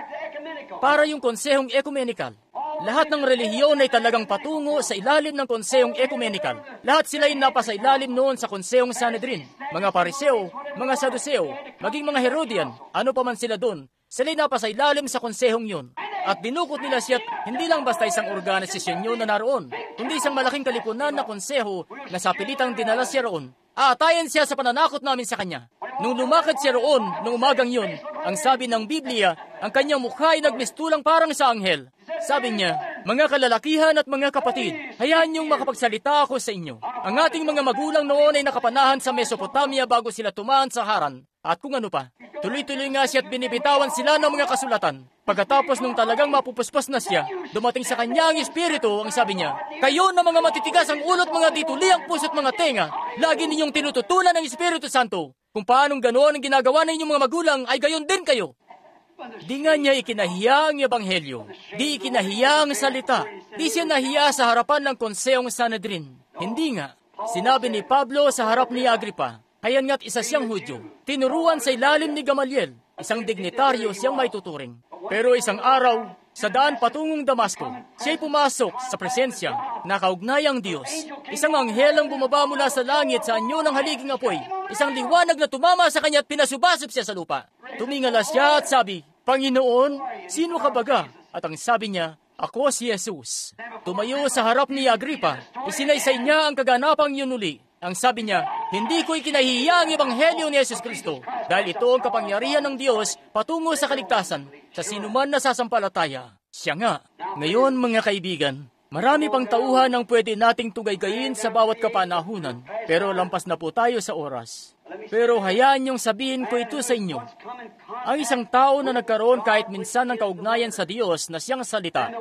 Para yung Konsehong Ekumenikal. Lahat ng relihiyon ay talagang patungo sa ilalim ng Konsehong Ekumenikal. Lahat sila ay napasa ilalim noon sa Konsehong Sanhedrin. Mga Pariseo, mga Saduseo, maging mga Herodian, ano pa man sila doon, sila'y napasa ilalim sa konsehong yun. At dinukot nila siya hindi lang basta isang organisasyon yun na naroon, kundi isang malaking kalipunan na konseho na sa pilitang dinala siya roon. Aatayan siya sa pananakot namin sa kanya. Nung lumakad siya roon, nung umagang yun, ang sabi ng Biblia, ang kanyang mukha ay nagmistulang parang sa anghel. Sabi niya, mga kalalakihan at mga kapatid, hayaan niyong makapagsalita ako sa inyo. Ang ating mga magulang noon ay nakapanahan sa Mesopotamia bago sila tumaan sa Haran. At kung ano pa, tuloy-tuloy nga siya at binibitawan sila ng mga kasulatan. Pagkatapos nung talagang mapupuspos na siya, dumating sa kanya ang Espiritu, ang sabi niya, kayo na mga matitigas ang ulot, mga dituli ang puso't mga tenga, lagi ninyong tinututulan ng Espiritu Santo. Kung paanong ganoon ang ginagawa ng inyong mga magulang, ay gayon din kayo. Di nga niya ikinahiya ang ebanghelyo. Di ikinahiya ang salita. Di siya nahiya sa harapan ng Konsehong Sanhedrin. Hindi nga. Sinabi ni Pablo sa harap ni Agripa, hayan nga't isa siyang Hudyo, tinuruan sa ilalim ni Gamaliel, isang dignitaryo siyang may tuturing. Pero isang araw, sa daan patungong Damasco, siya'y pumasok sa presensya, nakaugnay ang Diyos. Isang anghel ang bumaba mula sa langit sa anyo ng haliging apoy. Isang liwanag na tumama sa kanya at pinasubasop siya sa lupa. Tumingala siya at sabi, Panginoon, sino ka baga? At ang sabi niya, ako si Jesus. Tumayo sa harap ni Agripa, isinaysay niya ang kaganapang yun uli. Ang sabi niya, hindi ko ikinahihiya ang ebanghelyo ni Jesus Kristo dahil ito ang kapangyarihan ng Diyos patungo sa kaligtasan sa sinuman na sasampalataya. Siya nga. Ngayon mga kaibigan, marami pang tauhan ang pwede nating tugay-gayin sa bawat kapanahunan, pero lampas na po tayo sa oras. Pero hayaan niyong sabihin ko ito sa inyo. Ang isang tao na nagkaroon kahit minsan ng kaugnayan sa Diyos na siyang salita,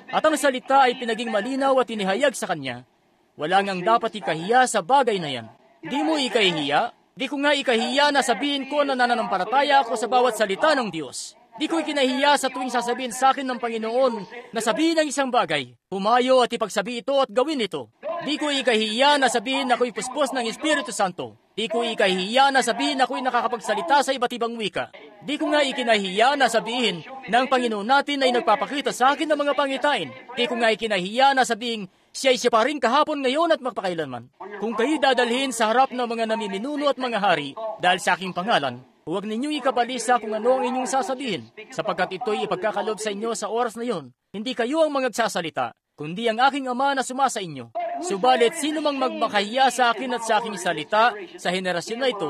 at ang salita ay pinaging malinaw at inihayag sa kanya, wala ngang dapat ikahiya sa bagay na yan. Di mo ikahiya? Di ko nga ikahiya na sabihin ko na nananampalataya ako sa bawat salita ng Diyos. Di ko ikinahiya sa tuwing sasabihin sa akin ng Panginoon na sabihin ng isang bagay, humayo at ipagsabi ito at gawin ito. Di ko ikahiya na sabihin na ako'y puspos ng Espiritu Santo. Di ko ikahiya na sabihin na ako'y nakakapagsalita sa iba't ibang wika. Di ko nga ikinahiya na sabihin na ang Panginoon natin ay nagpapakita sa akin ng mga pangitain. Di ko nga ikinahiya na sabihin siya pa rin kahapon, ngayon at magpakailanman. Kung kayo dadalhin sa harap ng mga namiminuno at mga hari dahil sa aking pangalan, huwag ninyong ikabalisa kung ano ang inyong sasabihin, sapagkat ito'y ipagkakalob sa inyo sa oras na yon. Hindi kayo ang magsasalita, kundi ang aking Ama na sumasa inyo. Subalit, sino mang magmakahiya sa akin at sa aking salita sa henerasyon na ito,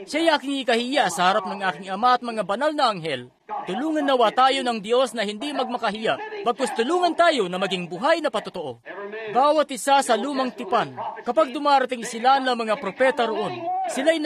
siya'y aking ikahiya sa harap ng aking Ama at mga banal na anghel. Tulungan nawa tayo ng Diyos na hindi magmakahiya, bagkus tulungan tayo na maging buhay na patotoo. Bawat isa sa lumang tipan, kapag dumarating sila ng mga propeta roon, sila'y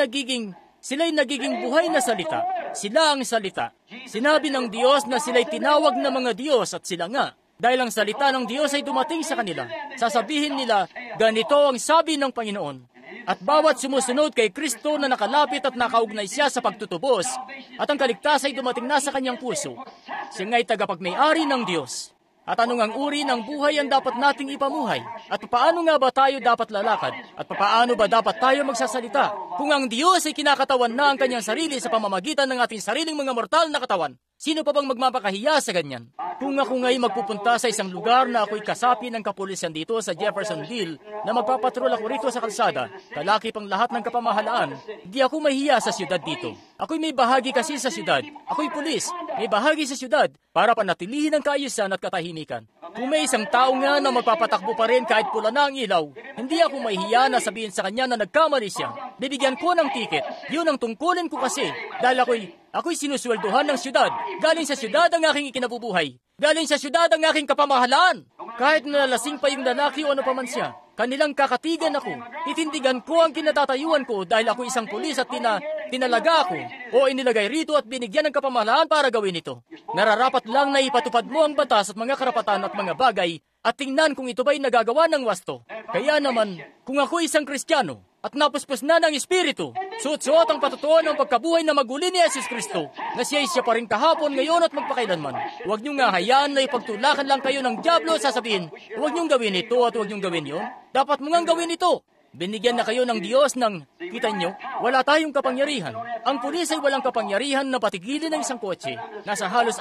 nagiging buhay na salita. Sila ang salita. Sinabi ng Diyos na sila'y tinawag na mga Diyos at sila nga. Dahil ang salita ng Diyos ay dumating sa kanila. Sasabihin nila, ganito ang sabi ng Panginoon. At bawat sumusunod kay Kristo na nakalapit at nakaugnay siya sa pagtutubos, at ang kaligtas ay dumating na sa kanyang puso, siya nga'y tagapagmay-ari ng Diyos. At anong ang uri ng buhay ang dapat nating ipamuhay? At paano nga ba tayo dapat lalakad? At paano ba dapat tayo magsasalita? Kung ang Diyos ay kinakatawan na ang kanyang sarili sa pamamagitan ng ating sariling mga mortal na katawan, sino pa bang magmapakahiya sa ganyan? Kung ako nga'y magpupunta sa isang lugar na ako'y kasapi ng kapulisan dito sa Jeffersonville na magpapatrol ako rito sa kalsada, kalakip ang lahat ng kapamahalaan, di ako mahiya sa syudad dito. Ako'y may bahagi kasi sa syudad. Ako'y pulis, may bahagi sa syudad para panatilihin ang kaayusan at katahimikan. Kung may isang tao nga na magpapatakbo pa rin kahit pula na ang ilaw, hindi ako mahiya na sabihin sa kanya na nagkamali siya. Bibigyan ko ng ticket. Yun ang tungkulin ko kasi dahil ako'y sinusweldohan ng syudad. Galing sa syudad ang aking ikinabubuhay. Galing sa syudad ang aking kapamahalaan. Kahit nalasing pa yung lalaki o ano pa man siya, kanilang kakatigan ako. Titindigan ko ang kinatatayuan ko dahil ako isang pulis at tinalaga ako o inilagay rito at binigyan ng kapamahalaan para gawin ito. Nararapat lang na ipatupad mo ang batas at mga karapatan at mga bagay at tingnan kung ito ba'y nagagawa ng wasto. Kaya naman, kung ako isang Kristiyano at napuspos na ng Espiritu, suot-suot ang patutuan ng pagkabuhay na maguli ni Jesus Kristo, na siya pa rin kahapon, ngayon at magpakailanman. Huwag niyong nga hayaan na ipagtulakan lang kayo ng dyablo at sasabihin, huwag niyong gawin ito at huwag niyong gawin yun. Dapat mo nga gawin ito. Binigyan na kayo ng Diyos ng, kita nyo, wala tayong kapangyarihan. Ang pulis ay walang kapangyarihan na patigilin ng isang kotse. Nasa halos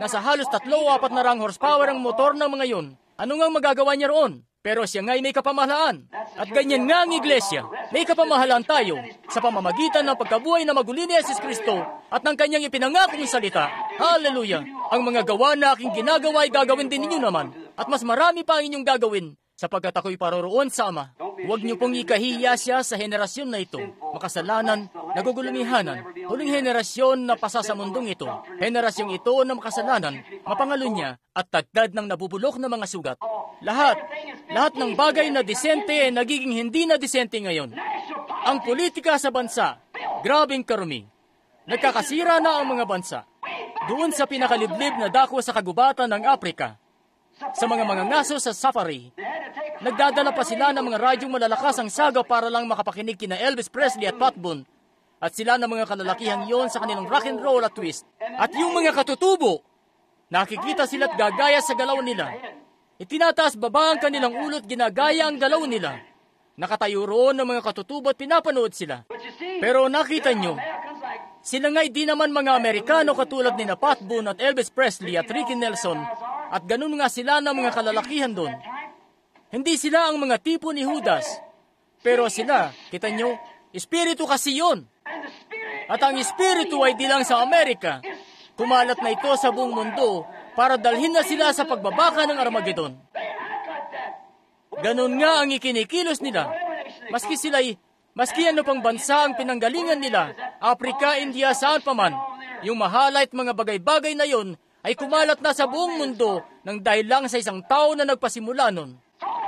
Nasa halos 3 o 4 na rang horsepower ang motor ng mga yon. Ano nga magagawa niya roon? Pero siya nga'y may kapamahalaan. At ganyan nga ang iglesia. May kapamahalaan tayo sa pamamagitan ng pagkabuhay na maguli ni Jesus Kristo at ng kanyang ipinangakong salita. Hallelujah! Ang mga gawa na aking ginagawa ay gagawin din ninyo naman. At mas marami pa ang inyong gagawin sapagkat ako'y paroroon sa Ama. Huwag niyo pong ikahiya siya sa henerasyon na ito. Makasalanan, nagugulumihanan. Huling henerasyon na pasa sa mundong ito. Henerasyong ito na makasalanan, mapangalo niya at tagdad ng nabubulok na mga sugat. Lahat ng bagay na disente nagiging hindi na disente ngayon. Ang politika sa bansa, grabing karumi. Nagkakasira na ang mga bansa. Doon sa pinakaliblib na dako sa kagubatan ng Afrika, sa mga ngaso sa safari, nagdadala pa sila ng mga radyong malalakas ang saga para lang makapakinig kina Elvis Presley at Pat Boone. At sila ng mga kalalakihang yon sa kanilang rock and roll at twist. At yung mga katutubo, nakikita sila't gagaya sa galaw nila. Itinataas baba ang kanilang ulot, ginagaya ang galaw nila. Nakatayo roon ng mga katutubo at pinapanood sila. Pero nakita nyo, sila nga'y di naman mga Amerikano katulad ni na Pat Boone at Elvis Presley at Ricky Nelson at ganun nga sila ng mga kalalakihan doon. Hindi sila ang mga tipo ni Judas. Pero sila, kita nyo, espiritu kasi yun. At ang espiritu ay di lang sa Amerika. Kumalat na ito sa buong mundo para dalhin na sila sa pagbabaka ng Armageddon. Ganun nga ang ikinikilos nila. Maski ano pang bansa ang pinanggalingan nila, Afrika, India, saan pa man, yung mahalay at mga bagay-bagay na yon ay kumalat na sa buong mundo nang dahil lang sa isang tao na nagpasimula nun.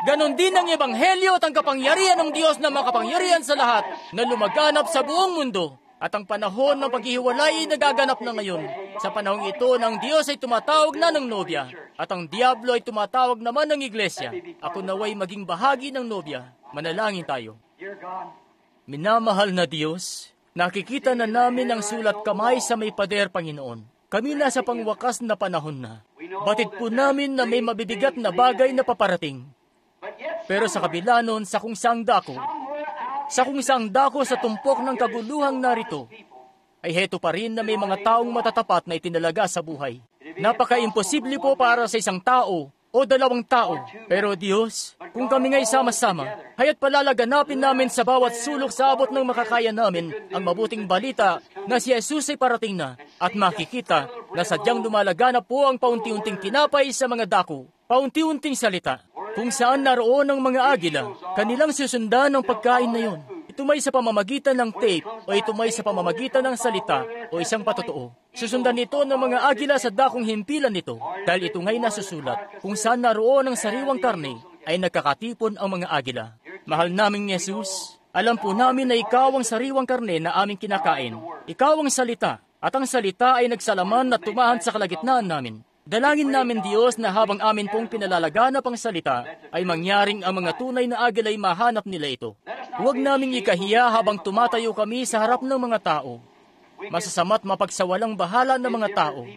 Ganon din ang ebanghelyo at ang kapangyarihan ng Diyos na makapangyarihan sa lahat na lumaganap sa buong mundo. At ang panahon ng paghihiwalay ay nagaganap na ngayon. Sa panahong ito, ng Diyos ay tumatawag na ng nobya at ang Diablo ay tumatawag naman ng iglesia. Ako naway maging bahagi ng nobya. Manalangin tayo. Minamahal na Diyos, nakikita na namin ang sulat kamay sa may pader, Panginoon. Kami na sa pangwakas na panahon na. Batid po namin na may mabibigat na bagay na paparating. Pero sa kabila nun, sa kung saang dako sa tumpok ng kaguluhang narito, ay heto pa rin na may mga taong matatapat na itinalaga sa buhay. Napaka-imposible po para sa isang tao o dalawang tao. Pero Diyos, kung kami nga'y sama-sama, haya't palalaganapin namin sa bawat sulok sa abot ng makakaya namin ang mabuting balita na si Jesus ay parating na at makikita na sadyang lumalaganap po ang paunti-unting tinapay sa mga dako, paunti-unting salita. Kung saan naroon ang mga agila, kanilang susundan ang pagkain na yon. Ito may sa pamamagitan ng tape o ito may sa pamamagitan ng salita o isang patotoo. Susundan ito ng mga agila sa dakong himpilan nito dahil ito nga'y nasusulat. Kung saan naroon ang sariwang karne ay nagkakatipon ang mga agila. Mahal naming Jesus, alam po namin na ikaw ang sariwang karne na aming kinakain. Ikaw ang salita at ang salita ay nagsalaman at tumahan sa kalagitnaan namin. Dalangin namin, Diyos, na habang amin pong pinalalaganap ang salita, ay mangyaring ang mga tunay na agila'y mahanap nila ito. Huwag naming ikahiya habang tumatayo kami sa harap ng mga tao. Masasama't mapagsawalang bahala ng mga tao.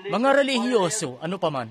Mga relihiyoso, ano paman.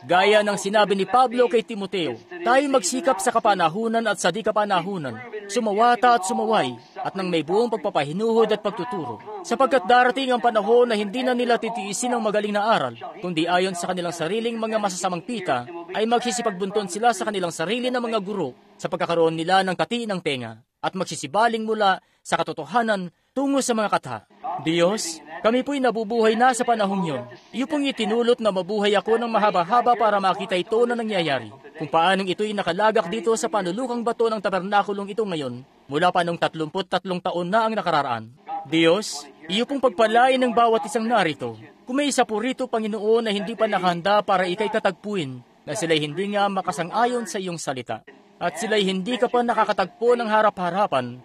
Gaya ng sinabi ni Pablo kay Timoteo, tayo magsikap sa kapanahunan at sa di kapanahunan, sumawata at sumaway, at nang may buong pagpapahinuhod at pagtuturo. Sapagkat darating ang panahon na hindi na nila titiisin ang magaling na aral, kundi ayon sa kanilang sariling mga masasamang pita, ay magsisipagbunton sila sa kanilang sarili na mga guro sa pagkakaroon nila ng kati ng tenga, at magsisibaling mula sa katotohanan tungo sa mga katha. Diyos, kami po'y nabubuhay na sa panahong yon. Iyo pong itinulot na mabuhay ako ng mahaba-haba para makita ito na nangyayari. Kung paanong ito'y nakalagak dito sa panulukang bato ng tabernakulong ito ngayon, mula pa nung 33 taon na ang nakararaan. Diyos, iyo pong pagpalain ng bawat isang narito. Kung may isa po rito, Panginoon, na hindi pa nakahanda para ikay katagpuin, na sila'y hindi nga makasang-ayon sa iyong salita, at sila'y hindi ka pa nakakatagpo ng harap-harapan,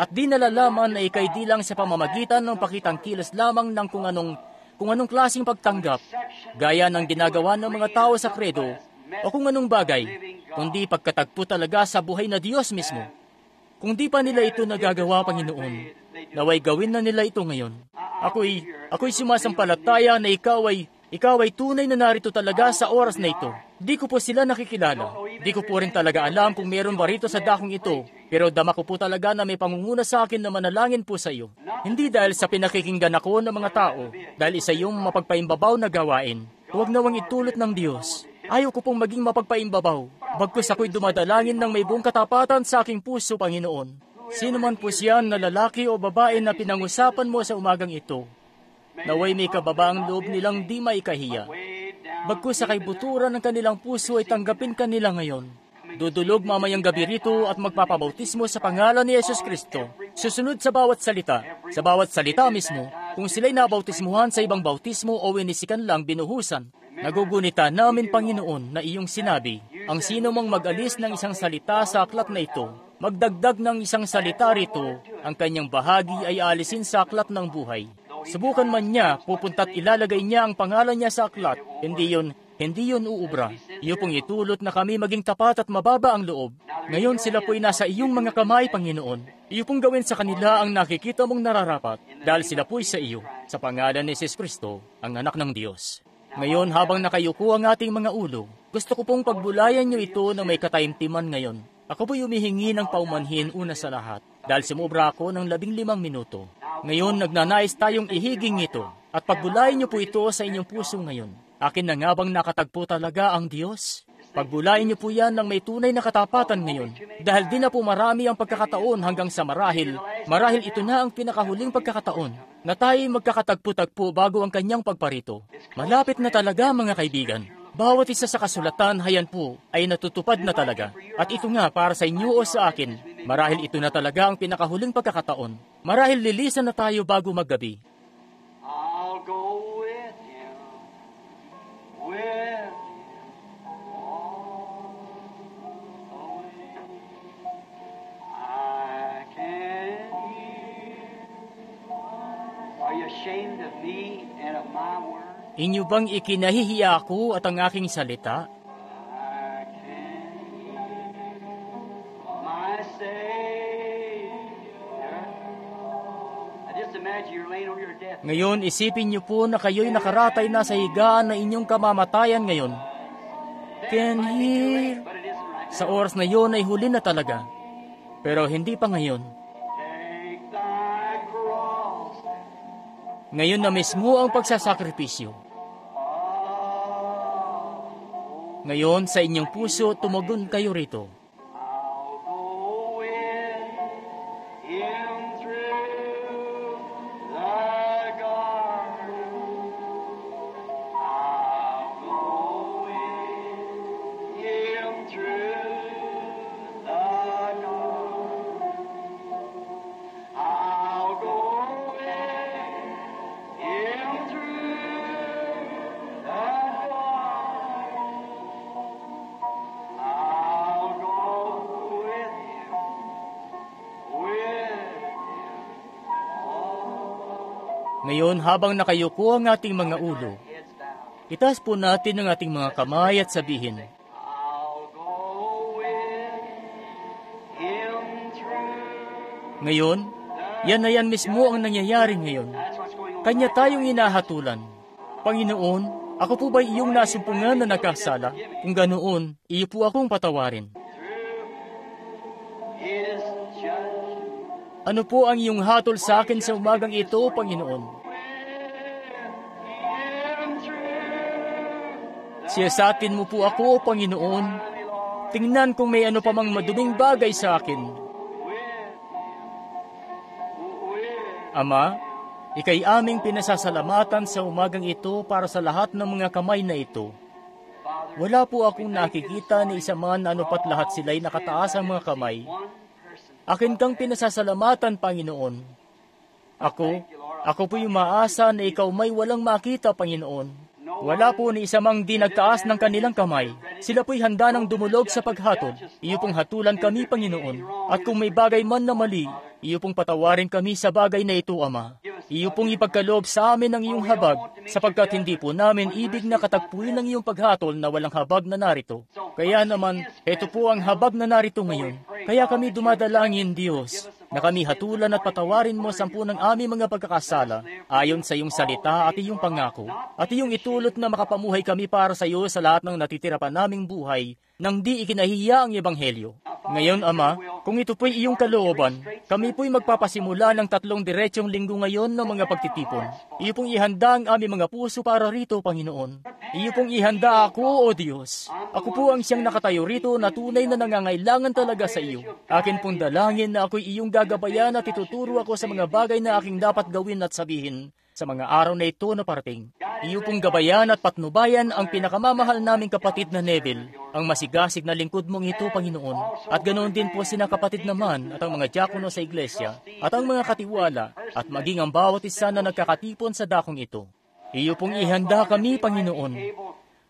at di nalalaman na ikay di lang sa pamamagitan ng pakitang kilos lamang ng kung anong klaseng pagtanggap, gaya ng ginagawa ng mga tao sa kredo, o kung anong bagay, kundi pagkatagpo talaga sa buhay na Diyos mismo. Kung di pa nila ito nagagawa, Panginoon, naway gawin na nila ito ngayon. Ako'y sumasampalataya na ikaw ay tunay na narito talaga sa oras na ito. Di ko po sila nakikilala. Di ko po rin talaga alam kung meron ba rito sa dakong ito. Pero dama ko po talaga na may pangunguna sa akin na manalangin po sa iyo. Hindi dahil sa pinakikinggan ako ng mga tao, dahil isa yung mapagpaimbabaw na gawain. Huwag nawang itulot ng Diyos. Ayaw ko pong maging mapagpaimbabaw. Bagkus ako'y dumadalangin ng may buong katapatan sa aking puso, Panginoon. Sino man po siya na lalaki o babae na pinangusapan mo sa umagang ito, naway may kababaang loob nilang di maikahiya. Bagkus sa kaibuturan ng kanilang puso ay tanggapin kanila ngayon. Dudulog mamayang gabi rito at magpapabautismo sa pangalan ni Yesus Kristo. Susunod sa bawat salita mismo, kung sila'y nabautismuhan sa ibang bautismo o winisikan lang binuhusan. Nagugunita namin, Panginoon, na iyong sinabi, ang sino mang mag-alis ng isang salita sa aklat na ito, magdagdag ng isang salita rito, ang kanyang bahagi ay alisin sa aklat ng buhay. Subukan man niya, pupunta't ilalagay niya ang pangalan niya sa aklat, hindi yun uubra. Iyo pong itulot na kami maging tapat at mababa ang loob. Ngayon sila po'y nasa iyong mga kamay, Panginoon. Iyo pong gawin sa kanila ang nakikita mong nararapat, dahil sila po'y sa iyo. Sa pangalan ni Jesus Kristo, ang anak ng Diyos. Ngayon, habang nakayuko ang ating mga ulo, gusto ko pong pagbulayan niyo ito na may kataimtiman ngayon. Ako po'y humihingi ng paumanhin una sa lahat, dahil sumobra ako ng 15 minuto. Ngayon, nagnanais tayong ihiging ito, at pagbulayan niyo po ito sa inyong puso ngayon. Akin na nga bang nakatagpo talaga ang Diyos? Pagbulayan niyo po yan ng may tunay na katapatan ngayon, dahil di na po marami ang pagkakataon hanggang sa marahil ito na ang pinakahuling pagkakataon, na tayo magkakatagpo-tagpo bago ang kanyang pagparito. Malapit na talaga, mga kaibigan. Bawat isa sa kasulatan, hayan po, ay natutupad na talaga. At ito nga para sa inyo o sa akin, marahil ito na talaga ang pinakahuling pagkakataon. Marahil lilisan na tayo bago maggabi. I'll go with you, with all the way. I can hear. Are you ashamed of me and of my word? Inyo bang ikinahihiya ako at ang aking salita? I can hear my Savior. Now just imagine you're laying over your death. Ngayon, isipin niyo po na kayo'y nakaratay na sa higaan na inyong kamamatayan ngayon. Can hear. But it isn't right. Sa oras na yon ay huli na talaga. Pero hindi pa ngayon. Take thy cross. Ngayon na mismo ang pagsasakripisyo. Ngayon sa inyong puso, tumugon kayo rito. I'll go with him through the garden. I'll go with him through the garden. I'll go with him through the garden. I'll go with him, Ngayon habang nakayuko ang ating mga ulo, heads down. itaas po natin ang ating mga kamay at sabihin, I'll go with him through. ngayon, yan na yan mismo ang nangyayari ngayon. That's what's going on. Kanya tayong inahatulan. Panginoon, ako po ba iyong nasumpungan na nagkasala? Kung ganoon, iyo po akong patawarin. His judgment. Ano po ang iyong hatol sa akin sa umagang ito, Panginoon? Siyasatin mo po ako, Panginoon. Tingnan kung may ano pa mang maduming bagay sa akin. Ama, ikay aming pinasasalamatan sa umagang ito para sa lahat ng mga kamay na ito. Wala po akong nakikita ni isa man na anupat lahat sila'y nakataas ang mga kamay. Akin kang pinasasalamatan, Panginoon. Ako po'y umaasa na ikaw may walang makita, Panginoon. Wala po ni isa mang di nagtaas ng kanilang kamay. Sila po'y handa ng dumulog sa paghatol. Iyo pong hatulan kami, Panginoon. At kung may bagay man na mali, iyo pong patawarin kami sa bagay na ito, Ama. Iyo pong ipagkaloob sa amin ang iyong habag, sapagkat hindi po namin ibig na katagpuin ang iyong paghatol na walang habag na narito. Kaya naman, ito po ang habag na narito ngayon. Kaya kami dumadalangin, Diyos, na kami hatulan at patawarin mo sampu ng aming mga pagkakasala, ayon sa iyong salita at iyong pangako, at iyong itulot na makapamuhay kami para sa iyo sa lahat ng natitira pa naming buhay, nang di ikinahiya ang Ebanghelyo. Ngayon, Ama, kung ito po'y iyong kalooban, kami po'y magpapasimula ng 3 diretsyong linggo ngayon ng mga pagtitipon. Iyo pong ihanda ang aming mga puso para rito, Panginoon. Iyo pong ihanda ako, O Diyos. Ako po ang siyang nakatayo rito na tunay na nangangailangan talaga sa iyo. Akin pong dalangin na ako'y iyong gagabayan at ituturo ako sa mga bagay na aking dapat gawin at sabihin sa mga araw na ito na parating. Iyo pong gabayan at patnubayan ang pinakamamahal naming kapatid na Neville, ang masigasig na lingkod mong ito, Panginoon. At ganoon din po sina kapatid naman at ang mga diakono sa iglesia, at ang mga katiwala, at maging ang bawat isa na nagkakatipon sa dakong ito. Iyo pong ihanda kami, Panginoon,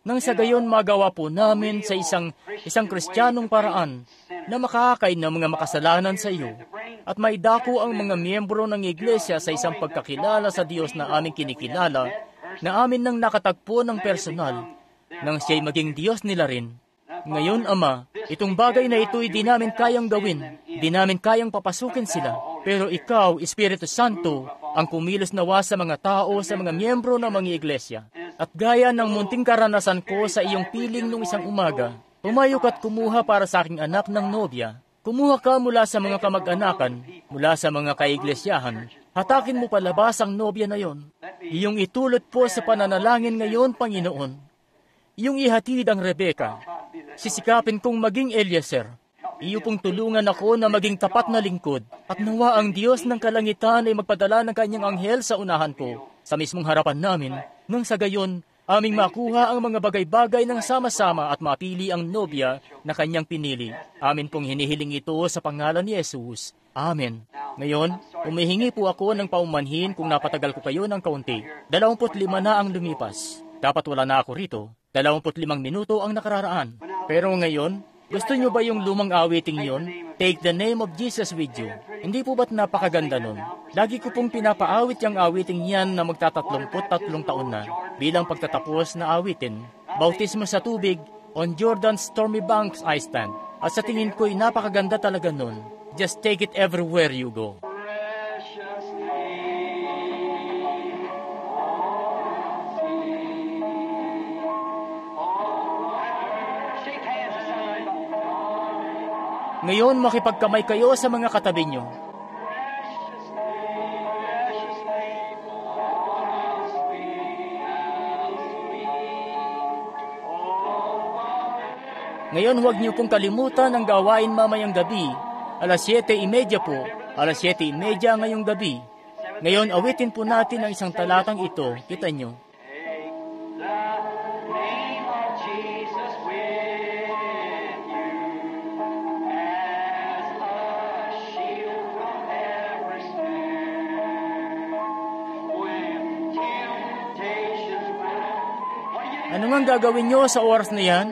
nang sa gayon magawa po namin sa isang kristyanong paraan na makakay ng mga makasalanan sa iyo at maidako ang mga miyembro ng iglesia sa isang pagkakilala sa Diyos na aming kinikilala na amin nang nakatagpo ng personal nang siya'y maging Diyos nila rin. Ngayon, Ama, itong bagay na ito'y di namin kayang gawin, di namin kayang papasukin sila, pero Ikaw, Espiritu Santo, ang kumilos nawa sa mga tao, sa mga miyembro ng mga iglesia. At gaya ng munting karanasan ko sa iyong piling nung isang umaga, pumayok at kumuha para sa aking anak ng nobya. Kumuha ka mula sa mga kamag-anakan, mula sa mga kaiglesia,han. Hatakin mo palabas ang nobya na yon. Iyong itulot po sa pananalangin ngayon, Panginoon. Iyong ihatid ang Rebecca. Sisikapin kong maging Eliezer. Iyo pong tulungan ako na maging tapat na lingkod. At nawa ang Diyos ng kalangitan ay magpadala ng kanyang anghel sa unahan ko, sa mismong harapan namin, nang sa gayon, aming makuha ang mga bagay-bagay ng sama-sama at mapili ang nobya na kanyang pinili. Amin pong hinihiling ito sa pangalan ni Jesus. Amen. Ngayon, humihingi po ako ng paumanhin kung napatagal ko kayo ng kaunti. 25 na ang lumipas. Dapat wala na ako rito. 25 minuto ang nakararaan. Pero ngayon, gusto nyo ba yung lumang awiting yon? Take the name of Jesus with you. Hindi po ba't napakaganda nun? Lagi ko pong pinapaawit yung awiting yan na magta-33 taon na bilang pagtatapos na awitin. Bautismo sa tubig, on Jordan's stormy banks I stand. At sa tingin ko'y napakaganda talaga nun. Just take it everywhere you go. precious name. Shake hands with somebody. Ngayon, makipagkamay kayo sa mga katabi nyo. Ngayon, huwag niyo pong kalimutan ang gawain mamayang gabi. Alas 7:30 po. Alas 7:30 ngayong gabi. Ngayon, awitin po natin ang isang talatang ito. Kita nyo. Ano nga gagawin nyo sa oras na yan?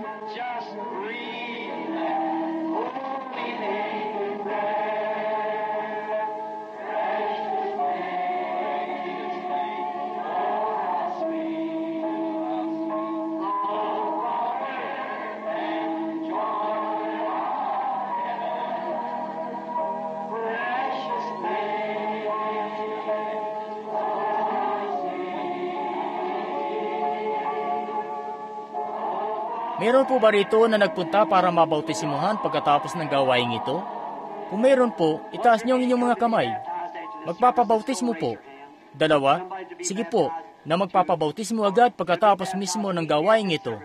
Meron po ba rito na nagpunta para mabautisimuhan pagkatapos ng gawain ito? Kung meron po, itaas niyo ang inyong mga kamay. Magpapabautismo po. 2, sige po, na magpapabautismo agad pagkatapos mismo ng gawain ito.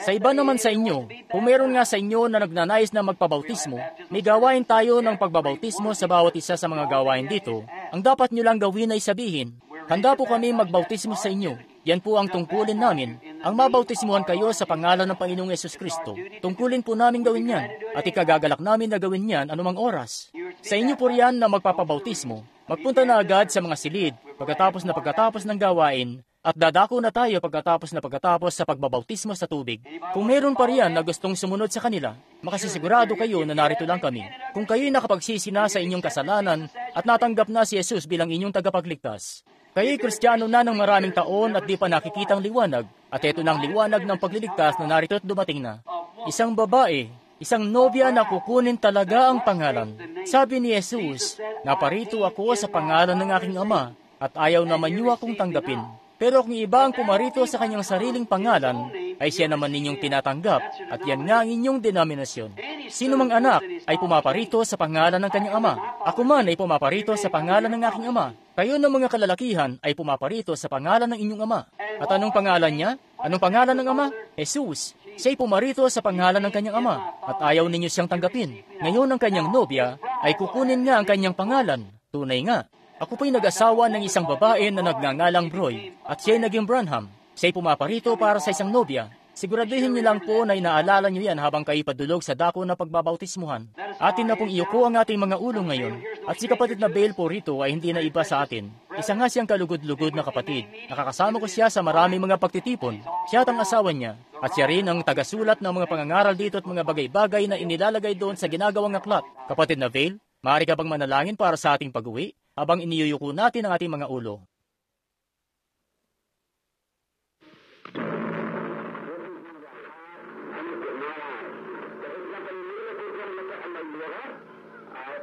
Sa iba naman sa inyo, kung meron nga sa inyo na nagnanais na magpabautismo, may gawain tayo ng pagbabautismo sa bawat isa sa mga gawain dito. Ang dapat nyo lang gawin ay sabihin, handa po kami magbautismo sa inyo. Yan po ang tungkulin namin. Ang mabautismuhan kayo sa pangalan ng Panginoong Yesus Kristo. Tungkulin po namin gawin yan. At ikagagalak namin na gawin yan anumang oras. Sa inyo po riyan na magpapabautismo. Magpunta na agad sa mga silid pagkatapos ng gawain. At dadako na tayo pagkatapos sa pagbabautismo sa tubig. Kung meron pa riyan na gustong sumunod sa kanila, makasisigurado kayo na narito lang kami. Kung kayo'y nakapagsisi na sa inyong kasalanan at natanggap na si Jesus bilang inyong tagapagligtas. Kayo'y Kristiyano na ng maraming taon at di pa nakikitang liwanag. At ito na ang liwanag ng pagliligtas na narito at dumating na. Isang babae, isang nobya na kukunin talaga ang pangalan. Sabi ni Jesus, naparito ako sa pangalan ng aking Ama at ayaw naman niyo akong tanggapin. Pero kung iba ang pumarito sa kanyang sariling pangalan, ay siya naman ninyong tinatanggap at yan nga ang inyong denominasyon. Sino mang anak ay pumaparito sa pangalan ng kanyang ama. Ako man ay pumaparito sa pangalan ng aking ama. Kayo ng mga kalalakihan ay pumaparito sa pangalan ng inyong ama. At anong pangalan niya? Anong pangalan ng ama? Jesus. Siya'y pumarito sa pangalan ng kanyang ama at ayaw ninyo siyang tanggapin. Ngayon ang kanyang nobya ay kukunin nga ang kanyang pangalan. Tunay nga. Ako po'y nag-asawa ng isang babae na nagngangalang Broy at siya'y naging Branham. Siya'y pumaparito para sa isang nobya. Siguraduhin niyo lang po na inaalala niyo yan habang kayo padulog sa dako na pagbabautismuhan. Atin na pong iyuko ang ating mga ulo ngayon. At si kapatid na Bale po rito ay hindi na iba sa atin. Isa nga siyang kalugod-lugod na kapatid. Nakakasama ko siya sa maraming mga pagtitipon. Siya at ang asawa niya. At siya rin ang tagasulat ng mga pangangaral dito at mga bagay-bagay na inilalagay doon sa ginagawang aklat. Kapatid na Bale, maaari ka bang manalangin para sa ating pag-uwi habang iniyuyuko natin ang ating mga ulo?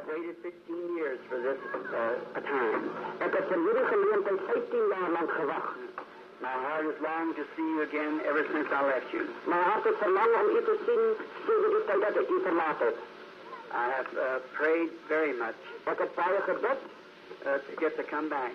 Waited 15 years for this time. Ik heb vanmiddag geleerd 15 jaar lang gewacht. My heart has longed to see you again ever since I left you. Mijn hart heeft verlangen om u te zien sinds de tijd dat ik u verlaten. I have prayed very much. Ik heb baie gebed to get to come back.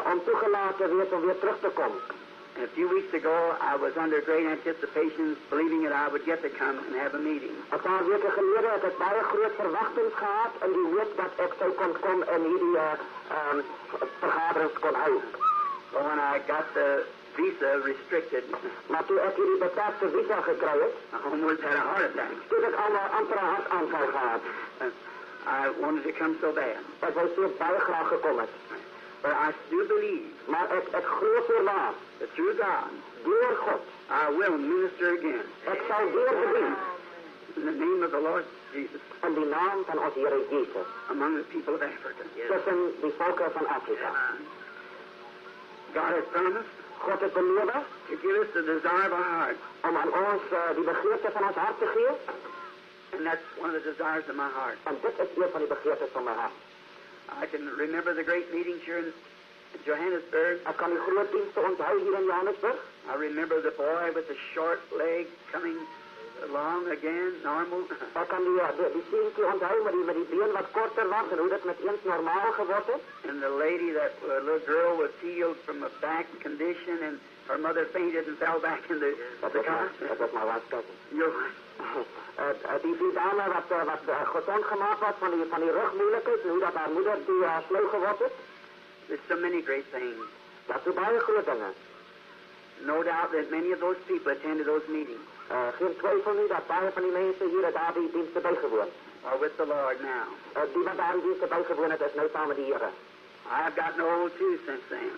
Om toegelaten weer om weer terug te komen. And a few weeks ago, I was under great anticipation, believing that I would get to come and have a meeting. Een paar weken geleden heb ik baie groot verwachtings gehad en die weet dat ik zou kon komen en hierdie vergaderings kon houden. But when I got the visa restricted, maar toen ik hierdie beperkte visa gekregen, I almost had a heart attack. Toen heb ik al een amper een hartaanval gehad. I wanted to come so bad. Ik wil zo baie graag gekomen. But I still believe, maar ik geloof ernaar, that through God, door God, I will minister again. Ik zal weer bedienen. In the name of the Lord Jesus. In de naam van onze Heer Jezus. Among the people of Africa. Tussen de volken van Afrika. God has promised. God heeft beloofd. To give us the desire of our heart. Om aan ons die begeerte van ons hart te geven. And that's one of the desires of my heart. En dit is een van die begeertes van mijn hart. I can remember the great meetings here in Johannesburg. Ik kan die grote diensten onthouden hier in Johannesburg. I remember the boy with the short leg coming long again, normal. Ek kan die seentjie onthou met die been wat korter was en hoe dit met eens normaal geword het. And the lady, that little girl, was healed from a back condition, and her mother fainted and fell back in the car. Dat was maar wat kijken. Your Die dame wat gezond gemaakt was van die rugmoeilijkheid en hoe dat haar moeder die sleu geword is. There's so many great things. Dat is baie groot dingen. No doubt that many of those people attended those meetings. Geen twijfel niet dat baie van die mensen hier daar die diensten bijgewoond. Are with the Lord now. Die wat daar die diensten bijgewoond het, is nou samen met die Heere. I've gotten old too since then.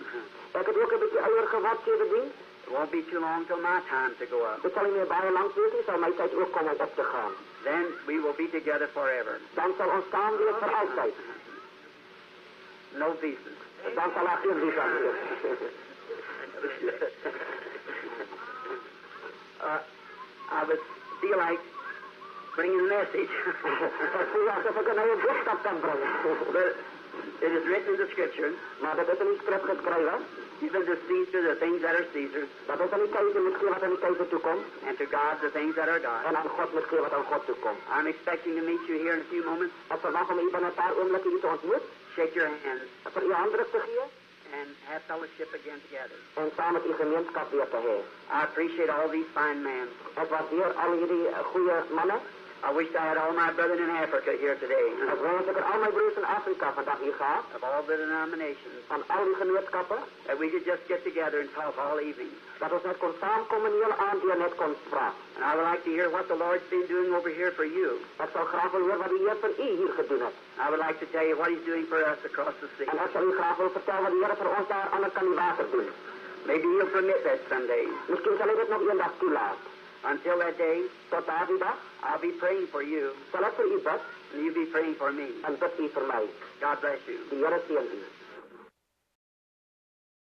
Ik heb ook een beetje ouder geword sindsdien. It won't be too long till my time to go up. Het zal niet meer baie lang wezen, zal mijn tijd ook komen om op te gaan. Then we will be together forever. Dan zal ons samen weer voor altijd. No visas. Dan zal er geen visa meer. I would feel like bringing a message. Ik voel alsof ik een nieuwe boodschap kan brengen. But it is written in the Scripture. Maar dat is in die schrift geschreven. Even to Caesar the things that are Caesar's. Dat is aan die keizer misschien wat aan die keizer toekomt. And to God the things that are God's. En aan God misschien wat aan God toekomt. I'm expecting to meet you here in a few moments. Ik verwacht om u binnen een paar ogenblikken u te ontmoeten. Shake your hands. Voor uw handen te geven. And have fellowship again together. En samen met uw gemeenschap weer te hebben. I appreciate all these fine men. Ik waardeer al jullie goede mannen. I wish I had all my brethren in Africa here today. Ik wens dat ik al mijn broers in Afrika vandaag hier ga. Of all the denominations. Van al die genootschappen. That we could just get together and talk all evening. Dat ons net kon samenkomen en heel aan die net kon praten. And I would like to hear what the Lord's been doing over here for you. Ik zou graag willen horen wat de Heer voor u hier gedaan heeft. I would like to tell you what He's doing for us across the sea. En ik zal u graag willen vertellen wat de Heer voor ons daar aan de kant water doet. Maybe He'll permit that someday. Misschien zal hij dit nog een dag toelaten. Until that day, tot daar die dag, I'll be praying for you. Zal ik voor u bid. And you be praying for me. En bid u voor mij. God bless you. De Heer zegen u.